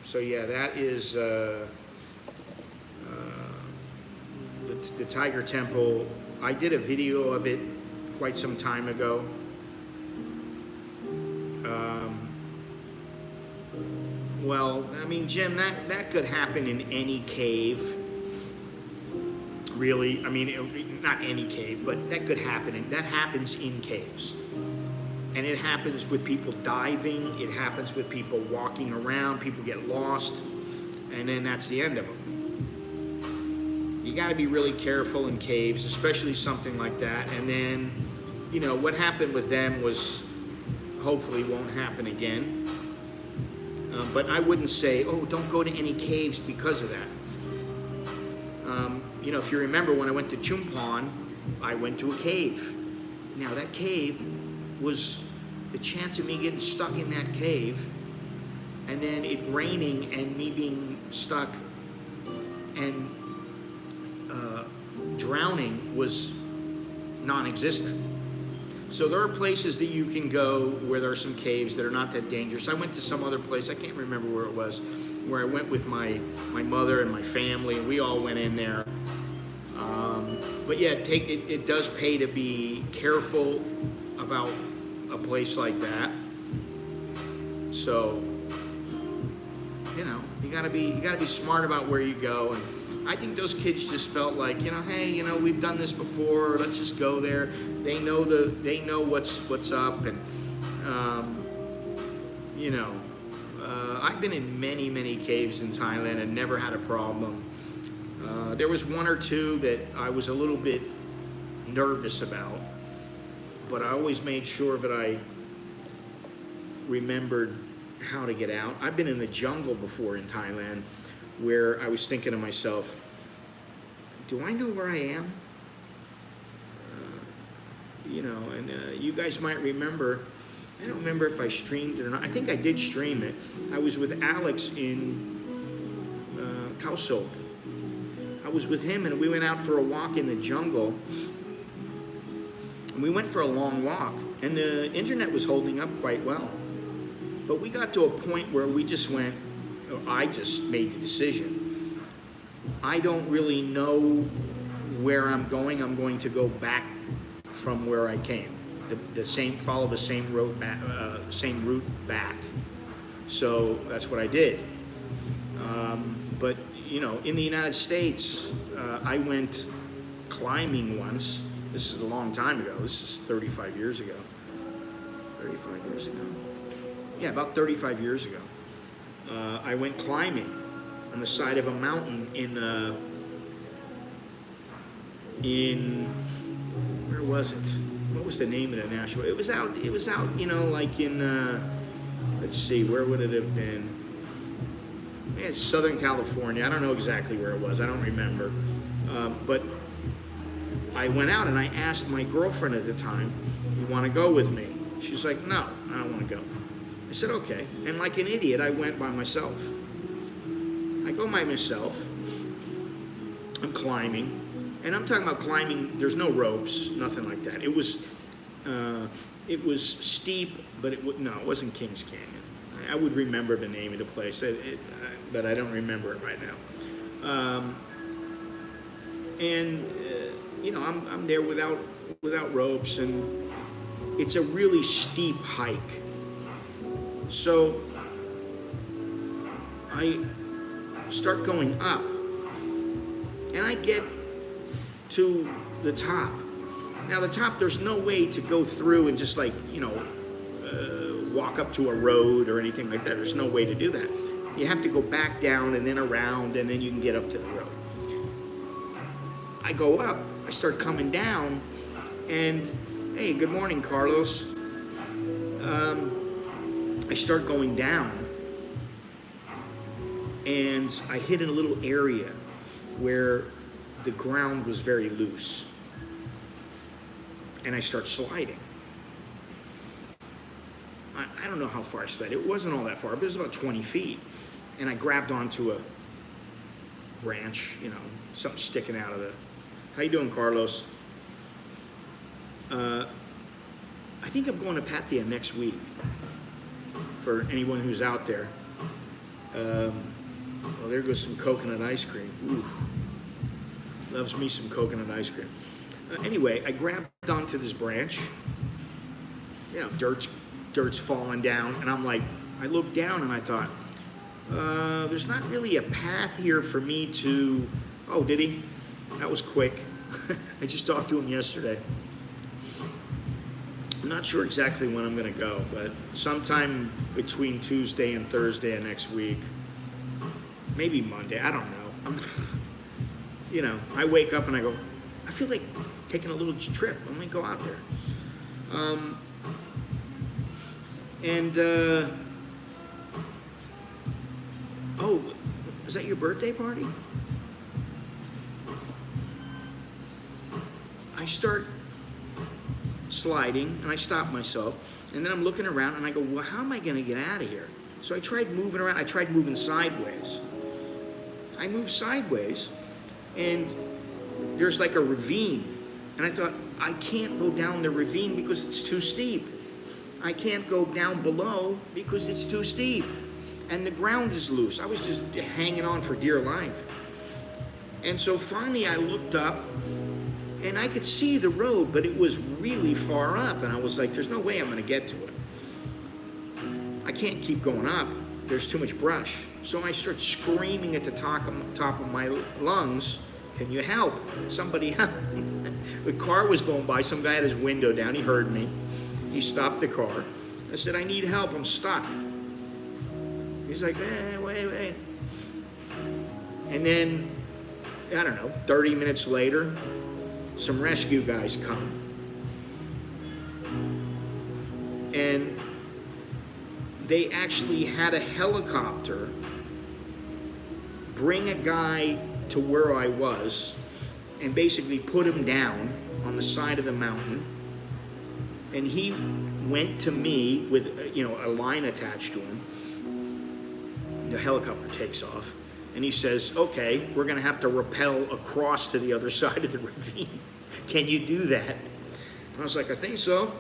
So yeah, that is the Tiger Temple. I did a video of it quite some time ago. Well, I mean, Jim, that could happen in any cave. Really, I mean, not any cave, but that could happen, and that happens in caves. And it happens with people diving, it happens with people walking around, people get lost, and then that's the end of them. You gotta be really careful in caves, especially something like that. And then, you know, what happened with them was hopefully won't happen again. But I wouldn't say, oh, don't go to any caves because of that. You know, if you remember when I went to Chumpon, I went to a cave. Now that cave was the chance of me getting stuck in that cave, and then it raining and me being stuck and drowning was non-existent. So there are places that you can go where there are some caves that are not that dangerous. I went to some other place, I can't remember where it was, where I went with my mother and my family, and we all went in there. But yeah, it does pay to be careful about a place like that. So, you know, you gotta be smart about where you go. And I think those kids just felt like, you know, hey, you know, we've done this before. Let's just go there. They know what's up, and you know, I've been in many caves in Thailand and never had a problem. There was one or two that I was a little bit nervous about, but I always made sure that I remembered how to get out. I've been in the jungle before in Thailand, where I was thinking to myself, do I know where I am? You know, and you guys might remember I don't remember if I streamed it or not. I think I did stream it. I was with Alex in Kausok. I was with him and we went out for a walk in the jungle. And we went for a long walk and the internet was holding up quite well. But we got to a point where we just went, or I just made the decision. I don't really know where I'm going. I'm going to go back from where I came. Follow the same route back. So that's what I did. But you know, in the United States, I went climbing once. This is a long time ago. This is 35 years ago. 35 years ago. Yeah, about 35 years ago. I went climbing on the side of a mountain in where was it? What was the name of the national? It was out, you know, like in, let's see, where would it have been? Yeah, it's Southern California. I don't know exactly where it was. I don't remember. But I went out and I asked my girlfriend at the time, "You want to go with me?" She's like, "No, I don't want to go." I said, "Okay." And like an idiot, I went by myself. I go by myself. I'm climbing. And I'm talking about climbing, there's no ropes, nothing like that. It was steep, but it wasn't Kings Canyon. I would remember the name of the place, but I don't remember it right now. You know, I'm there without ropes, and it's a really steep hike. So I start going up, and I get to the top. Now the top, there's no way to go through and just like, you know, walk up to a road or anything like that. There's no way to do that. You have to go back down and then around and then you can get up to the road. I go up, I start coming down, and hey, good morning, Carlos. I start going down and I hit in a little area where the ground was very loose, and I start sliding. I don't know how far I slid. It wasn't all that far, but it was about 20 feet. And I grabbed onto a branch, you know, something sticking out of the... How you doing, Carlos? I think I'm going to Pattaya next week, for anyone who's out there. Well, there goes some coconut ice cream. Ooh. Loves me some coconut ice cream. Anyway, I grabbed onto this branch. You know, dirt's falling down, and I'm like, I looked down and I thought, there's not really a path here for me to... Oh, did he? That was quick. I just talked to him yesterday. I'm not sure exactly when I'm going to go, but sometime between Tuesday and Thursday of next week. Maybe Monday. I don't know. You know, I wake up and I go, I feel like taking a little trip. I'm going to go out there. Oh, is that your birthday party? I start sliding and I stop myself, and then I'm looking around and I go, well, how am I going to get out of here? So I tried moving around. I tried moving sideways. I moved sideways, and there's like a ravine, and I thought, I can't go down the ravine because it's too steep. I can't go down below because it's too steep, and the ground is loose. I was just hanging on for dear life. And so finally I looked up, and I could see the road, but it was really far up, and I was like, there's no way I'm going to get to it. I can't keep going up. There's too much brush. So I start screaming at the top of my lungs, can you help? Somebody help. The car was going by. Some guy had his window down. He heard me. He stopped the car. I said, I need help. I'm stuck. He's like, wait. And then, I don't know, 30 minutes later, some rescue guys come. And they actually had a helicopter bring a guy to where I was and basically put him down on the side of the mountain. And he went to me with, a line attached to him. The helicopter takes off, and he says, okay, we're going to have to rappel across to the other side of the ravine. Can you do that? And I was like, I think so.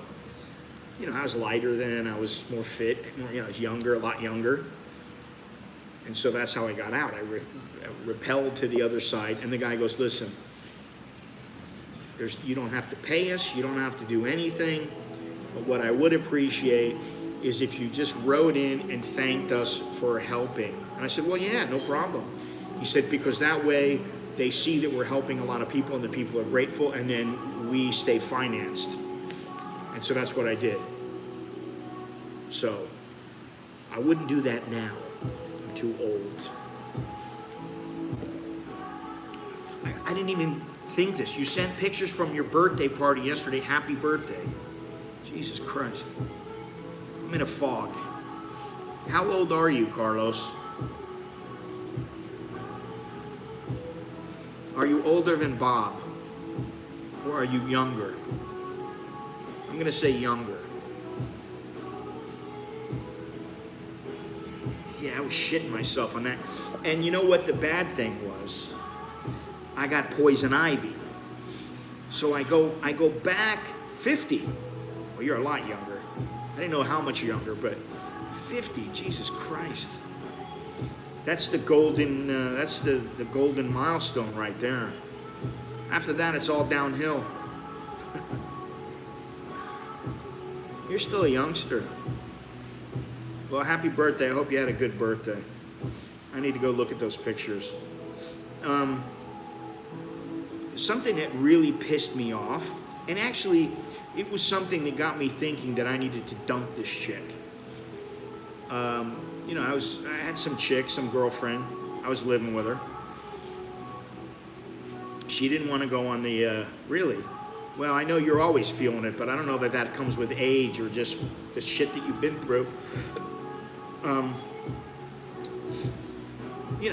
I was lighter then, I was more fit, I was younger, a lot younger. And so that's how I got out. I rappelled to the other side, and the guy goes, listen, you don't have to pay us, you don't have to do anything, but what I would appreciate is if you just wrote in and thanked us for helping. And I said, well, yeah, no problem. He said, because that way they see that we're helping a lot of people and the people are grateful, and then we stay financed. And so that's what I did. So I wouldn't do that now. I'm too old. I didn't even think this. You sent pictures from your birthday party yesterday. Happy birthday. Jesus Christ. I'm in a fog. How old are you, Carlos? Are you older than Bob? Or are you younger? I'm going to say younger. Yeah, I was shitting myself on that. And you know what the bad thing was? I got poison ivy. So I go back 50. Well, you're a lot younger. I didn't know how much younger, but 50, Jesus Christ. That's the golden, the golden milestone right there. After that, it's all downhill. You're still a youngster. Well, happy birthday. I hope you had a good birthday. I need to go look at those pictures. Something that really pissed me off, and actually, it was something that got me thinking that I needed to dump this chick. I had some chick, some girlfriend. I was living with her. She didn't want to go on the, really? Well, I know you're always feeling it, but I don't know that comes with age or just the shit that you've been through.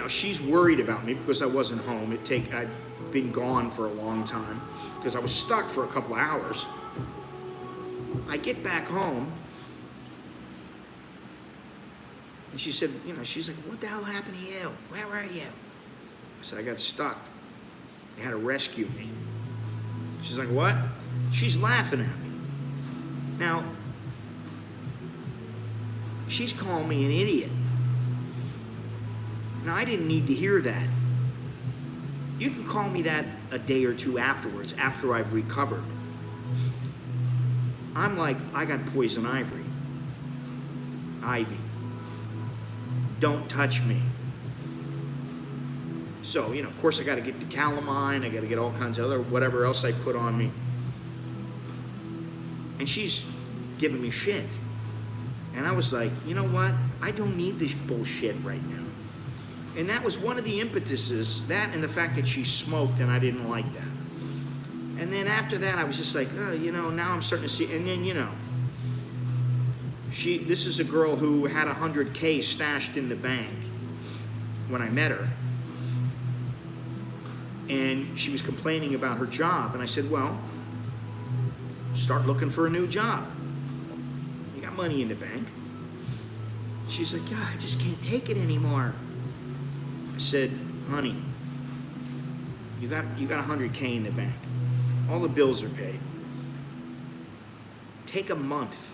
She's worried about me because I wasn't home. I'd been gone for a long time because I was stuck for a couple of hours. I get back home, and she said, she's like, what the hell happened to you? Where were you? I said, I got stuck. They had to rescue me. She's like, what? She's laughing at me. Now, she's calling me an idiot. Now, I didn't need to hear that. You can call me that a day or two afterwards, after I've recovered. I'm like, I got poison ivy. Don't touch me. So, of course I got to get the calamine, I got to get all kinds of other, whatever else I put on me. And she's giving me shit. And I was like, you know what? I don't need this bullshit right now. And that was one of the impetuses, that and the fact that she smoked, and I didn't like that. And then after that, I was just like, oh, now I'm starting to see, and then, this is a girl who had $100K stashed in the bank when I met her. And she was complaining about her job. And I said, well, start looking for a new job. You got money in the bank. She's like, yeah, I just can't take it anymore. I said, honey, you got $100K in the bank. All the bills are paid. Take a month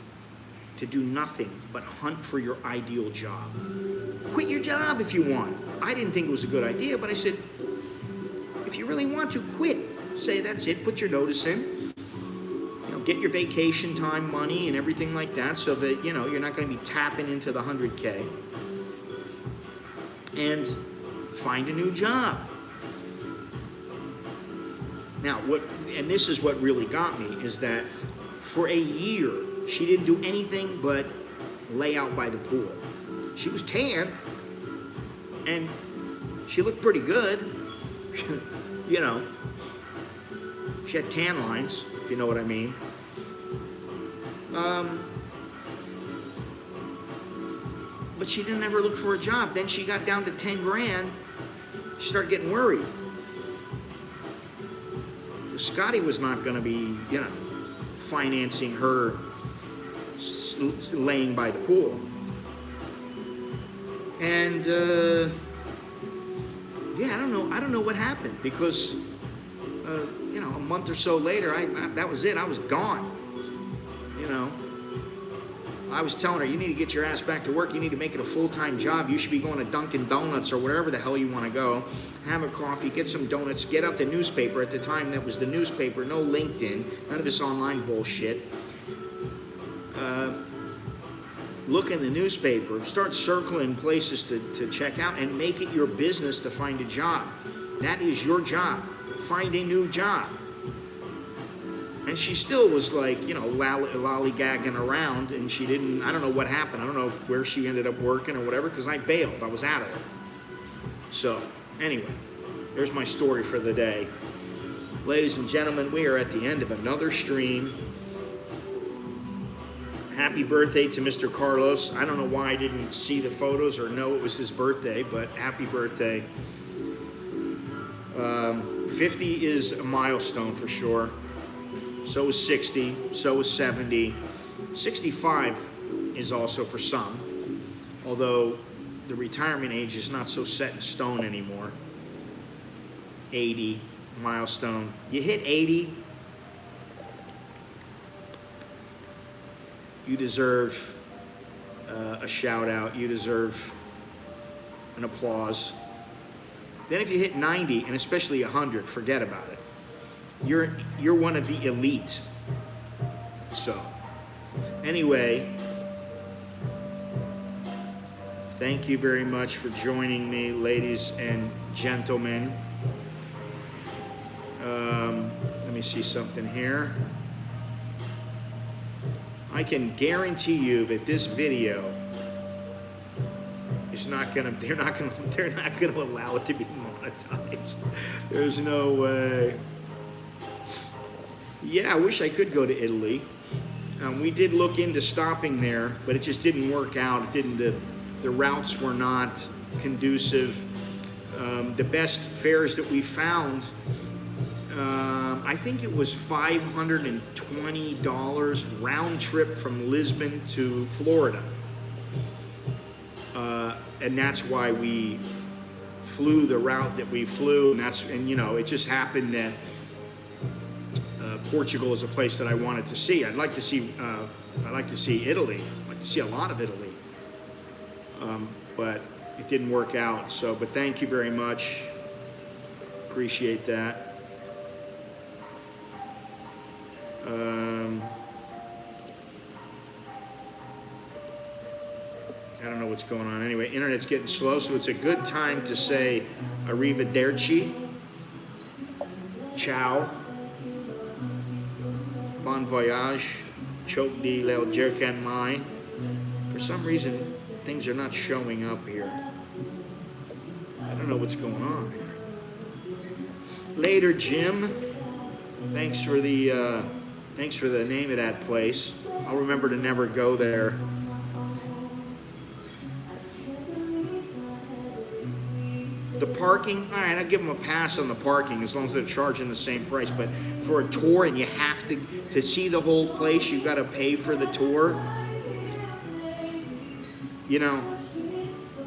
to do nothing but hunt for your ideal job. Quit your job if you want. I didn't think it was a good idea, but I said, if you really want to, quit. Say, that's it, put your notice in. Get your vacation time money and everything like that so that, you're not going to be tapping into the $100K. And find a new job. Now, and this is what really got me, is that for a year, she didn't do anything but lay out by the pool. She was tan, and she looked pretty good. She had tan lines, if you know what I mean. But she didn't ever look for a job. Then she got down to 10 grand. She started getting worried. Scotty was not going to be, financing her laying by the pool. And yeah, I don't know what happened, because you know, a month or so later, that was it. I was gone. You know, I was telling her, you need to get your ass back to work. You need to make it a full-time job. You should be going to Dunkin' Donuts or wherever the hell you want to go. Have a coffee, get some donuts, get out the newspaper. At the time, that was the newspaper, no LinkedIn, none of this online bullshit. Look in the newspaper, start circling places to check out, and make it your business to find a job. That is your job. Find a new job. And she still was like, you know, lollygagging around, and she didn't, I don't know what happened. I don't know where she ended up working or whatever, because I bailed. I was out of it. So, anyway, there's my story for the day. Ladies and gentlemen, we are at the end of another stream. Happy birthday to Mr. Carlos. I don't know why I didn't see the photos or know it was his birthday, but happy birthday. 50 is a milestone for sure. So is 60, so is 70. 65 is also for some, although the retirement age is not so set in stone anymore. 80, milestone. You hit 80, you deserve a shout out, you deserve an applause. Then if you hit 90, and especially 100, forget about it. You're one of the elite. So, anyway, thank you very much for joining me, ladies and gentlemen. Let me see something here. I can guarantee you that this video is not gonna. They're not gonna allow it to be monetized. There's no way. Yeah, I wish I could go to Italy. We did look into stopping there, but it just didn't work out. It didn't. The routes were not conducive. The best fares that we found, I think it was $520 round trip from Lisbon to Florida, and that's why we flew the route that we flew. And you know, it just happened that. Portugal is a place that I wanted to see. I'd like to see Italy. I'd like to see a lot of Italy. But it didn't work out. So, but thank you very much. Appreciate that. I don't know what's going on. Anyway, internet's getting slow, so it's a good time to say arrivederci. Ciao. Bon voyage, choke di leo jerkan mai. For some reason, things are not showing up here. I don't know what's going on here. Later, Jim. Thanks for the name of that place. I'll remember to never go there. The parking, all right, I'll give them a pass on the parking as long as they're charging the same price. But for a tour, and you have to see the whole place, you've got to pay for the tour. You know,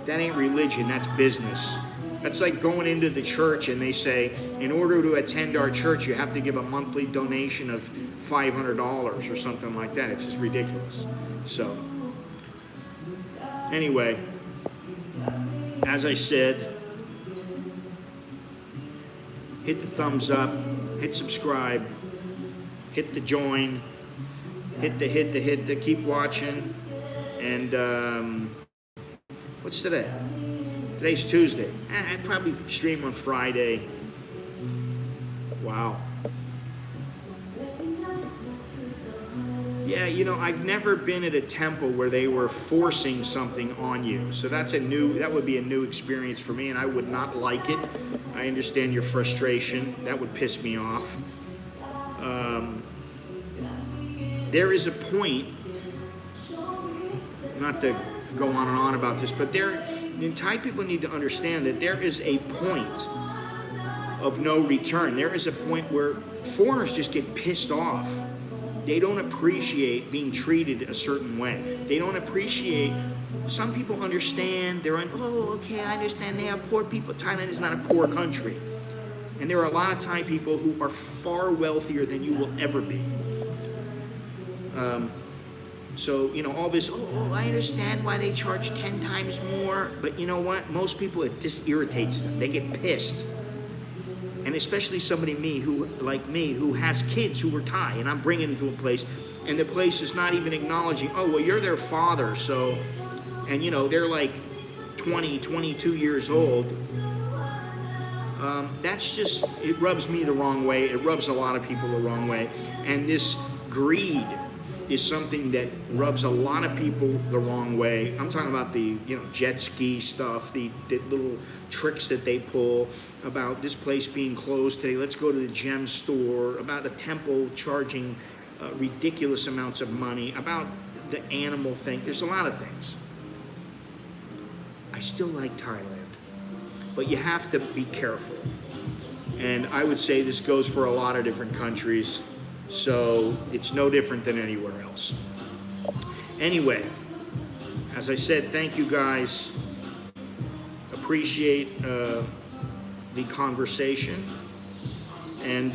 that ain't religion, that's business. That's like going into the church and they say, in order to attend our church, you have to give a monthly donation of $500 or something like that. It's just ridiculous. So, anyway, as I said, hit the thumbs up, hit subscribe, hit the join, hit the, keep watching. And what's today? Today's Tuesday. I'd probably stream on Friday. Wow. Yeah, you know, I've never been at a temple where they were forcing something on you. So that would be a new experience for me, and I would not like it. I understand your frustration. That would piss me off. There is a point, not to go on and on about this, but Thai people need to understand that there is a point of no return. There is a point where foreigners just get pissed off They don't appreciate being treated a certain way. They don't appreciate, some people understand, they're on, oh, okay, I understand they have poor people. Thailand is not a poor country. And there are a lot of Thai people who are far wealthier than you will ever be. So, you know, all this, oh, I understand why they charge 10 times more. But you know what? Most people, it just irritates them. They get pissed. And especially somebody like me who has kids who are Thai, and I'm bringing them to a place, and the place is not even acknowledging, oh, well, you're their father, so, and you know, they're like 20, 22 years old. That's just, it rubs me the wrong way. It rubs a lot of people the wrong way. And this greed is something that rubs a lot of people the wrong way. I'm talking about the, you know, jet ski stuff, the little tricks that they pull about this place being closed today. Let's go to the gem store, about a temple charging ridiculous amounts of money, about the animal thing. There's a lot of things. I still like Thailand, but you have to be careful. And I would say this goes for a lot of different countries. So it's no different than anywhere else. Anyway, as I said, thank you guys. Appreciate the conversation. And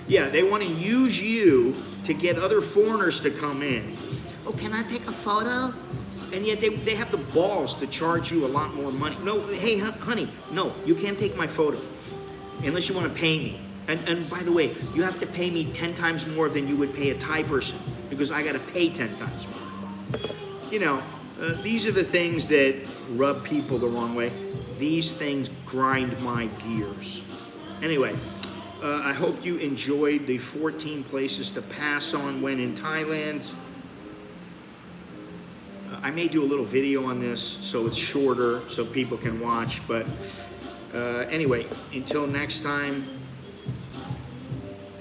yeah, they want to use you to get other foreigners to come in. Oh, can I take a photo? And yet they have the balls to charge you a lot more money. No, hey, honey, no, you can't take my photo unless you want to pay me. And by the way, you have to pay me 10 times more than you would pay a Thai person because I got to pay 10 times more. You know, these are the things that rub people the wrong way. These things grind my gears. Anyway, I hope you enjoyed the 14 places to pass on when in Thailand. I may do a little video on this so it's shorter so people can watch, but anyway, until next time,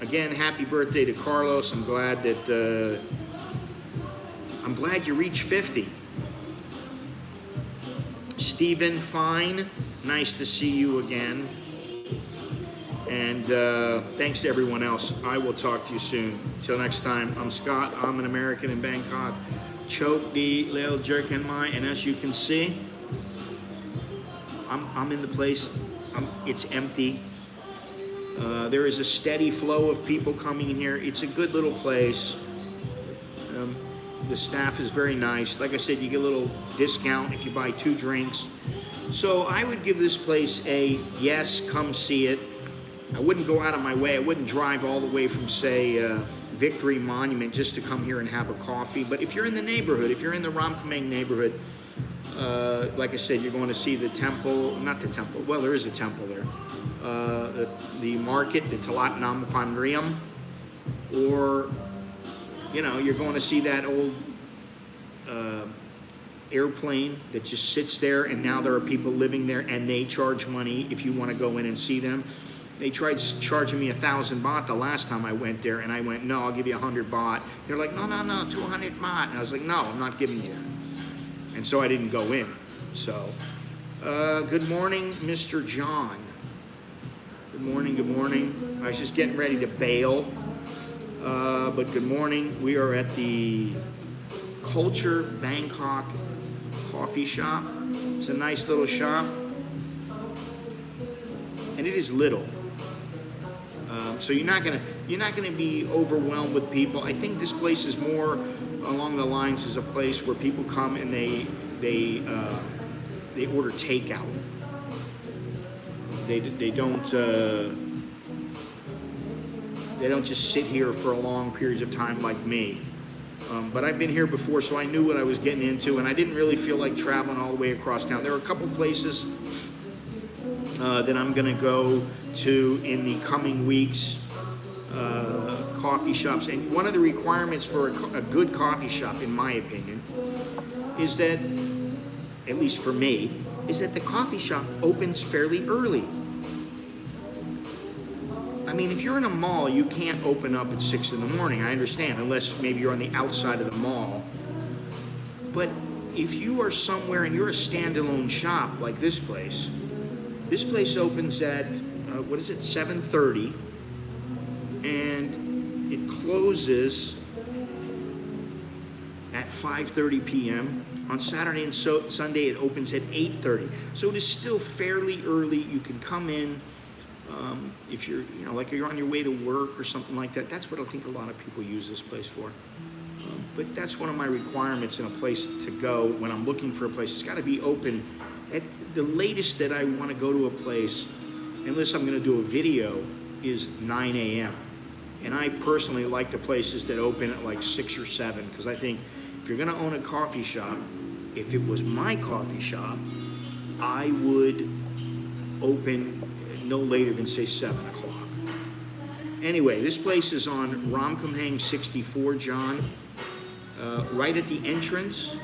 again, happy birthday to Carlos. I'm glad that I'm glad you reached 50. Stephen, fine, nice to see you again. And thanks to everyone else. I will talk to you soon. Till next time, I'm Scott. I'm an American in Bangkok. Choke the little jerk in my, and as you can see, I'm in the place. It's empty. There is a steady flow of people coming in here. It's a good little place. The staff is very nice. Like I said, you get a little discount if you buy 2 drinks. So I would give this place a yes, come see it. I wouldn't go out of my way. I wouldn't drive all the way from, say, Victory Monument just to come here and have a coffee. But if you're in the neighborhood, if you're in the Ramkhamhaeng neighborhood, like I said, you're going to see the temple, not the temple, well, there is a temple there. The market, the Talat Nam Pandriam, or, you know, you're going to see that old airplane that just sits there, and now there are people living there, and they charge money if you want to go in and see them. They tried charging me 1,000 baht the last time I went there, and I went, no, I'll give you 100 baht. They're like, no, 200 baht. And I was like, no, I'm not giving you that. And so I didn't go in. So, good morning, Mr. John. Good morning, good morning. I was just getting ready to bail. But good morning. We are at the Culture Bangkok coffee shop. It's a nice little shop. And it is little. So you're not gonna be overwhelmed with people. I think this place is more along the lines as a place where people come and they order takeout. They don't just sit here for long periods of time like me. But I've been here before, so I knew what I was getting into, and I didn't really feel like traveling all the way across town. There are a couple places that I'm going to go to in the coming weeks, coffee shops. And one of the requirements for a good coffee shop, in my opinion, is that, at least for me, is that the coffee shop opens fairly early. I mean, if you're in a mall, you can't open up at 6 in the morning, I understand, unless maybe you're on the outside of the mall. But if you are somewhere and you're a standalone shop like this place opens at what is it, 7:30, and it closes at 5:30 p.m. On Saturday and Sunday, it opens at 8:30. So it is still fairly early. You can come in if you're, like you're on your way to work or something like that. That's what I think a lot of people use this place for. But that's one of my requirements in a place to go when I'm looking for a place. It's got to be open at the latest that I want to go to a place, unless I'm going to do a video, is 9 a.m. And I personally like the places that open at like 6 or 7, because I think if you're going to own a coffee shop, if it was my coffee shop, I would open no later than, say, 7 o'clock. Anyway, this place is on Ramkhamhaeng 64, John. Right at the entrance,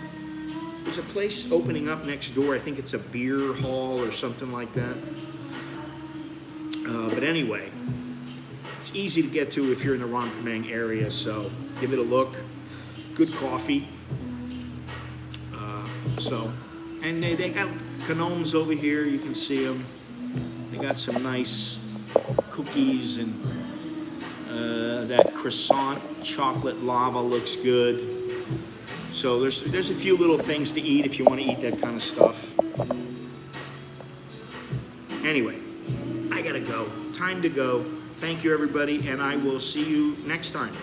there's a place opening up next door. I think it's a beer hall or something like that. But anyway, it's easy to get to if you're in the Ramkhamhaeng area, so give it a look. Good coffee. And they got canomes over here. You can see them. They got some nice cookies, and that croissant chocolate lava looks good. So there's a few little things to eat if you want to eat that kind of stuff. Anyway, I gotta go. Time to go. Thank you, everybody, and I will see you next time.